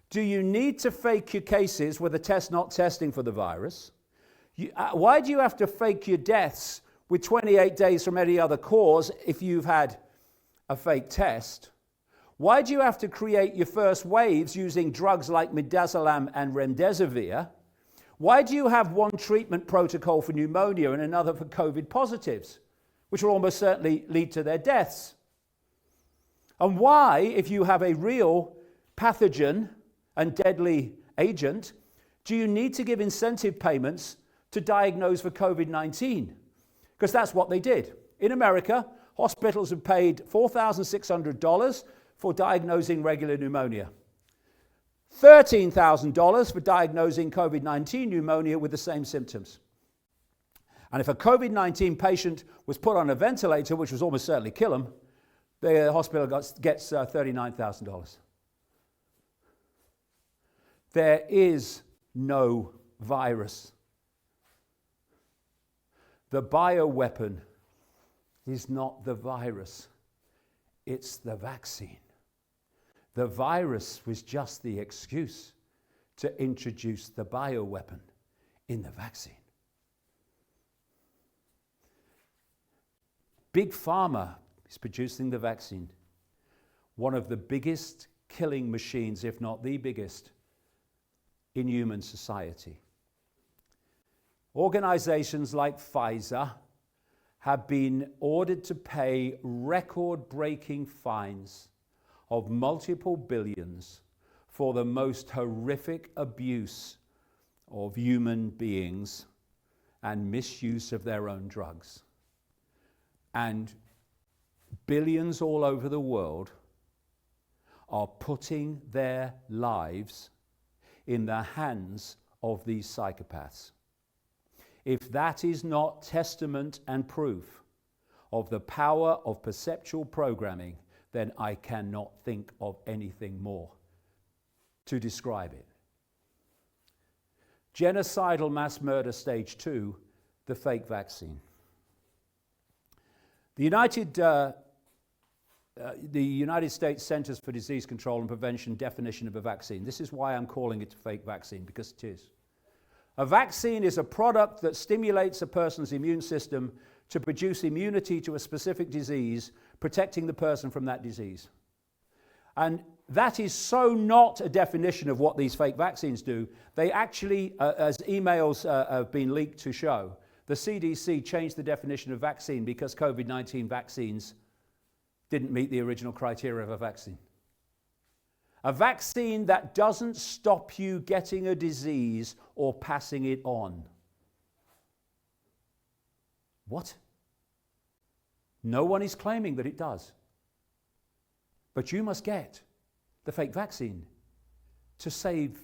do you need to fake your cases with a test not testing for the virus? Why do you have to fake your deaths with 28 days from any other cause if you've had a fake test? Why do you have to create your first waves using drugs like midazolam and remdesivir? Why do you have one treatment protocol for pneumonia and another for COVID positives, which will almost certainly lead to their deaths? And why, if you have a real pathogen and deadly agent, do you need to give incentive payments to diagnose for COVID-19? Because that's what they did. In America, hospitals have paid $4,600 for diagnosing regular pneumonia, $13,000 for diagnosing COVID-19 pneumonia with the same symptoms. And if a COVID-19 patient was put on a ventilator, which was almost certainly kill them, the hospital gets $39,000. There is no virus. The bioweapon is not the virus, it's the vaccine. The virus was just the excuse to introduce the bioweapon in the vaccine. Big Pharma is producing the vaccine, one of the biggest killing machines, if not the biggest, in human society. Organizations like Pfizer have been ordered to pay record-breaking fines of multiple billions for the most horrific abuse of human beings and misuse of their own drugs. And billions all over the world are putting their lives in the hands of these psychopaths. If that is not testament and proof of the power of perceptual programming, then I cannot think of anything more to describe it. Genocidal mass murder stage 2, the fake vaccine. The United States Centers for Disease Control and Prevention definition of a vaccine. This is why I'm calling it a fake vaccine, because it is. A vaccine is a product that stimulates a person's immune system to produce immunity to a specific disease, protecting the person from that disease. And that is so not a definition of what these fake vaccines do. They actually, as emails have been leaked to show, the CDC changed the definition of vaccine because COVID-19 vaccines didn't meet the original criteria of a vaccine. A vaccine that doesn't stop you getting a disease or passing it on. What? No one is claiming that it does. But you must get the fake vaccine to save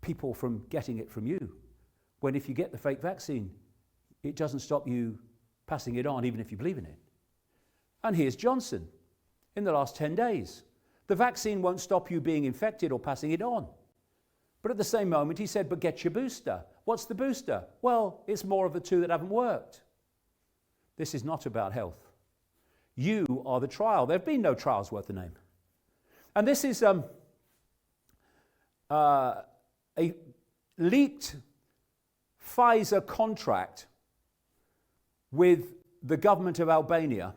people from getting it from you. When if you get the fake vaccine, it doesn't stop you passing it on, even if you believe in it. And here's Johnson in the last 10 days. The vaccine won't stop you being infected or passing it on. But at the same moment, he said, but get your booster. What's the booster? Well, it's more of the two that haven't worked. This is not about health. You are the trial. There have been no trials worth the name. And this is a leaked Pfizer contract with the government of Albania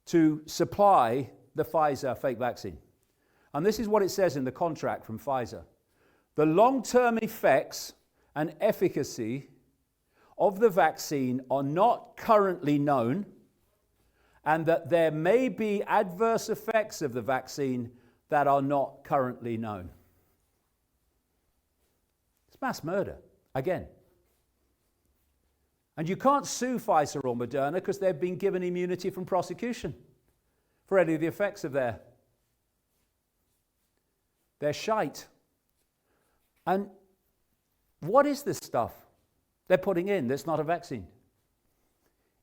to supply the Pfizer fake vaccine. And this is what it says in the contract from Pfizer. The long-term effects and efficacy of the vaccine are not currently known, and that there may be adverse effects of the vaccine that are not currently known. It's mass murder, again. And you can't sue Pfizer or Moderna because they've been given immunity from prosecution for any of the effects of their shite. And what is this stuff they're putting in that's not a vaccine?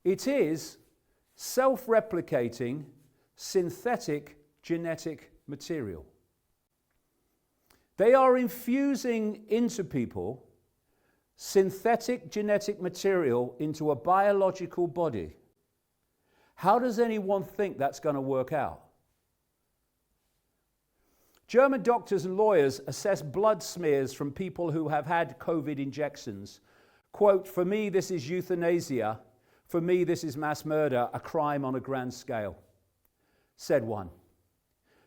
It is self-replicating synthetic genetic material. They are infusing into people synthetic genetic material into a biological body. How does anyone think that's going to work out? German doctors and lawyers assess blood smears from people who have had COVID injections. Quote, for me, this is euthanasia. For me, this is mass murder, a crime on a grand scale, said one.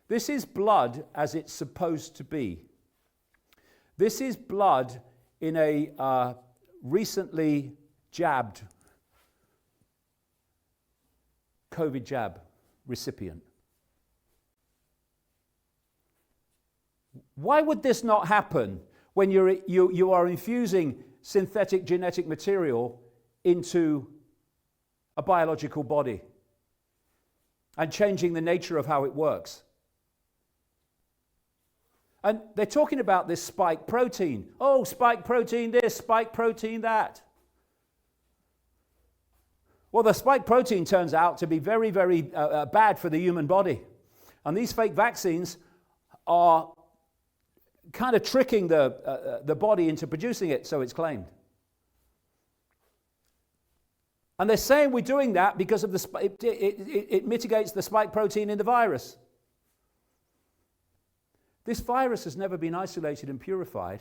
This is blood as it's supposed to be. This is blood in a recently jabbed COVID jab recipient. Why would this not happen when you are infusing synthetic genetic material into a biological body and changing the nature of how it works? And they're talking about this spike protein. Oh, spike protein this, spike protein that. Well, the spike protein turns out to be very, very bad for the human body. And these fake vaccines are kind of tricking the body into producing it, so it's claimed. And they're saying we're doing that because of it mitigates the spike protein in the virus. This virus has never been isolated and purified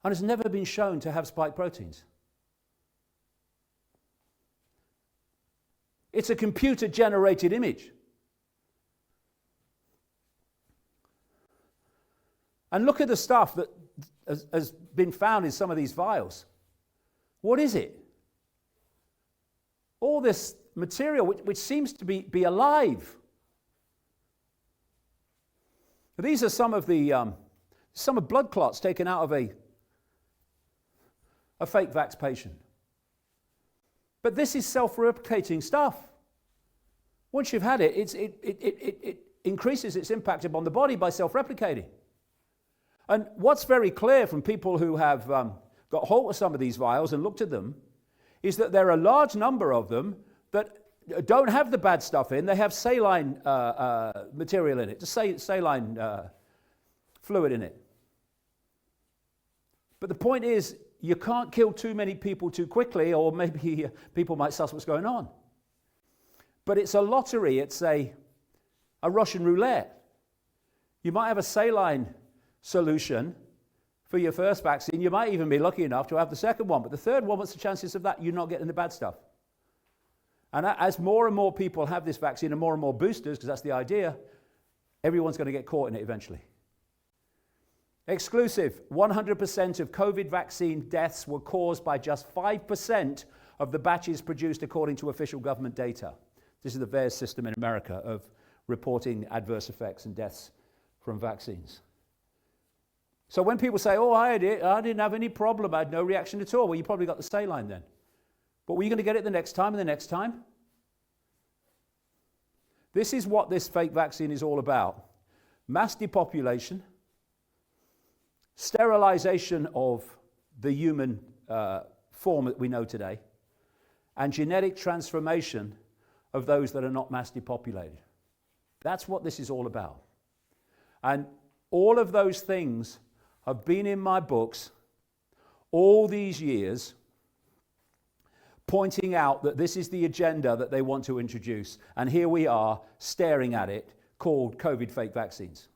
and has never been shown to have spike proteins. It's a computer-generated image. And look at the stuff that has been found in some of these vials. What is it? All this material which seems to be alive. These are some of blood clots taken out of a fake vax patient. But this is self-replicating stuff. Once you've had it, it increases its impact upon the body by self-replicating. And what's very clear from people who have got hold of some of these vials and looked at them is that there are a large number of them that don't have the bad stuff in. They have saline material in it, just saline fluid in it. But the point is, you can't kill too many people too quickly, or maybe people might suss what's going on. But it's a lottery. It's a Russian roulette. You might have a saline solution for your first vaccine. You might even be lucky enough to have the second one. But the third one, what's the chances of that? You're not getting the bad stuff. And as more and more people have this vaccine and more boosters, because that's the idea, everyone's going to get caught in it eventually. Exclusive, 100% of COVID vaccine deaths were caused by just 5% of the batches produced according to official government data. This is the VAERS system in America of reporting adverse effects and deaths from vaccines. So when people say, oh, I didn't have any problem, I had no reaction at all, well, you probably got the saline then. But were you going to get it the next time and the next time? This is what this fake vaccine is all about. Mass depopulation, sterilization of the human form that we know today, and genetic transformation of those that are not mass depopulated. That's what this is all about. And all of those things have been in my books all these years, pointing out that this is the agenda that they want to introduce. And here we are staring at it, called COVID fake vaccines.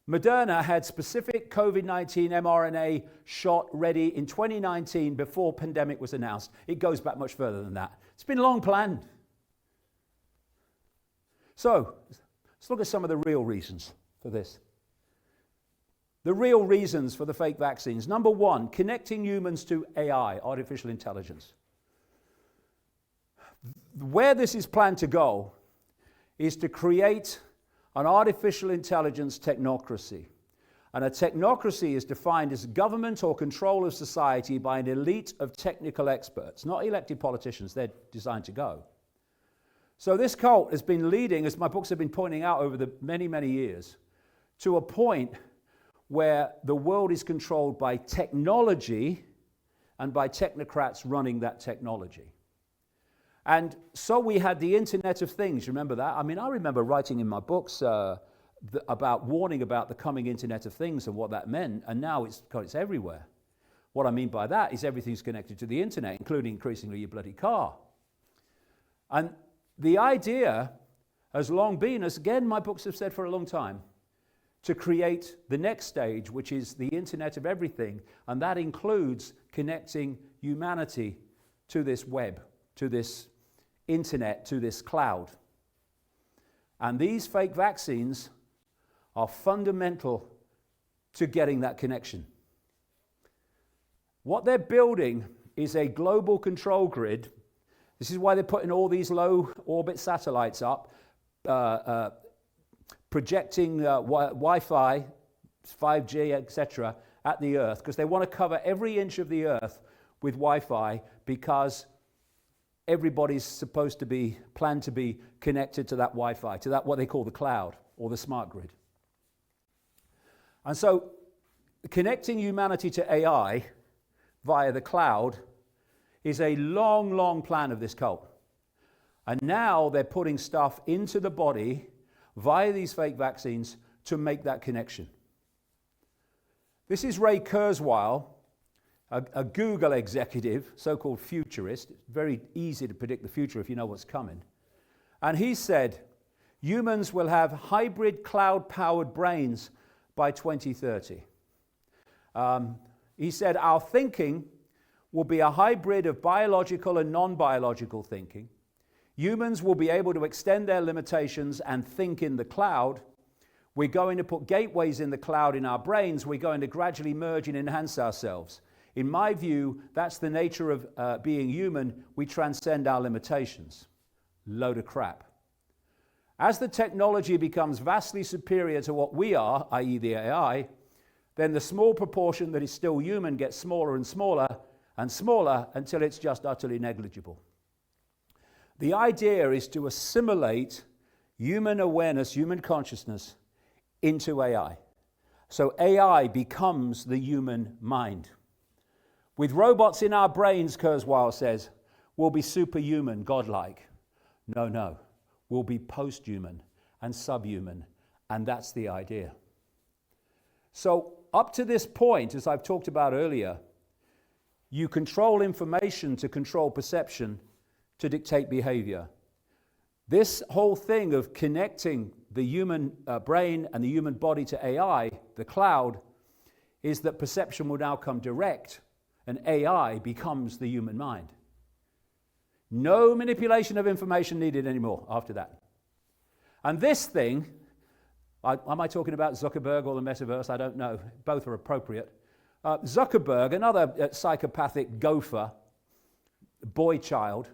Moderna had specific COVID-19 mRNA shot ready in 2019 before pandemic was announced. It goes back much further than that. It's been long planned. So, let's look at some of the real reasons for this. The real reasons for the fake vaccines. Number one, connecting humans to AI, artificial intelligence. Where this is planned to go is to create an artificial intelligence technocracy. And a technocracy is defined as government or control of society by an elite of technical experts, not elected politicians. They're designed to go. So this cult has been leading, as my books have been pointing out over the many, many years, to a point where the world is controlled by technology and by technocrats running that technology. And so we had the Internet of Things. Remember that? I mean, I remember writing in my books about warning about the coming Internet of Things and what that meant, and now it's everywhere. What I mean by that is everything's connected to the Internet, including increasingly your bloody car. And the idea has long been, as again my books have said for a long time, to create the next stage, which is the Internet of Everything, and that includes connecting humanity to this web, to this Internet, to this cloud. And these fake vaccines are fundamental to getting that connection. What they're building is a global control grid. This is why they're putting all these low orbit satellites up, projecting Wi-Fi, 5G, etc., at the Earth, because they want to cover every inch of the Earth with Wi-Fi, because everybody's supposed to be, planned to be connected to that Wi-Fi, to that what they call the cloud or the smart grid. And so connecting humanity to AI via the cloud is a long, long plan of this cult. And now they're putting stuff into the body via these fake vaccines to make that connection. This is Ray Kurzweil, a Google executive, so-called futurist. It's very easy to predict the future if you know what's coming. And he said, humans will have hybrid cloud-powered brains by 2030. He said, our thinking will be a hybrid of biological and non-biological thinking. Humans will be able to extend their limitations and think in the cloud. We're going to put gateways in the cloud in our brains. We're going to gradually merge and enhance ourselves. In my view, that's the nature of being human. We transcend our limitations. Load of crap. As the technology becomes vastly superior to what we are, i.e. the AI, then the small proportion that is still human gets smaller and smaller, and smaller until it's just utterly negligible. The idea is to assimilate human awareness, human consciousness into AI. So AI becomes the human mind. With robots in our brains, Kurzweil says, we'll be superhuman, godlike. No. We'll be post-human and subhuman, and that's the idea. So up to this point, as I've talked about earlier, you control information to control perception to dictate behavior. This whole thing of connecting the human brain and the human body to AI, the cloud, is that perception will now come direct and AI becomes the human mind. No manipulation of information needed anymore after that. And this thing, am I talking about Zuckerberg or the metaverse? I don't know. Both are appropriate. Zuckerberg, another psychopathic gopher, boy child,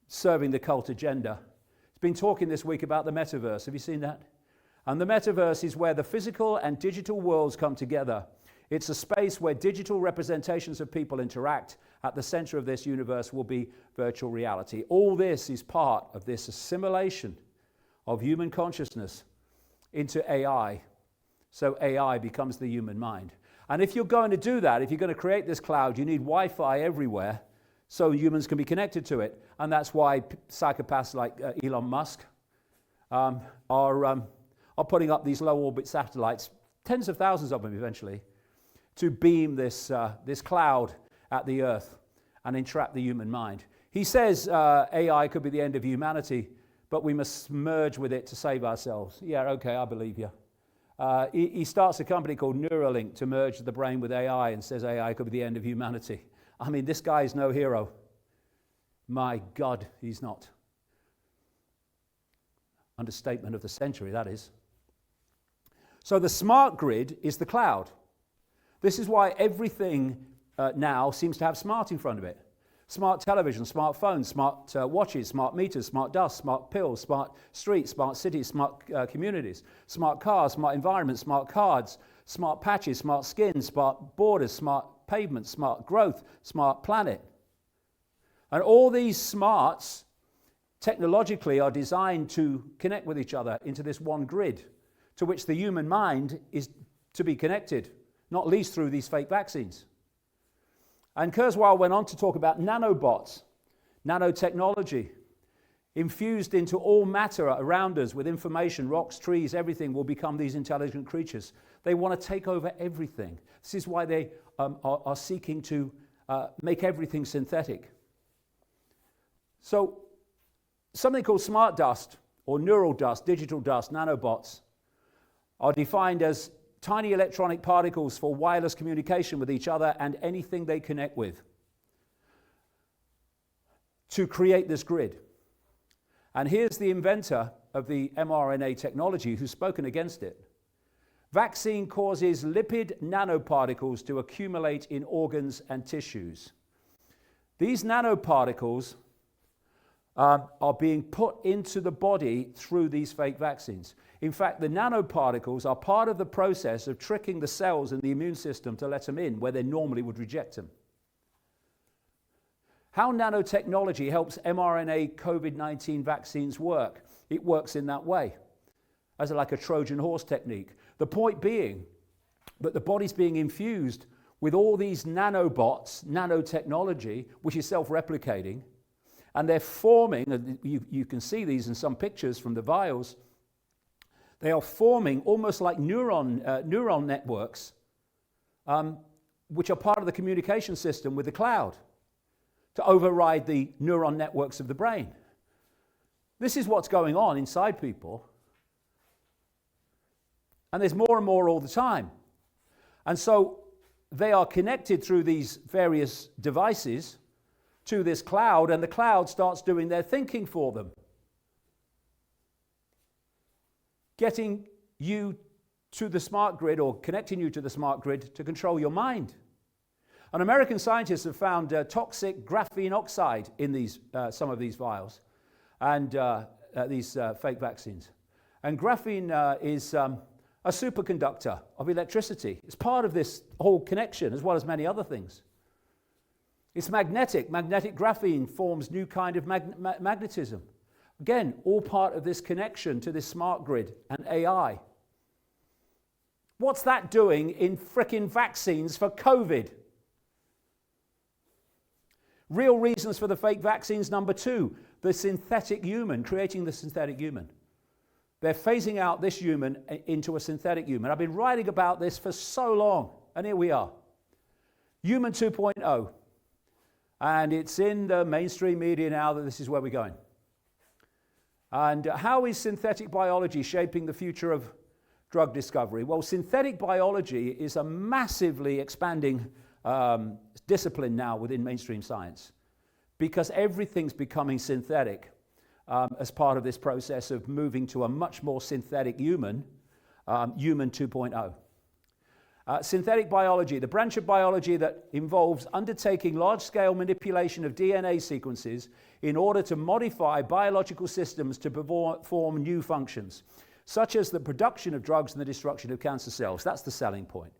serving the cult agenda, has been talking this week about the metaverse. Have you seen that? And the metaverse is where the physical and digital worlds come together. It's a space where digital representations of people interact. At the center of this universe will be virtual reality. All this is part of this assimilation of human consciousness into AI. So AI becomes the human mind. And if you're going to do that, if you're going to create this cloud, you need Wi-Fi everywhere so humans can be connected to it. And that's why psychopaths like Elon Musk are putting up these low orbit satellites, tens of thousands of them eventually, to beam this cloud at the Earth and entrap the human mind. He says AI could be the end of humanity, but we must merge with it to save ourselves. Yeah, okay, I believe you. He starts a company called Neuralink to merge the brain with AI and says AI could be the end of humanity. I mean, this guy is no hero. My God, he's not. Understatement of the century, that is. So the smart grid is the cloud. This is why everything now seems to have smart in front of it. Smart television, smart phones, smart watches, smart meters, smart dust, smart pills, smart streets, smart cities, smart communities, smart cars, smart environments, smart cards, smart patches, smart skin, smart borders, smart pavements, smart growth, smart planet. And all these smarts technologically are designed to connect with each other into this one grid to which the human mind is to be connected, not least through these fake vaccines. And Kurzweil went on to talk about nanobots, nanotechnology, infused into all matter around us with information, rocks, trees, everything will become these intelligent creatures. They want to take over everything. This is why they are seeking to make everything synthetic. So something called smart dust or neural dust, digital dust, nanobots, are defined as tiny electronic particles for wireless communication with each other and anything they connect with to create this grid. And here's the inventor of the mRNA technology who's spoken against it. Vaccine causes lipid nanoparticles to accumulate in organs and tissues. These nanoparticles are being put into the body through these fake vaccines. In fact, the nanoparticles are part of the process of tricking the cells in the immune system to let them in where they normally would reject them. How nanotechnology helps mRNA COVID-19 vaccines work? It works in that way, as like a Trojan horse technique. The point being that the body's being infused with all these nanobots, nanotechnology, which is self-replicating, and they're forming, and you can see these in some pictures from the vials, they are forming almost like neuron networks, which are part of the communication system with the cloud to override the neuron networks of the brain. This is what's going on inside people. And there's more and more all the time. And so they are connected through these various devices to this cloud, and the cloud starts doing their thinking for them, getting you to the smart grid or connecting you to the smart grid to control your mind. And American scientists have found toxic graphene oxide in these some of these vials and these fake vaccines. And graphene is a superconductor of electricity. It's part of this whole connection as well as many other things. It's magnetic. Magnetic graphene forms new kind of magnetism. Again, all part of this connection to this smart grid and AI. What's that doing in frickin' vaccines for COVID? Real reasons for the fake vaccines. Number 2, the synthetic human, creating the synthetic human. They're phasing out this human into a synthetic human. I've been writing about this for so long, and here we are. Human 2.0. And it's in the mainstream media now that this is where we're going. And how is synthetic biology shaping the future of drug discovery? Well, synthetic biology is a massively expanding discipline now within mainstream science, because everything's becoming synthetic as part of this process of moving to a much more synthetic human, human 2.0. Synthetic biology, the branch of biology that involves undertaking large-scale manipulation of DNA sequences in order to modify biological systems to perform new functions, such as the production of drugs and the destruction of cancer cells. That's the selling point.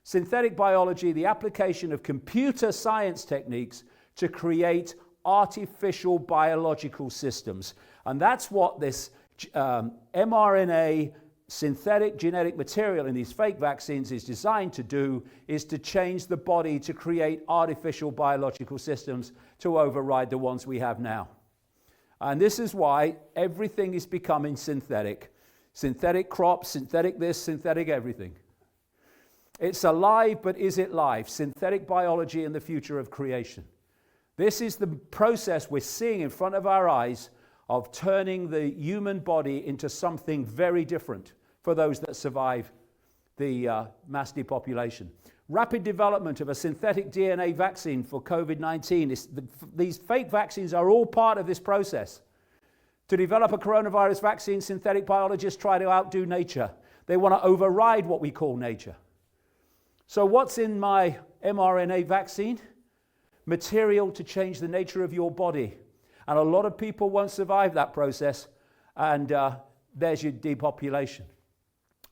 Synthetic biology, the application of computer science techniques to create artificial biological systems. And that's what this mRNA synthetic genetic material in these fake vaccines is designed to do, is to change the body to create artificial biological systems to override the ones we have now. And this is why everything is becoming synthetic. Synthetic crops, synthetic this, synthetic everything. It's alive, but is it live? Synthetic biology and the future of creation. This is the process we're seeing in front of our eyes of turning the human body into something very different for those that survive the mass depopulation. Rapid development of a synthetic DNA vaccine for COVID-19. These fake vaccines are all part of this process. To develop a coronavirus vaccine, synthetic biologists try to outdo nature. They want to override what we call nature. So what's in my mRNA vaccine? Material to change the nature of your body. And a lot of people won't survive that process, and there's your depopulation.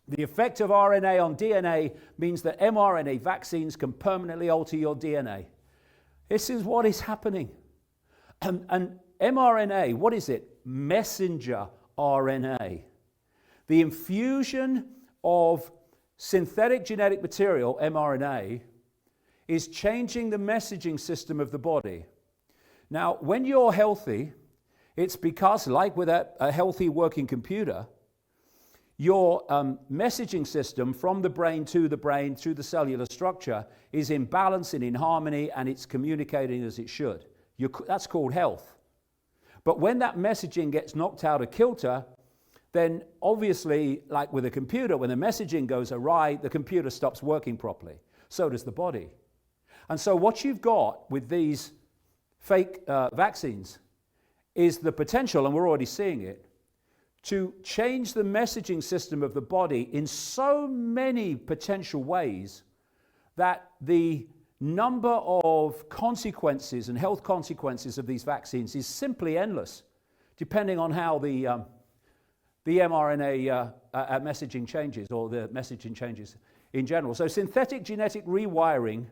The effect of RNA on DNA means that mRNA vaccines can permanently alter your DNA. This is what is happening. And mRNA, what is it? Messenger RNA. The infusion of synthetic genetic material, mRNA, is changing the messaging system of the body. Now, when you're healthy, it's because, like with a healthy working computer, your messaging system from the brain through the cellular structure is in balance and in harmony, and it's communicating as it should. That's called health. But when that messaging gets knocked out of kilter, then obviously, like with a computer, when the messaging goes awry, the computer stops working properly. So does the body. And so what you've got with these fake vaccines is the potential, and we're already seeing it, to change the messaging system of the body in so many potential ways that the number of consequences and health consequences of these vaccines is simply endless, depending on how the mRNA messaging changes, or the messaging changes in general. So synthetic genetic rewiring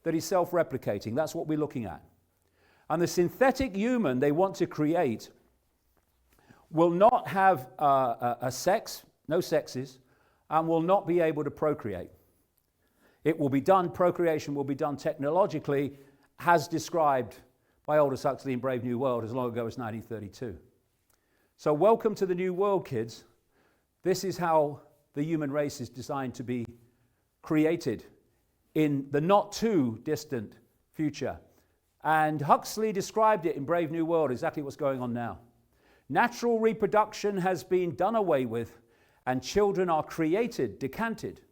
that is self-replicating, that's what we're looking at. And the synthetic human they want to create will not have a sex, no sexes, and will not be able to procreate. It will be done, procreation will be done technologically, as described by Aldous Huxley in Brave New World as long ago as 1932. So welcome to the new world, kids. This is how the human race is designed to be created in the not too distant future. And Huxley described it in Brave New World, exactly what's going on now. Natural reproduction has been done away with, and children are created, decanted,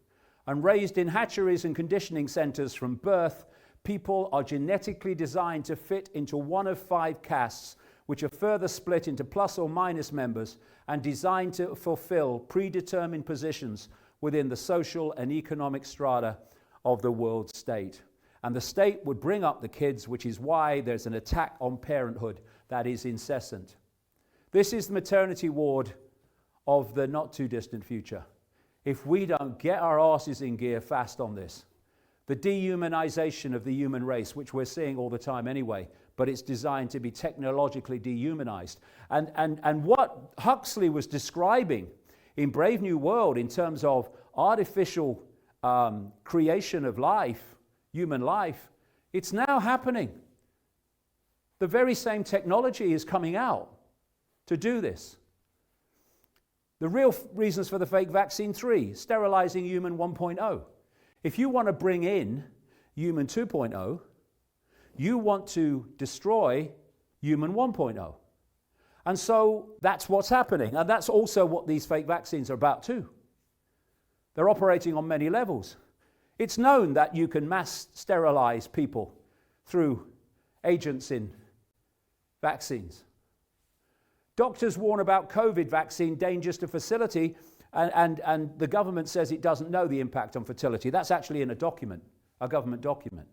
and raised in hatcheries and conditioning centers from birth. People are genetically designed to fit into one of 5 castes, which are further split into plus or minus members and designed to fulfill predetermined positions within the social and economic strata of the world state. And the state would bring up the kids, which is why there's an attack on parenthood that is incessant. This is the maternity ward of the not too distant future. If we don't get our asses in gear fast on this, the dehumanization of the human race, which we're seeing all the time anyway, but it's designed to be technologically dehumanized. And what Huxley was describing in Brave New World in terms of artificial creation of life, human life, it's now happening. The very same technology is coming out to do this. The real reasons for the fake vaccine: 3, sterilizing human 1.0. If you want to bring in human 2.0, you want to destroy human 1.0. And so that's what's happening. And that's also what these fake vaccines are about too. They're operating on many levels. It's known that you can mass sterilize people through agents in vaccines. Doctors warn about COVID vaccine dangers to fertility, and the government says it doesn't know the impact on fertility. That's actually in a document, a government document.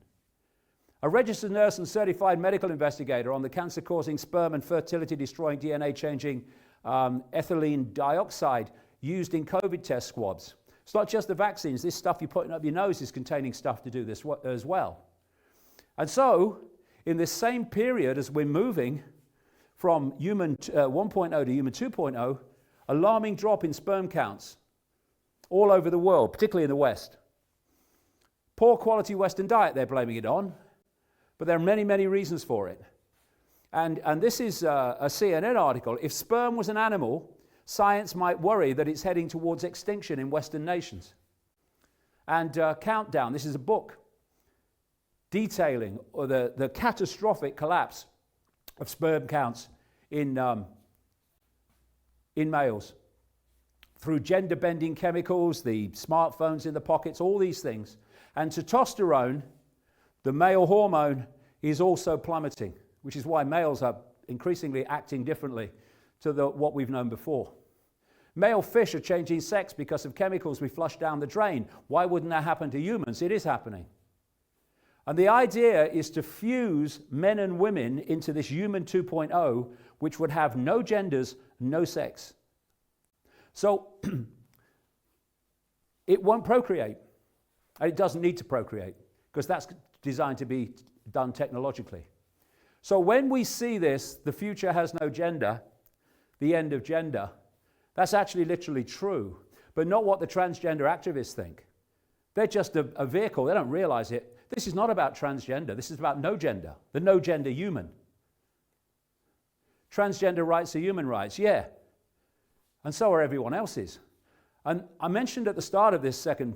A registered nurse and certified medical investigator on the cancer-causing sperm and fertility-destroying DNA-changing ethylene dioxide used in COVID test swabs. It's not just the vaccines. This stuff you're putting up your nose is containing stuff to do this as well. And so, in this same period as we're moving from human 1.0 to human 2.0, alarming drop in sperm counts all over the world, particularly in the West. Poor quality Western diet, they're blaming it on, but there are many, many reasons for it. And this is a CNN article. If sperm was an animal, science might worry that it's heading towards extinction in Western nations. And Countdown, this is a book detailing the catastrophic collapse of sperm counts in males through gender-bending chemicals, the smartphones in the pockets, all these things. And testosterone, the male hormone, is also plummeting, which is why males are increasingly acting differently to what we've known before. Male fish are changing sex because of chemicals we flush down the drain. Why wouldn't that happen to humans? It is happening. And the idea is to fuse men and women into this human 2.0, which would have no genders, no sex. So it won't procreate. And it doesn't need to procreate, because that's designed to be done technologically. So when we see this, the future has no gender, the end of gender, that's actually literally true, but not what the transgender activists think. They're just a vehicle. They don't realize it. This is not about transgender. This is about no gender, the no gender human. Transgender rights are human rights, yeah. And so are everyone else's. And I mentioned at the start of this second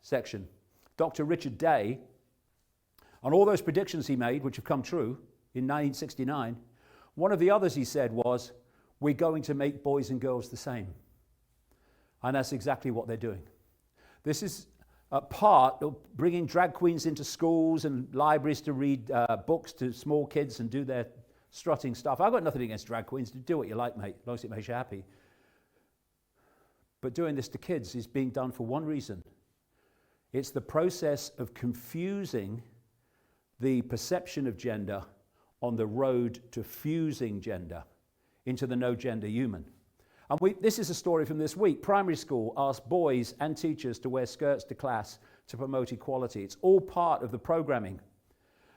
section, Dr. Richard Day, on all those predictions he made, which have come true in 1969, one of the others he said was, we're going to make boys and girls the same. And that's exactly what they're doing. This is a part of bringing drag queens into schools and libraries to read books to small kids and do their strutting stuff. I've got nothing against drag queens. Do what you like, mate, as long as it makes you happy. But doing this to kids is being done for one reason. It's the process of confusing the perception of gender on the road to fusing gender into the no-gender human. And this is a story from this week. Primary school asked boys and teachers to wear skirts to class to promote equality. It's all part of the programming.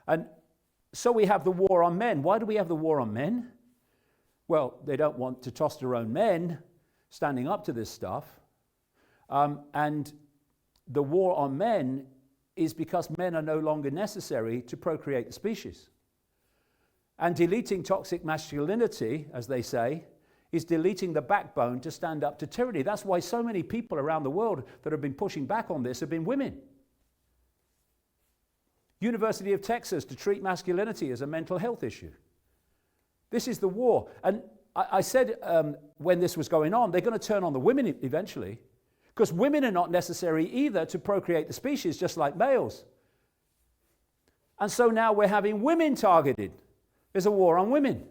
And so we have the war on men. Why do we have the war on men? Well, they don't want testosterone men standing up to this stuff. And the war on men is because men are no longer necessary to procreate the species. And deleting toxic masculinity, as they say, is deleting the backbone to stand up to tyranny. That's why so many people around the world that have been pushing back on this have been women. University of Texas to treat masculinity as a mental health issue. This is the war. And I said when this was going on, they're going to turn on the women eventually, because women are not necessary either to procreate the species, just like males. And so now we're having women targeted. There's a war on women.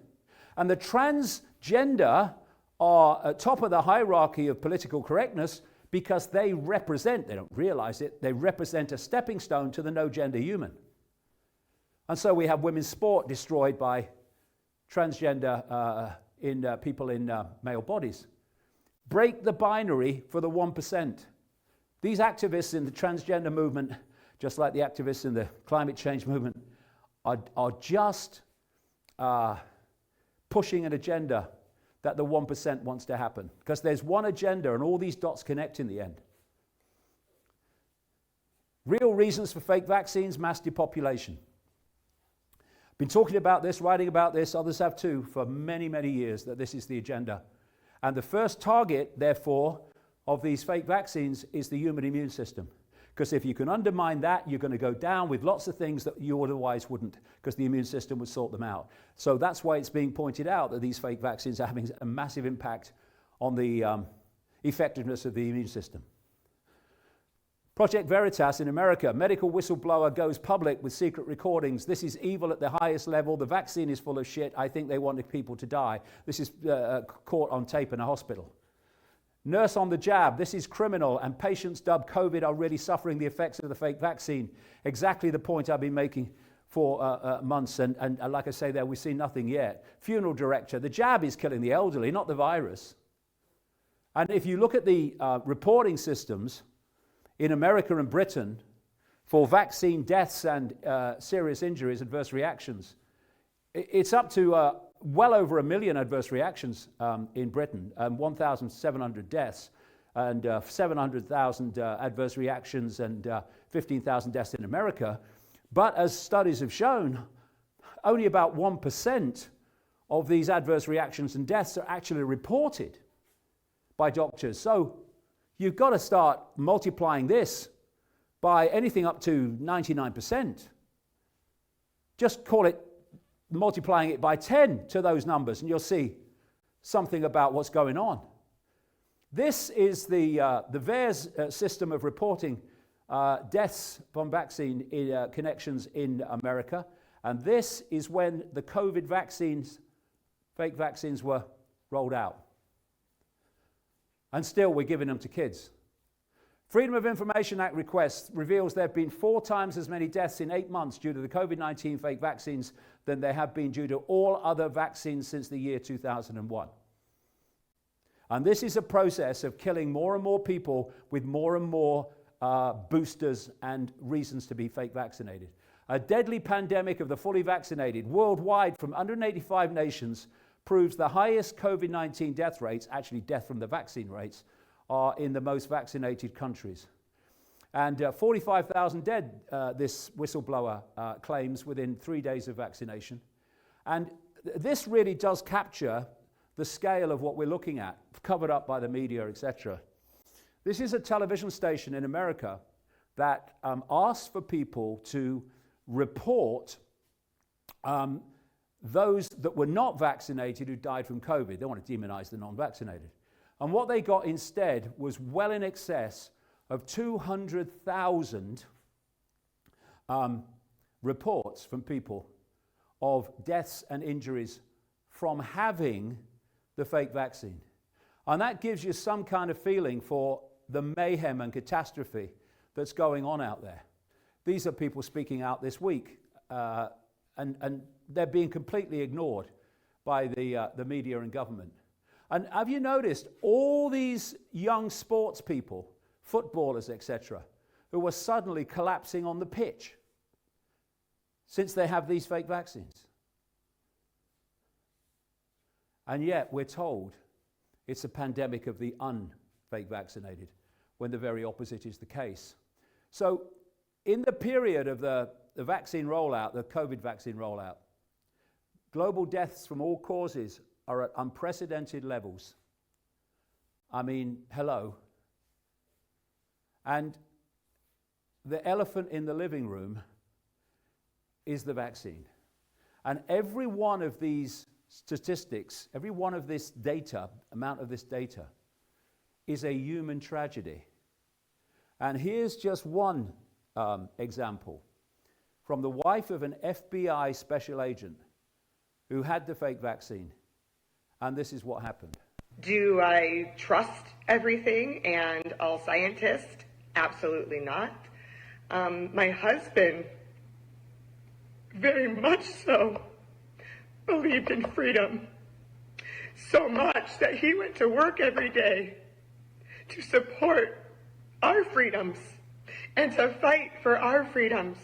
And the transgender are at top of the hierarchy of political correctness because they represent, they don't realize it, they represent a stepping stone to the no-gender human. And so we have women's sport destroyed by transgender people in male bodies. Break the binary for the 1%. These activists in the transgender movement just like the activists in the climate change movement, are just pushing an agenda that the 1% wants to happen. Because there's one agenda and all these dots connect in the end. Real reasons for fake vaccines, mass depopulation. Been talking about this, writing about this, others have too, for many, many years, that this is the agenda. And the first target, therefore, of these fake vaccines is the human immune system. Because if you can undermine that, you're going to go down with lots of things that you otherwise wouldn't, because the immune system would sort them out. So that's why it's being pointed out that these fake vaccines are having a massive impact on the effectiveness of the immune system. Project Veritas in America, medical whistleblower goes public with secret recordings. This is evil at the highest level. The vaccine is full of shit. I think they wanted people to die. This is caught on tape in a hospital. Nurse on the jab, this is criminal, and patients dubbed COVID are really suffering the effects of the fake vaccine. Exactly the point I've been making for months, and like I say there, we've seen nothing yet. Funeral director, the jab is killing the elderly, not the virus. And if you look at the reporting systems in America and Britain for vaccine deaths and serious injuries, adverse reactions, it's up to well over 1 million adverse reactions in Britain, 1,700 deaths, and 700,000 adverse reactions, and 15,000 deaths in America. But as studies have shown, only about 1% of these adverse reactions and deaths are actually reported by doctors. So you've got to start multiplying this by anything up to 99%. Just call it multiplying it by 10 to those numbers, and you'll see something about what's going on. This is the VAERS system of reporting deaths from vaccine connections in America, and this is when the COVID vaccines, fake vaccines, were rolled out. And still we're giving them to kids. Freedom of Information Act request reveals there have been 4 times as many deaths in 8 months due to the COVID-19 fake vaccines than there have been due to all other vaccines since the year 2001. And this is a process of killing more and more people with more and more boosters and reasons to be fake vaccinated. A deadly pandemic of the fully vaccinated worldwide from 185 nations proves the highest COVID-19 death rates, actually death from the vaccine rates, are in the most vaccinated countries. And 45,000 dead, this whistleblower claims, within 3 days of vaccination. And this really does capture the scale of what we're looking at, covered up by the media, etc. This is a television station in America that asks for people to report those that were not vaccinated who died from COVID. They want to demonize the non-vaccinated. And what they got instead was well in excess of 200,000 reports from people of deaths and injuries from having the fake vaccine. And that gives you some kind of feeling for the mayhem and catastrophe that's going on out there. These are people speaking out this week, and they're being completely ignored by the media and government. And have you noticed all these young sports people, footballers, etc., who are suddenly collapsing on the pitch since they have these fake vaccines? And yet we're told it's a pandemic of the unfake vaccinated, when the very opposite is the case. So in the period of the vaccine rollout, the COVID vaccine rollout, global deaths from all causes are at unprecedented levels. I mean, hello. And the elephant in the living room is the vaccine. And every one of these statistics, every one of this data, amount of this data, is a human tragedy. And here's just one example from the wife of an FBI special agent who had the fake vaccine. And this is what happened. Do I trust everything and all scientists? Absolutely not. My husband, very much so, believed in freedom so much that he went to work every day to support our freedoms and to fight for our freedoms.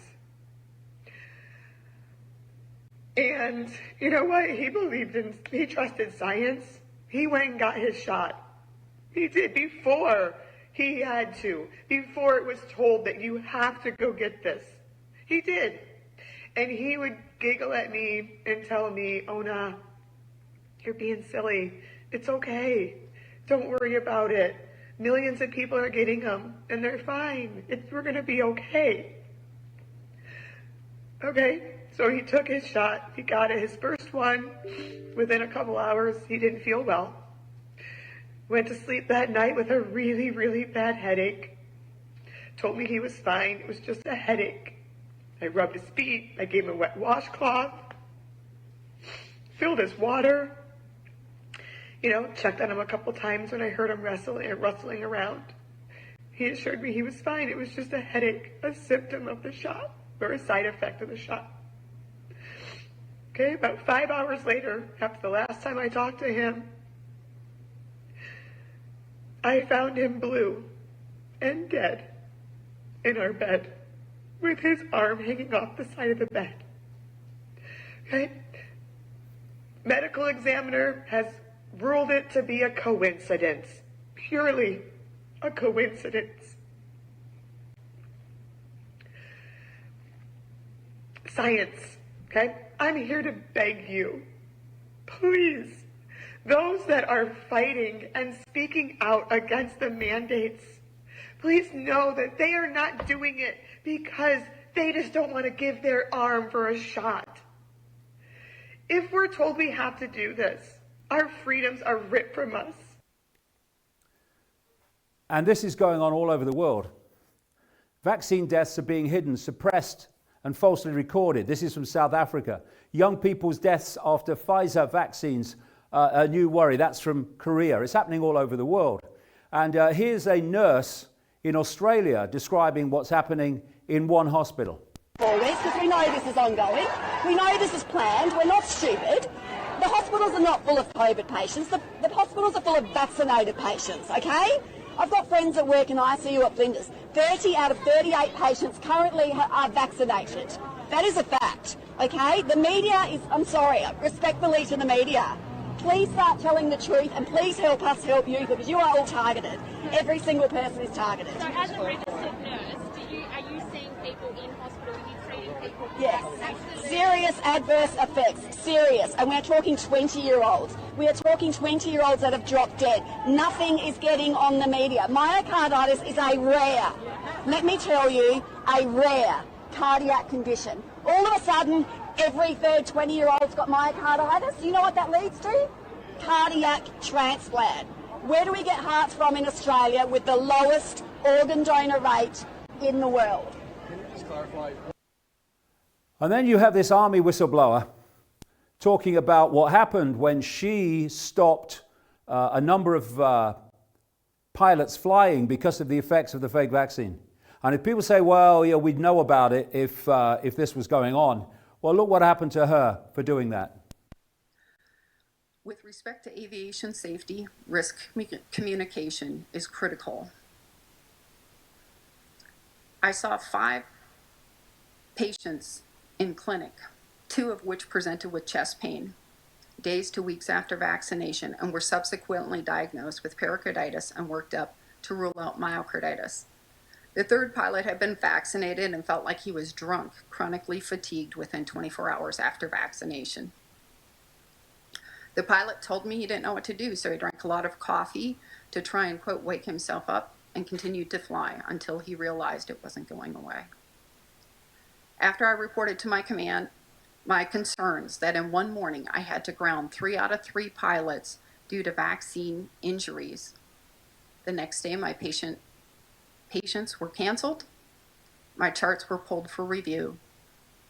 And you know what? He trusted science. He went and got his shot. He did before he had to, before it was told that you have to go get this. He did. And he would giggle at me and tell me, Ona, you're being silly. It's okay. Don't worry about it. Millions of people are getting them, and they're fine. We're going to be okay. Okay, so he took his shot. He got it, his first one. Within a couple hours, he didn't feel well. Went to sleep that night with a really, really bad headache. Told me he was fine. It was just a headache. I rubbed his feet. I gave him a wet washcloth. Filled his water. Checked on him a couple times when I heard him rustling around. He assured me he was fine. It was just a headache, a symptom of the shot, or a side effect of the shot. Okay, about 5 hours later, after the last time I talked to him, I found him blue and dead in our bed with his arm hanging off the side of the bed. Okay? Medical examiner has ruled it to be a coincidence. Purely a coincidence. Science, okay? I'm here to beg you, please, those that are fighting and speaking out against the mandates, please know that they are not doing it because they just don't want to give their arm for a shot. If we're told we have to do this, our freedoms are ripped from us. And this is going on all over the world. Vaccine deaths are being hidden, suppressed, and falsely recorded. This is from South Africa. Young people's deaths after Pfizer vaccines, a new worry. That's from Korea. It's happening all over the world. And here's a nurse in Australia describing what's happening in one hospital. Because we know this is ongoing. We know this is planned. We're not stupid. The hospitals are not full of COVID patients. The hospitals are full of vaccinated patients, okay? I've got friends that work in ICU at Flinders. 30 out of 38 patients currently are vaccinated. That is a fact, okay? The media is, I'm sorry, respectfully to the media, please start telling the truth and please help us help you because you are all targeted. Every single person is targeted. So as a registered nurse, are you seeing people in hospital? Are you treating people? Yes. Serious adverse effects. Serious. And we're talking 20-year-olds. We are talking 20-year-olds that have dropped dead. Nothing is getting on the media. Myocarditis is a rare, let me tell you, a rare cardiac condition. All of a sudden, every third 20-year-old's got myocarditis. You know what that leads to? Cardiac transplant. Where do we get hearts from in Australia with the lowest organ donor rate in the world? Can you just clarify? And then you have this army whistleblower talking about what happened when she stopped a number of pilots flying because of the effects of the fake vaccine. And if people say, well, yeah, we'd know about it if this was going on, well, look what happened to her for doing that. With respect to aviation safety, risk communication is critical. I saw 5 patients in clinic, 2 of which presented with chest pain, days to weeks after vaccination, and were subsequently diagnosed with pericarditis and worked up to rule out myocarditis. The 3rd pilot had been vaccinated and felt like he was drunk, chronically fatigued within 24 hours after vaccination. The pilot told me he didn't know what to do, so he drank a lot of coffee to try and, quote, wake himself up and continued to fly until he realized it wasn't going away. After I reported to my command my concerns that in one morning I had to ground 3 out of 3 pilots due to vaccine injuries, the next day my patients were canceled, my charts were pulled for review,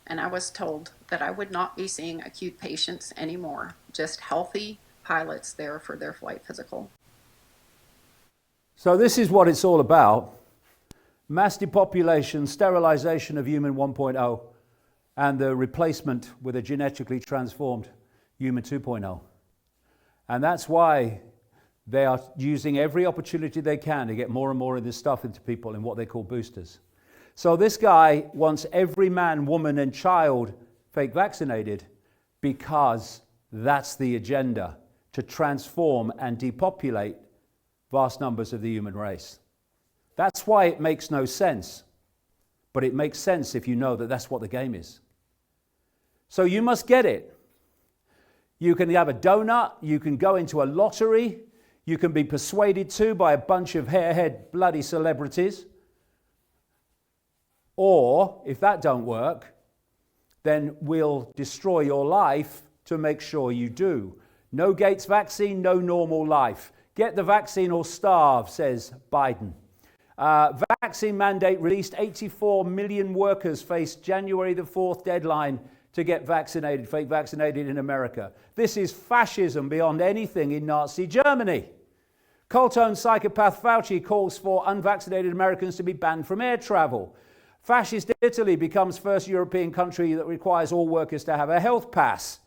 and I was told that I would not be seeing acute patients anymore, just healthy pilots there for their flight physical. So this is what it's all about. Mass depopulation, sterilization of human 1.0, and the replacement with a genetically transformed human 2.0. And that's why they are using every opportunity they can to get more and more of this stuff into people in what they call boosters. So this guy wants every man, woman, and child fake vaccinated because that's the agenda, to transform and depopulate vast numbers of the human race. That's why it makes no sense. But it makes sense if you know that that's what the game is. So you must get it. You can have a donut, you can go into a lottery, you can be persuaded to by a bunch of hairhead bloody celebrities. Or, if that don't work, then we'll destroy your life to make sure you do. No Gates vaccine, no normal life. Get the vaccine or starve, says Biden. Vaccine mandate released. 84 million workers face January the 4th deadline to get vaccinated, fake vaccinated in America. This is fascism beyond anything in Nazi Germany. Cult-owned psychopath Fauci calls for unvaccinated Americans to be banned from air travel. Fascist Italy becomes first European country that requires all workers to have a health pass.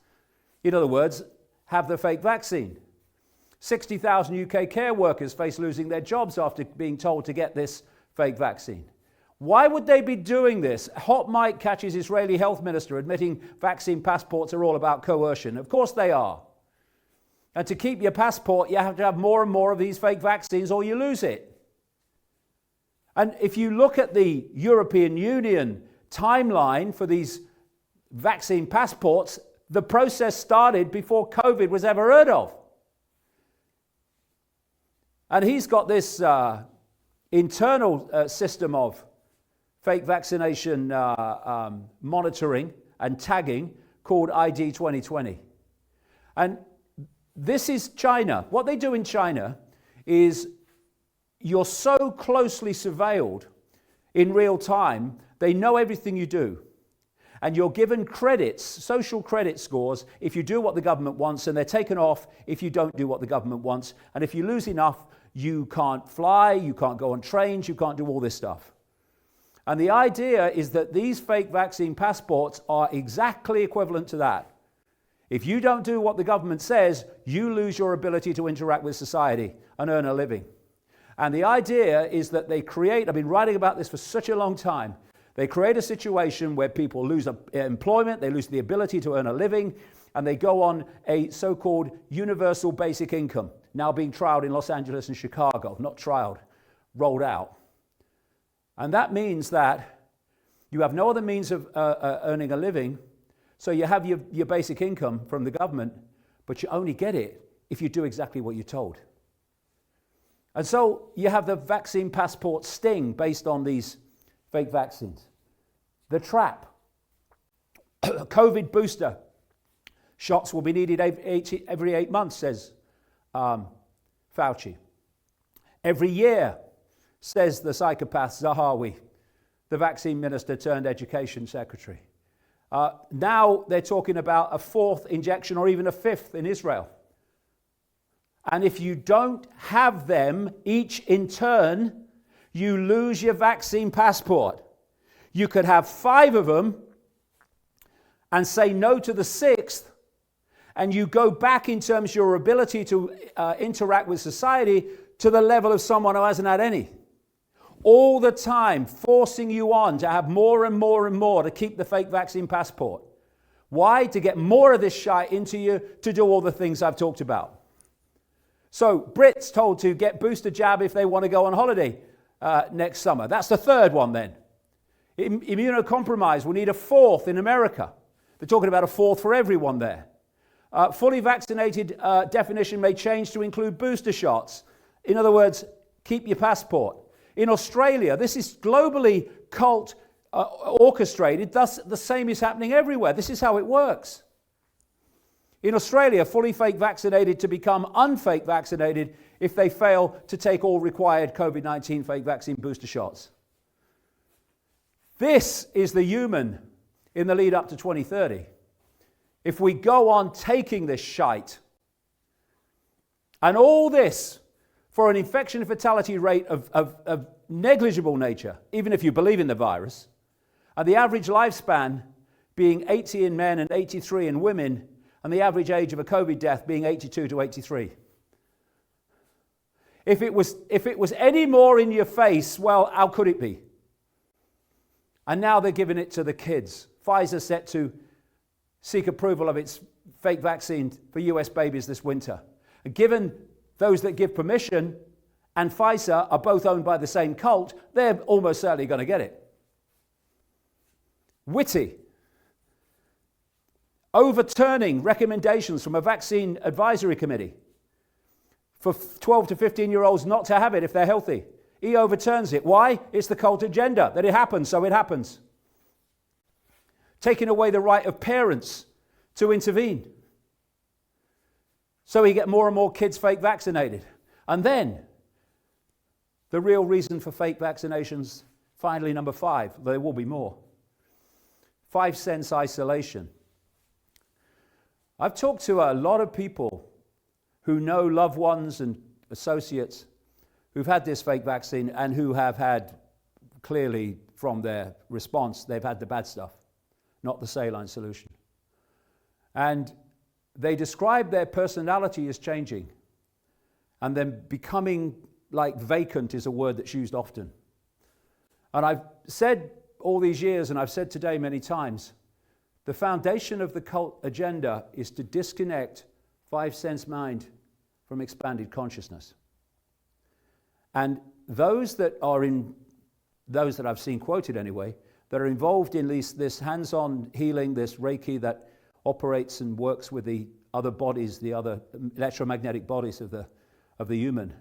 In other words, have the fake vaccine. 60,000 UK care workers face losing their jobs after being told to get this fake vaccine. Why would they be doing this? Hot mic catches Israeli health minister admitting vaccine passports are all about coercion. Of course they are. And to keep your passport, you have to have more and more of these fake vaccines or you lose it. And if you look at the European Union timeline for these vaccine passports, the process started before COVID was ever heard of. And he's got this internal system of fake vaccination monitoring and tagging called ID 2020. And this is China. What they do in China is you're so closely surveilled in real time, they know everything you do. And you're given credits, social credit scores, if you do what the government wants, and they're taken off if you don't do what the government wants. And if you lose enough, you can't fly, you can't go on trains, you can't do all this stuff. And the idea is that these fake vaccine passports are exactly equivalent to that. If you don't do what the government says, you lose your ability to interact with society and earn a living. And the idea is that they create, I've been writing about this for such a long time, they create a situation where people lose employment, they lose the ability to earn a living, and they go on a so-called universal basic income, now being trialed in Los Angeles and Chicago, not trialed, rolled out. And that means that you have no other means of earning a living, so you have your basic income from the government, but you only get it if you do exactly what you're told. And so you have the vaccine passport sting based on these fake vaccines. The trap. COVID booster shots will be needed every 8 months, says Fauci. Every year, says the psychopath Zahawi, the vaccine minister turned education secretary. Now they're talking about a fourth injection or even a fifth in Israel. And if you don't have them each in turn, you lose your vaccine passport. You could have 5 of them and say no to the 6th, and you go back in terms of your ability to interact with society to the level of someone who hasn't had any. All the time forcing you on to have more and more and more to keep the fake vaccine passport. Why? To get more of this shite into you to do all the things I've talked about. So Brits told to get booster jab if they want to go on holiday next summer. That's the 3rd one then. Immunocompromised, we need a 4th in America. They're talking about a 4th for everyone there. Fully vaccinated definition may change to include booster shots. In other words, keep your passport. In Australia, this is globally cult orchestrated, thus the same is happening everywhere. This is how it works. In Australia, fully fake vaccinated to become unfake vaccinated if they fail to take all required COVID-19 fake vaccine booster shots. This is the human in the lead up to 2030. If we go on taking this shite, and all this for an infection fatality rate of negligible nature, even if you believe in the virus, and the average lifespan being 80 in men and 83 in women, and the average age of a COVID death being 82 to 83. If it was any more in your face, well, how could it be? And now they're giving it to the kids. Pfizer set to seek approval of its fake vaccine for US babies this winter. And given those that give permission and Pfizer are both owned by the same cult, they're almost certainly going to get it. Witty. Overturning recommendations from a vaccine advisory committee for 12 to 15-year-olds not to have it if they're healthy. He overturns it. Why? It's the cult agenda that it happens, so it happens. Taking away the right of parents to intervene. So we get more and more kids fake vaccinated. And then, the real reason for fake vaccinations, finally number 5, there will be more. 5 sense isolation. I've talked to a lot of people who know loved ones and associates who've had this fake vaccine and who have had, clearly from their response, they've had the bad stuff, not the saline solution. And they describe their personality as changing and then becoming like vacant is a word that's used often. And I've said all these years, and I've said today many times, the foundation of the cult agenda is to disconnect 5 sense mind from expanded consciousness. And those that I've seen quoted anyway, that are involved in this hands-on healing, this Reiki that operates and works with the other bodies, the other electromagnetic bodies of the human,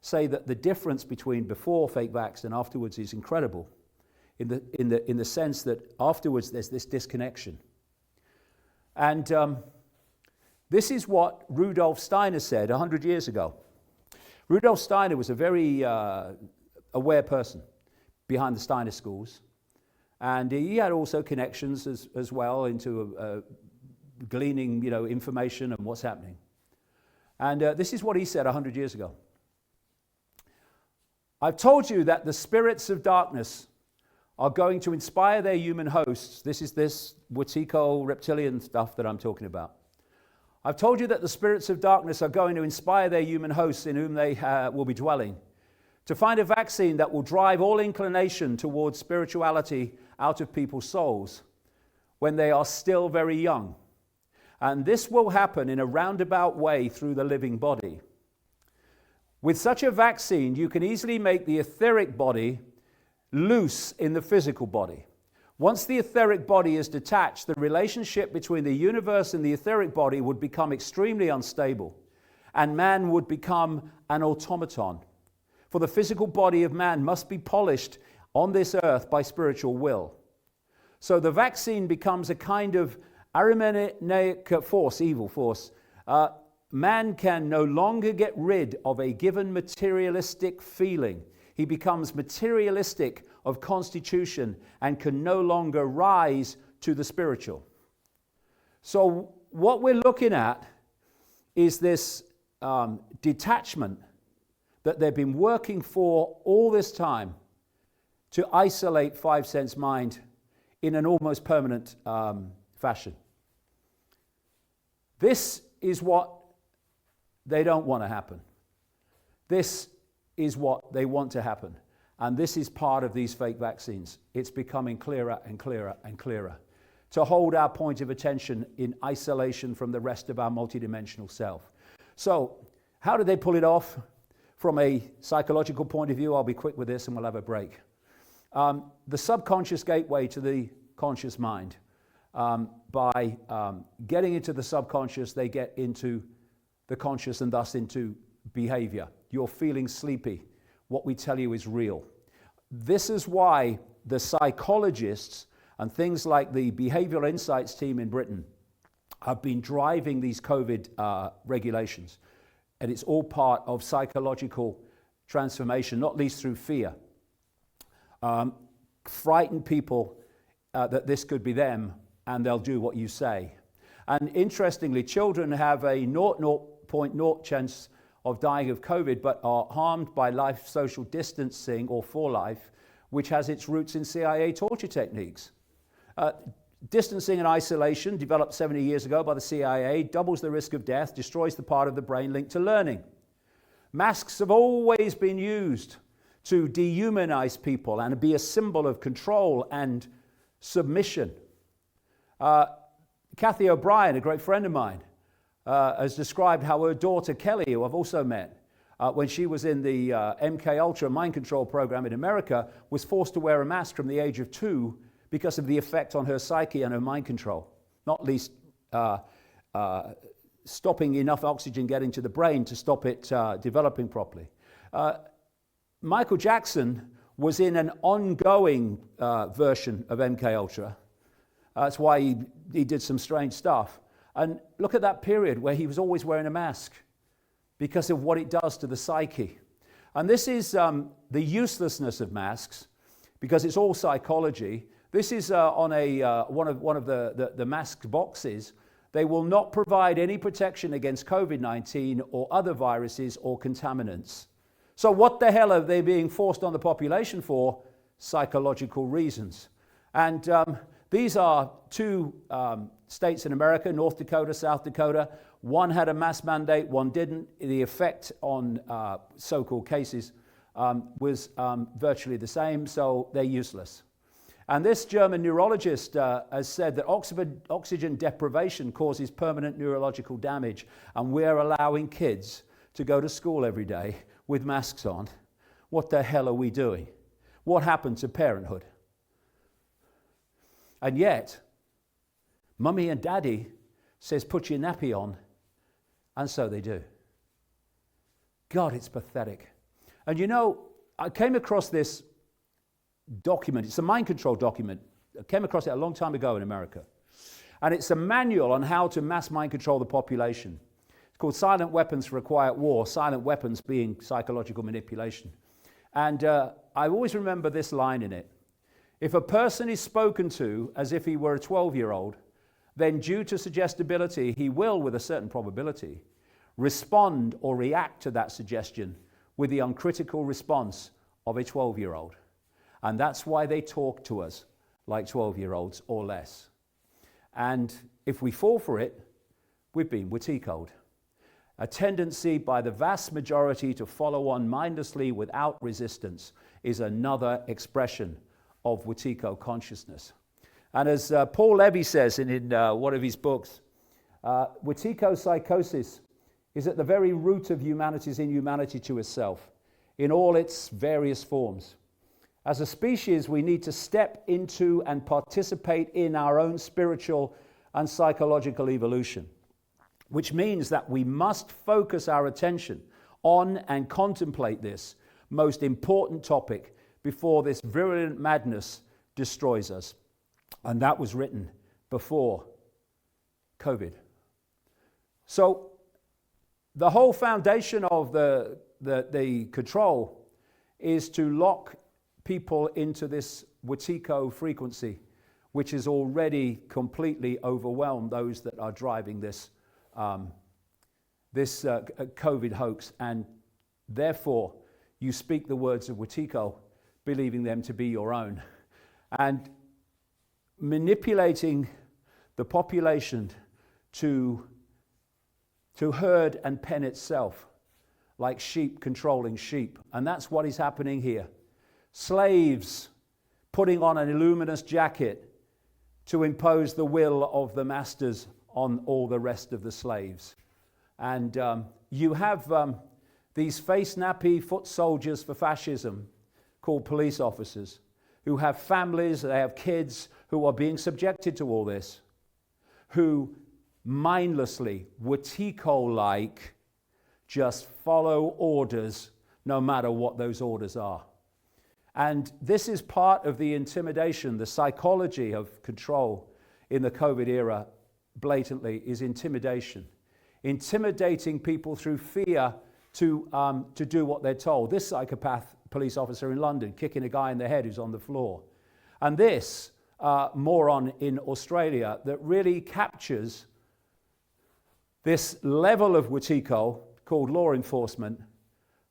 say that the difference between before fake vax and afterwards is incredible. In the sense that afterwards there's this disconnection. And this is what Rudolf Steiner said 100 years ago. Rudolf Steiner was a very aware person behind the Steiner schools. And he had also connections as well into gleaning information and what's happening. And this is what he said 100 years ago. I've told you that the spirits of darkness are going to inspire their human hosts. This is this Wetiko reptilian stuff that I'm talking about. I've told you that the spirits of darkness are going to inspire their human hosts in whom they will be dwelling to find a vaccine that will drive all inclination towards spirituality out of people's souls when they are still very young. And this will happen in a roundabout way through the living body. With such a vaccine, you can easily make the etheric body loose in the physical body. Once the etheric body is detached, the relationship between the universe and the etheric body would become extremely unstable, and man would become an automaton. For the physical body of man must be polished on this earth by spiritual will. So the vaccine becomes a kind of Arimanaic force, evil force. Man can no longer get rid of a given materialistic feeling. He becomes materialistic of constitution and can no longer rise to the spiritual. So what we're looking at is this detachment that they've been working for all this time to isolate 5 sense mind in an almost permanent fashion. This is what they don't want to happen. This is what they want to happen. And this is part of these fake vaccines. It's becoming clearer and clearer and clearer. To hold our point of attention in isolation from the rest of our multidimensional self. So, how do they pull it off? From a psychological point of view, I'll be quick with this and we'll have a break. The subconscious gateway to the conscious mind. By getting into the subconscious, they get into the conscious and thus into behavior. You're feeling sleepy. What we tell you is real. This is why the psychologists and things like the Behavioral Insights team in Britain have been driving these COVID regulations. And it's all part of psychological transformation, not least through fear. Frighten people that this could be them, and they'll do what you say. And interestingly, children have a 0.0 chance of dying of COVID, but are harmed by life social distancing or for life, which has its roots in CIA torture techniques. Distancing and isolation, developed 70 years ago by the CIA, doubles the risk of death, destroys the part of the brain linked to learning. Masks have always been used to dehumanize people and be a symbol of control and submission. Kathy O'Brien, a great friend of mine, has described how her daughter Kelly, who I've also met, when she was in the MK Ultra mind control program in America, was forced to wear a mask from the age of 2 because of the effect on her psyche and her mind control, not least stopping enough oxygen getting to the brain to stop it developing properly. Michael Jackson was in an ongoing version of MK Ultra. That's why he did some strange stuff. And look at that period where he was always wearing a mask because of what it does to the psyche. And this is the uselessness of masks, because it's all psychology. This is on one of the mask boxes. They will not provide any protection against COVID-19 or other viruses or contaminants. So what the hell are they being forced on the population for? Psychological reasons. And these are 2 states in America, North Dakota, South Dakota. One had a mask mandate, one didn't. The effect on so-called cases was virtually the same, so they're useless. And this German neurologist has said that oxygen deprivation causes permanent neurological damage, and we're allowing kids to go to school every day with masks on. What the hell are we doing? What happened to parenthood? And yet, Mummy and Daddy says, put your nappy on, and so they do. God, it's pathetic. And you know, I came across this document. It's a mind control document. I came across it a long time ago in America. And it's a manual on how to mass mind control the population. It's called Silent Weapons for a Quiet War, silent weapons being psychological manipulation. And I always remember this line in it. If a person is spoken to as if he were a 12-year-old, then due to suggestibility, he will, with a certain probability, respond or react to that suggestion with the uncritical response of a 12-year-old. And that's why they talk to us like 12-year-olds or less. And if we fall for it, we've been Wetiko'd. A tendency by the vast majority to follow on mindlessly without resistance is another expression of Wetiko consciousness. And as Paul Levy says in one of his books, Wetiko psychosis is at the very root of humanity's inhumanity to itself, in all its various forms. As a species, we need to step into and participate in our own spiritual and psychological evolution, which means that we must focus our attention on and contemplate this most important topic before this virulent madness destroys us. And that was written before COVID. So the whole foundation of the control is to lock people into this Wetiko frequency, which has already completely overwhelmed those that are driving this COVID hoax. And therefore, you speak the words of Wetiko, believing them to be your own, and manipulating the population to herd and pen itself, like sheep controlling sheep. And that's what is happening here. Slaves putting on an illuminous jacket to impose the will of the masters on all the rest of the slaves. And you have these face-nappy foot soldiers for fascism called police officers who have families, they have kids who are being subjected to all this, who mindlessly, Wetiko-like, just follow orders no matter what those orders are. And this is part of the intimidation, the psychology of control in the COVID era, blatantly, is intimidation. Intimidating people through fear to do what they're told. This psychopath police officer in London kicking a guy in the head who's on the floor. And this moron in Australia that really captures this level of Wetiko called law enforcement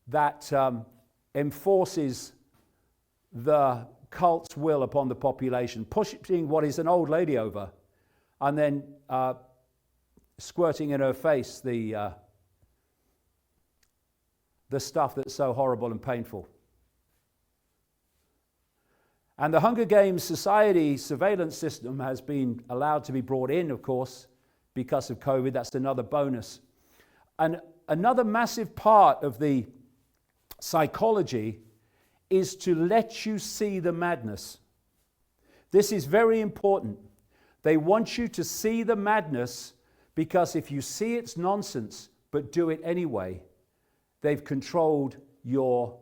that enforces the cult's will upon the population, pushing what is an old lady over and then squirting in her face the stuff that's so horrible and painful. And the Hunger Games Society surveillance system has been allowed to be brought in, of course, because of COVID. That's another bonus. And another massive part of the psychology is to let you see the madness. This is very important. They want you to see the madness, because if you see it's nonsense but do it anyway, they've controlled your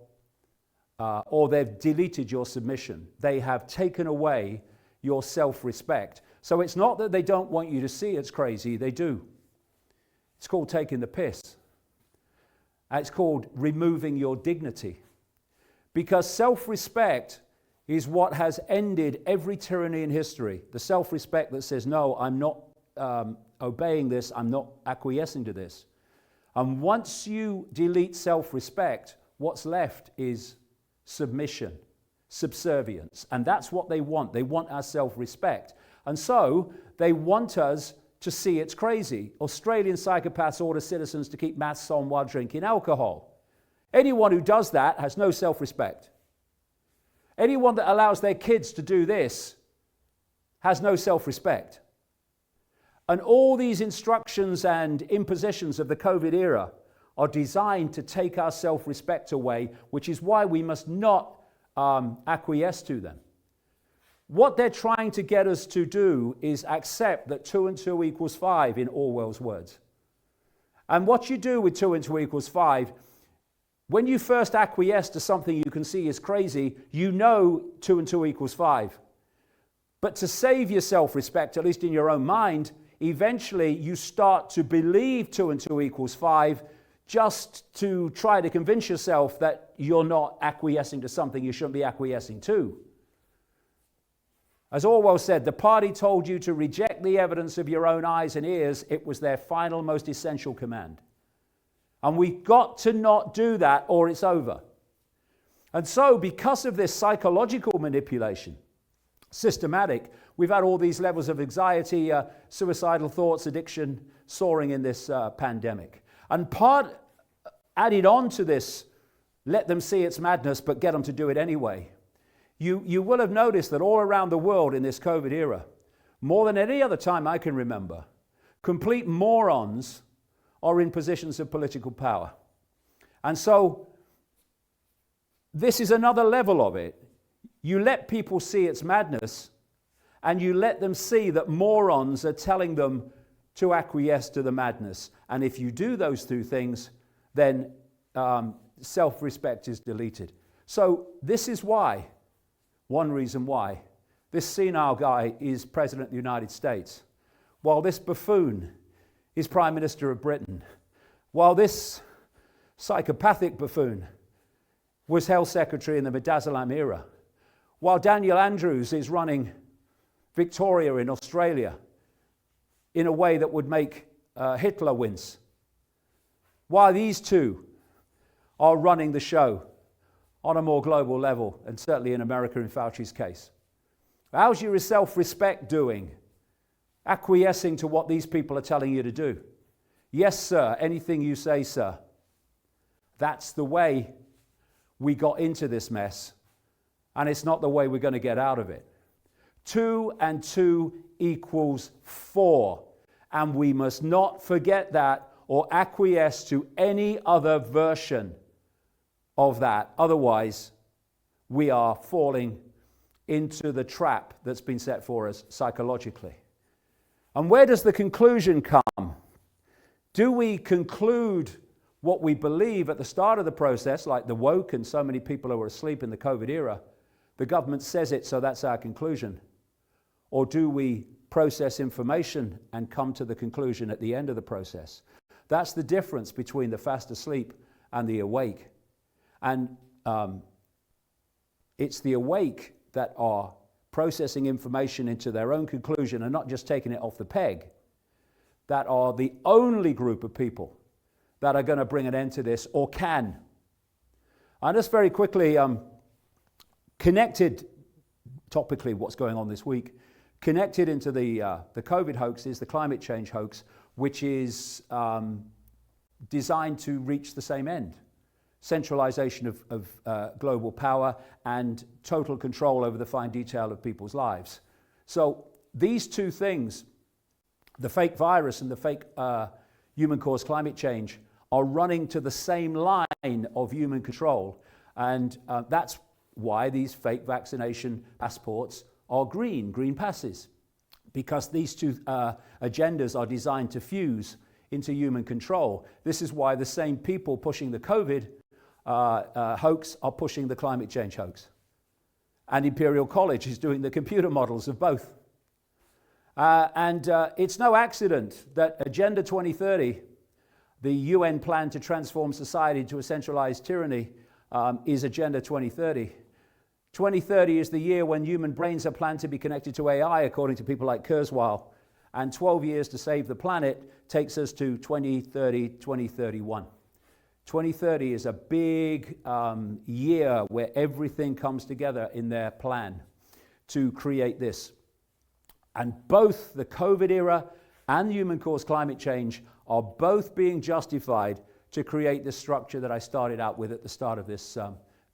or they've deleted your submission. They have taken away your self-respect. So it's not that they don't want you to see it's crazy, they do. It's called taking the piss. It's called removing your dignity. Because self-respect is what has ended every tyranny in history. The self-respect that says, no, I'm not obeying this, I'm not acquiescing to this. And once you delete self-respect, what's left is submission, subservience. And that's what they want. They want our self-respect. And so they want us to see it's crazy. Australian psychopaths order citizens to keep masks on while drinking alcohol. Anyone who does that has no self-respect. Anyone that allows their kids to do this has no self-respect. And all these instructions and impositions of the COVID era are designed to take our self-respect away, which is why we must not acquiesce to them. What they're trying to get us to do is accept that 2 and 2 equals 5 in Orwell's words. And what you do with 2 and 2 equals 5, when you first acquiesce to something you can see is crazy, you know 2 and 2 equals 5. But to save your self-respect, at least in your own mind, eventually you start to believe 2 and 2 equals 5, just to try to convince yourself that you're not acquiescing to something you shouldn't be acquiescing to. As Orwell said, the party told you to reject the evidence of your own eyes and ears. It was their final, most essential command. And we've got to not do that, or it's over. And so, because of this psychological manipulation, systematic, we've had all these levels of anxiety, suicidal thoughts, addiction soaring in this pandemic. And part added on to this, let them see it's madness, but get them to do it anyway. You will have noticed that all around the world in this COVID era, more than any other time I can remember, complete morons are in positions of political power. And so this is another level of it. You let people see it's madness, and you let them see that morons are telling them to acquiesce to the madness. And if you do those two things, then self-respect is deleted. So this is why, one reason why, this senile guy is President of the United States, while this buffoon is Prime Minister of Britain, while this psychopathic buffoon was Health Secretary in the Midazolam era, while Daniel Andrews is running Victoria in Australia in a way that would make Hitler wince, while these two are running the show on a more global level, and certainly in America in Fauci's case. How's your self-respect doing? Acquiescing to what these people are telling you to do. Yes, sir, anything you say, sir. That's the way we got into this mess, and it's not the way we're going to get out of it. 2 and 2 equals 4, and we must not forget that or acquiesce to any other version of that. Otherwise, we are falling into the trap that's been set for us psychologically. And where does the conclusion come? Do we conclude what we believe at the start of the process, like the woke and so many people who are asleep in the COVID era? The government says it, so that's our conclusion. Or do we process information and come to the conclusion at the end of the process? That's the difference between the fast asleep and the awake. And it's the awake that are processing information into their own conclusion and not just taking it off the peg, that are the only group of people that are going to bring an end to this, or can. And just very quickly, connected topically what's going on this week, connected into the COVID hoax is the climate change hoax, which is designed to reach the same end. centralization of global power, and total control over the fine detail of people's lives. So these two things, the fake virus and the fake human-caused climate change, are running to the same line of human control. And that's why these fake vaccination passports are green passes, because these two agendas are designed to fuse into human control. This is why the same people pushing the COVID hoax are pushing the climate change hoax. And Imperial College is doing the computer models of both. It's no accident that Agenda 2030, the UN plan to transform society into a centralized tyranny, is Agenda 2030. 2030 is the year when human brains are planned to be connected to AI, according to people like Kurzweil. And 12 years to save the planet takes us to 2030, 2031. 2030 is a big year where everything comes together in their plan to create this. And both the COVID era and human-caused climate change are both being justified to create this structure that I started out with at the start of this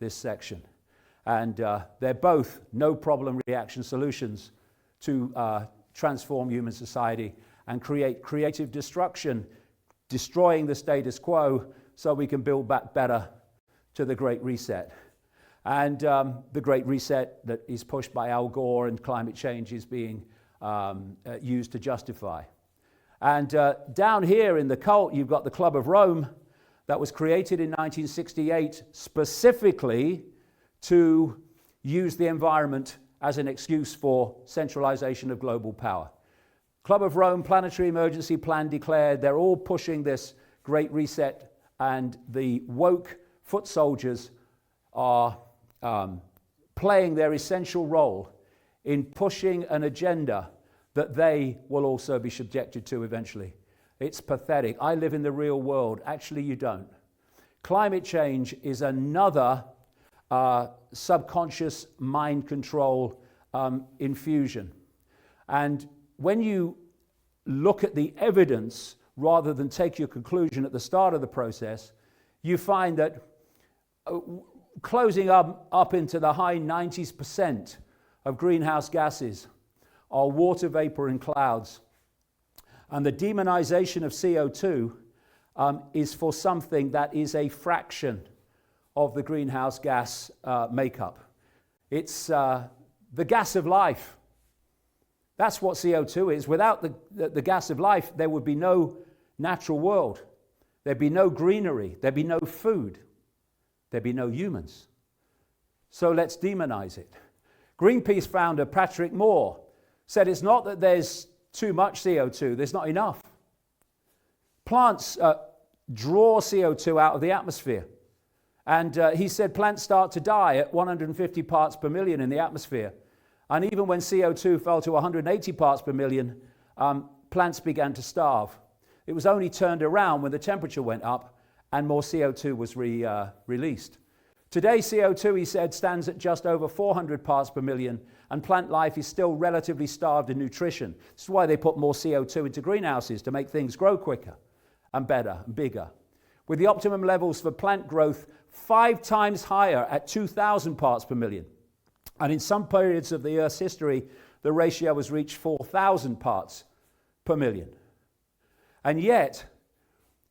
section. And they're both no-problem reaction solutions to transform human society and create creative destruction, destroying the status quo so we can build back better to the Great Reset. And the Great Reset that is pushed by Al Gore and climate change is being used to justify. And down here in the cult, you've got the Club of Rome that was created in 1968 specifically to use the environment as an excuse for centralization of global power. Club of Rome, Planetary Emergency Plan declared, they're all pushing this Great Reset, and the woke foot soldiers are playing their essential role in pushing an agenda that they will also be subjected to eventually. It's pathetic. I live in the real world. Actually, you don't. Climate change is another subconscious mind control infusion. And when you look at the evidence rather than take your conclusion at the start of the process, you find that closing up into the high 90% of greenhouse gases are water vapor and clouds. And the demonization of CO2 is for something that is a fraction of the greenhouse gas makeup. It's the gas of life. That's what CO2 is. Without the gas of life, there would be no natural world. There'd be no greenery. There'd be no food. There'd be no humans. So let's demonize it. Greenpeace founder Patrick Moore said it's not that there's too much CO2, there's not enough. Plants draw CO2 out of the atmosphere. And he said plants start to die at 150 parts per million in the atmosphere. And even when CO2 fell to 180 parts per million, plants began to starve. It was only turned around when the temperature went up and more CO2 was released. Today, CO2, he said, stands at just over 400 parts per million, and plant life is still relatively starved in nutrition. This is why they put more CO2 into greenhouses, to make things grow quicker and better and bigger. With the optimum levels for plant growth 5 times higher at 2,000 parts per million. And in some periods of the Earth's history, the ratio has reached 4,000 parts per million. And yet,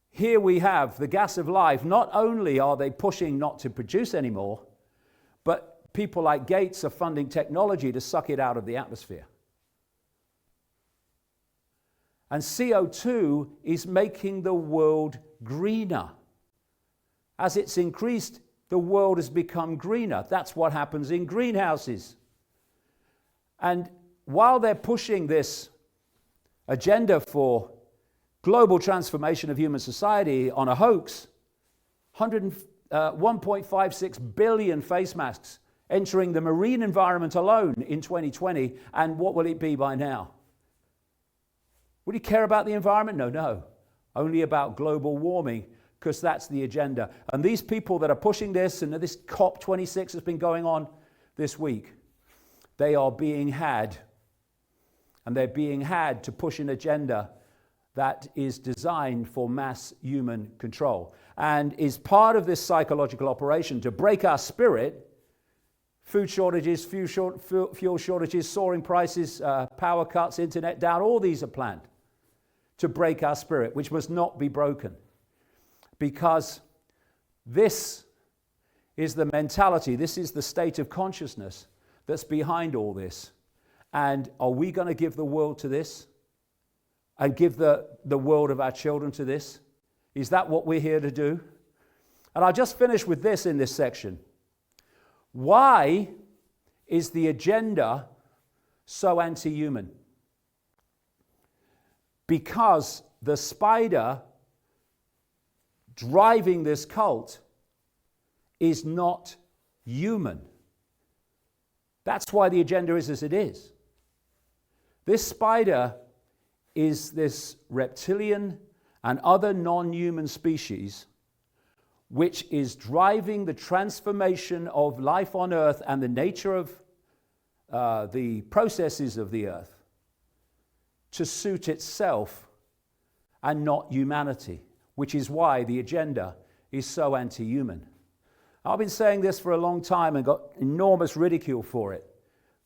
here we have the gas of life. Not only are they pushing not to produce anymore, but people like Gates are funding technology to suck it out of the atmosphere. And CO2 is making the world greener. As it's increased, the world has become greener. That's what happens in greenhouses. And while they're pushing this agenda for global transformation of human society on a hoax, 1.56 billion face masks entering the marine environment alone in 2020, and what will it be by now? Would he care about the environment? No. Only about global warming, because that's the agenda. And these people that are pushing this, and this COP26 has been going on this week, they are being had. And they're being had to push an agenda that is designed for mass human control. and is part of this psychological operation to break our spirit. Food shortages, fuel shortages, soaring prices, power cuts, internet down, all these are planned to break our spirit, which must not be broken. Because this is the mentality, this is the state of consciousness that's behind all this. And are we going to give the world to this? And give the world of our children to this? Is that what we're here to do? And I'll just finish with this in this section. Why is the agenda so anti-human? Because the spider driving this cult is not human. That's why the agenda is as it is. This spider is this reptilian and other non-human species which is driving the transformation of life on earth and the nature of the processes of the earth to suit itself and not humanity, which is why the agenda is so anti-human. I've been saying this for a long time and got enormous ridicule for it.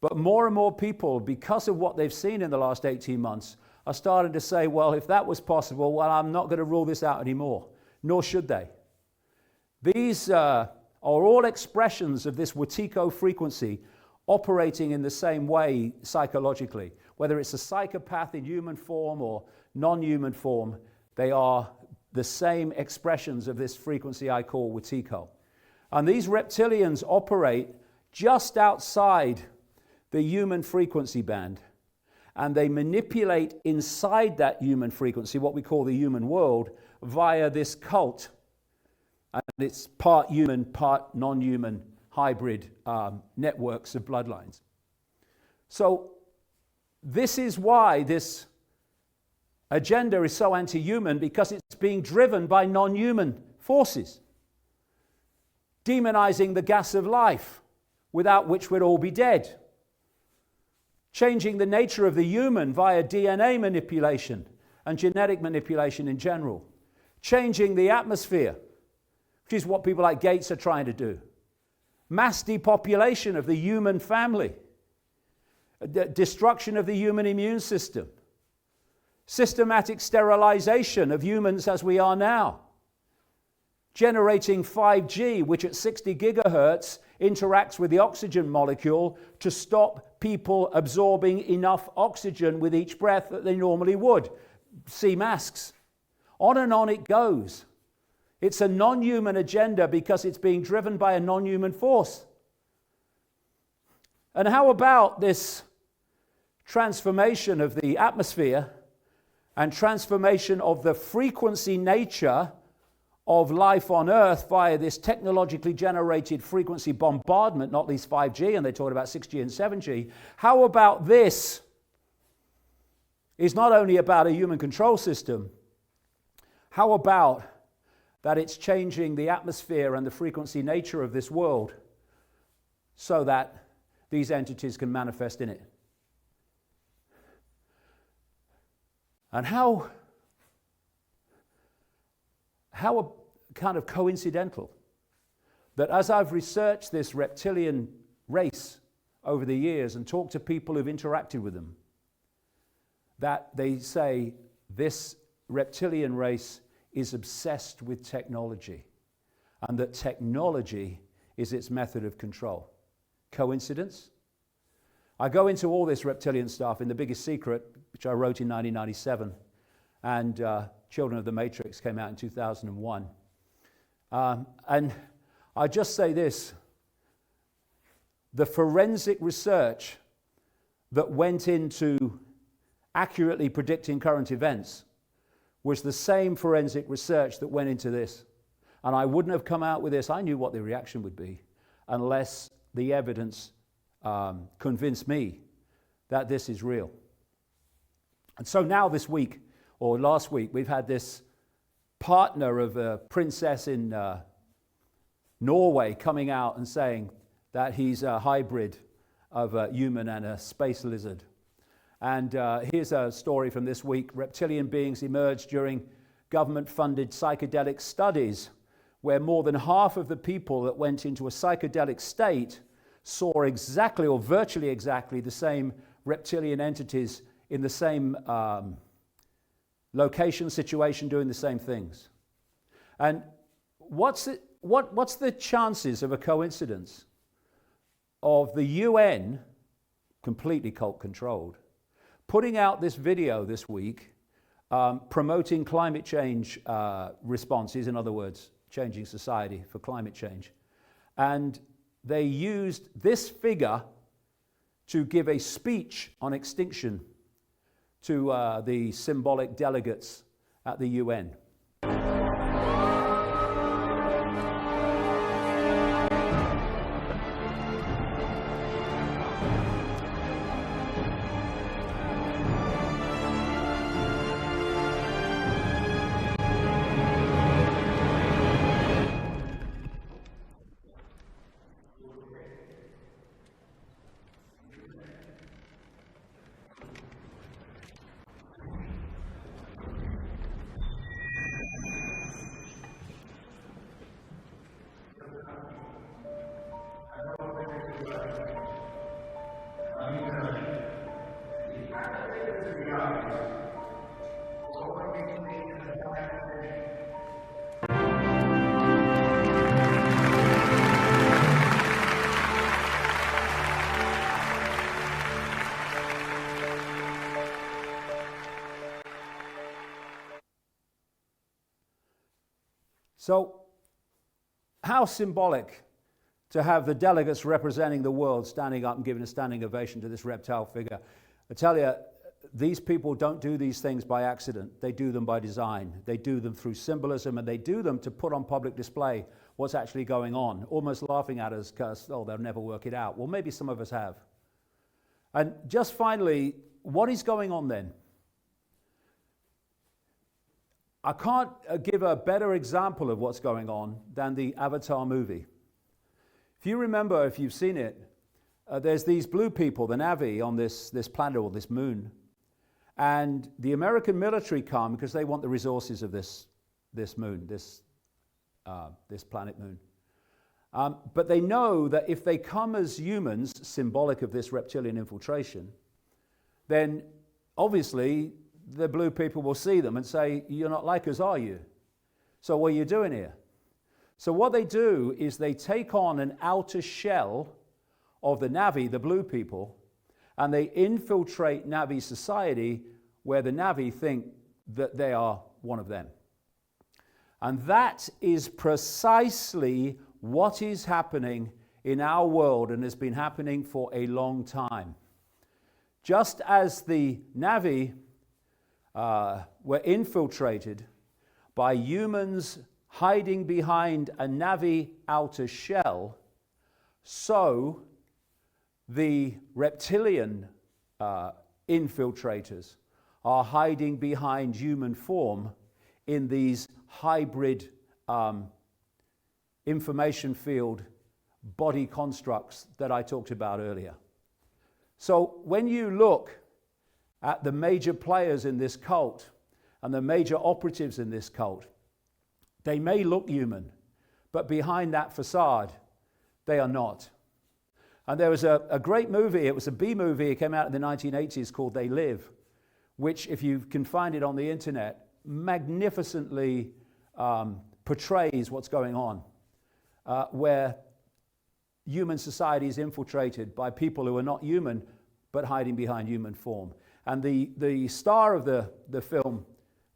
But more and more people, because of what they've seen in the last 18 months, are starting to say, well, if that was possible, well, I'm not going to rule this out anymore. Nor should they. These are all expressions of this Wetiko frequency operating in the same way psychologically. Whether it's a psychopath in human form or non-human form, they are the same expressions of this frequency I call Wetiko. And these reptilians operate just outside the human frequency band. And they manipulate inside that human frequency, what we call the human world, via this cult. And it's part human, part non-human hybrid networks of bloodlines. So this is why this agenda is so anti-human, because it's being driven by non-human forces. Demonizing the gas of life, without which we'd all be dead. Changing the nature of the human via DNA manipulation and genetic manipulation in general. Changing the atmosphere, which is what people like Gates are trying to do. Mass depopulation of the human family. Destruction of the human immune system. Systematic sterilization of humans as we are now. Generating 5G, which at 60 gigahertz interacts with the oxygen molecule to stop people absorbing enough oxygen with each breath that they normally would. See masks. On and on it goes. It's a non-human agenda because it's being driven by a non-human force. And how about this transformation of the atmosphere and transformation of the frequency nature of life on Earth via this technologically generated frequency bombardment, not least 5G, and they talk about 6G and 7G. How about this is not only about a human control system, how about that it's changing the atmosphere and the frequency nature of this world so that these entities can manifest in it? And how kind of coincidental that as I've researched this reptilian race over the years and talked to people who've interacted with them, that they say this reptilian race is obsessed with technology and that technology is its method of control. Coincidence? I go into all this reptilian stuff in The Biggest Secret, which I wrote in 1997, and Children of the Matrix came out in 2001. And I just say this, the forensic research that went into accurately predicting current events was the same forensic research that went into this. And I wouldn't have come out with this, I knew what the reaction would be, unless the evidence convinced me that this is real. And so now this week, or last week, we've had this partner of a princess in Norway coming out and saying that he's a hybrid of a human and a space lizard. And here's a story from this week. Reptilian beings emerged during government-funded psychedelic studies where more than half of the people that went into a psychedelic state saw exactly or virtually exactly the same reptilian entities in the same location, situation, doing the same things. And what's the chances of a coincidence of the UN, completely cult controlled, putting out this video this week promoting climate change responses, in other words, changing society for climate change. And they used this figure to give a speech on extinction to the symbolic delegates at the UN. So, how symbolic to have the delegates representing the world standing up and giving a standing ovation to this reptile figure. I tell you, these people don't do these things by accident. They do them by design. They do them through symbolism, and they do them to put on public display what's actually going on, almost laughing at us because, oh, they'll never work it out. Well, maybe some of us have. And just finally, what is going on then? I can't give a better example of what's going on than the Avatar movie. If you remember, if you've seen it, there's these blue people, the Na'vi, on this planet or this moon. And the American military come because they want the resources of this moon, this planet moon. But they know that if they come as humans, symbolic of this reptilian infiltration, then obviously the blue people will see them and say, you're not like us, are you? So what are you doing here? So what they do is they take on an outer shell of the Na'vi, the blue people, and they infiltrate Na'vi society where the Na'vi think that they are one of them. And that is precisely what is happening in our world and has been happening for a long time. Just as the Na'vi were infiltrated by humans hiding behind a Na'vi outer shell, so the reptilian infiltrators are hiding behind human form in these hybrid information field body constructs that I talked about earlier. So when you look at the major players in this cult and the major operatives in this cult, they may look human, but behind that facade, they are not. And there was a great movie, it was a B movie, it came out in the 1980s called They Live, which, if you can find it on the internet, magnificently portrays what's going on, where human society is infiltrated by people who are not human, but hiding behind human form. And the star of the film,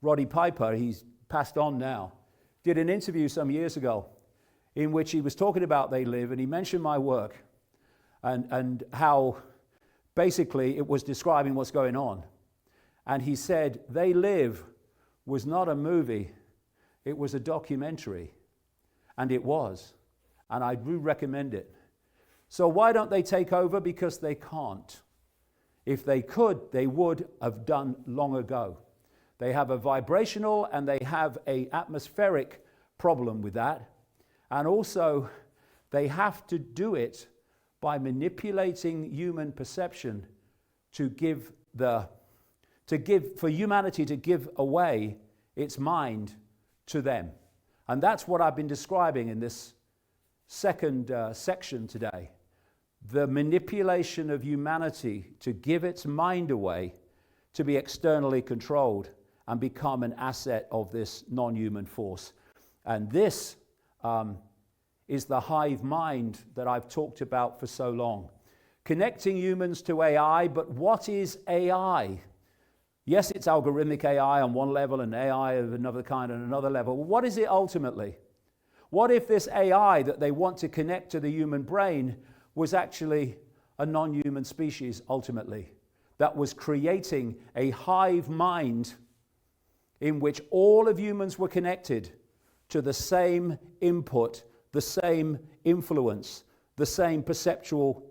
Roddy Piper, he's passed on now, did an interview some years ago in which he was talking about They Live, and he mentioned my work and how basically it was describing what's going on. And he said, They Live was not a movie, it was a documentary. And it was. And I do recommend it. So why don't they take over? Because they can't. If they could, they would have done long ago. They have a vibrational and they have an atmospheric problem with that. And also, they have to do it by manipulating human perception for humanity to give away its mind to them. And that's what I've been describing in this second section today. The manipulation of humanity to give its mind away to be externally controlled and become an asset of this non-human force. And this is the hive mind that I've talked about for so long. Connecting humans to AI, but what is AI? Yes, it's algorithmic AI on one level and AI of another kind on another level. What is it ultimately? What if this AI that they want to connect to the human brain was actually a non-human species ultimately, that was creating a hive mind in which all of humans were connected to the same input, the same influence, the same perceptual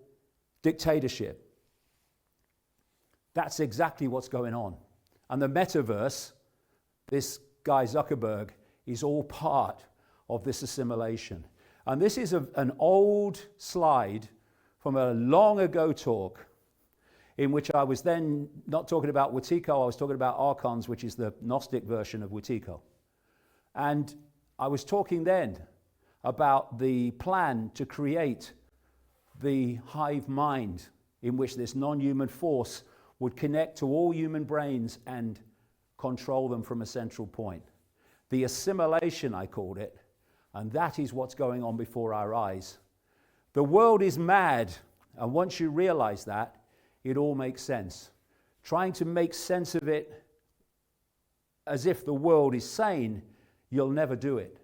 dictatorship? That's exactly what's going on. And the metaverse, this guy Zuckerberg, is all part of this assimilation. And this is an old slide from a long ago talk in which I was then not talking about Wetiko, I was talking about archons, which is the Gnostic version of Wetiko. And I was talking then about the plan to create the hive mind in which this non-human force would connect to all human brains and control them from a central point. The assimilation, I called it, and that is what's going on before our eyes. The world is mad, and once you realize that, it all makes sense. Trying to make sense of it as if the world is sane, you'll never do it.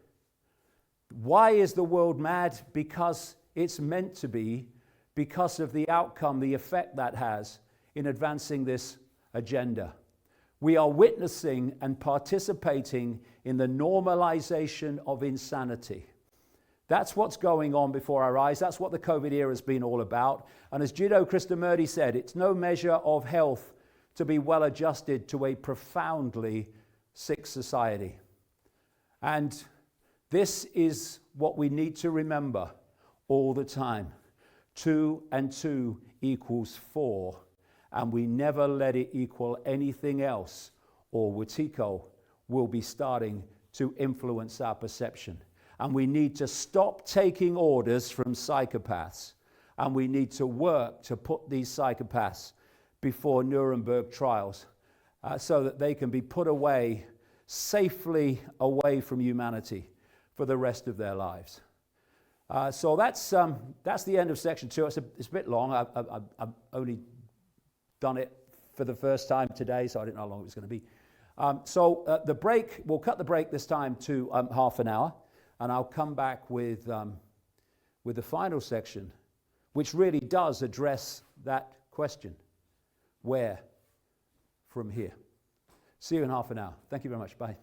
Why is the world mad? Because it's meant to be, because of the outcome, the effect that has in advancing this agenda. We are witnessing and participating in the normalization of insanity. That's what's going on before our eyes. That's what the COVID era has been all about. And as Jiddu Krishnamurti said, it's no measure of health to be well adjusted to a profoundly sick society. And this is what we need to remember all the time. 2 and 2 equals 4. And we never let it equal anything else, or Wetiko will be starting to influence our perception. And we need to stop taking orders from psychopaths. And we need to work to put these psychopaths before Nuremberg trials so that they can be put away, safely away from humanity for the rest of their lives. So that's the end of section 2. It's a bit long. I've only done it for the first time today, so I didn't know how long it was going to be. The break, we'll cut the break this time to half an hour, and I'll come back with the final section, which really does address that question. Where from here? See you in half an hour. Thank you very much. Bye.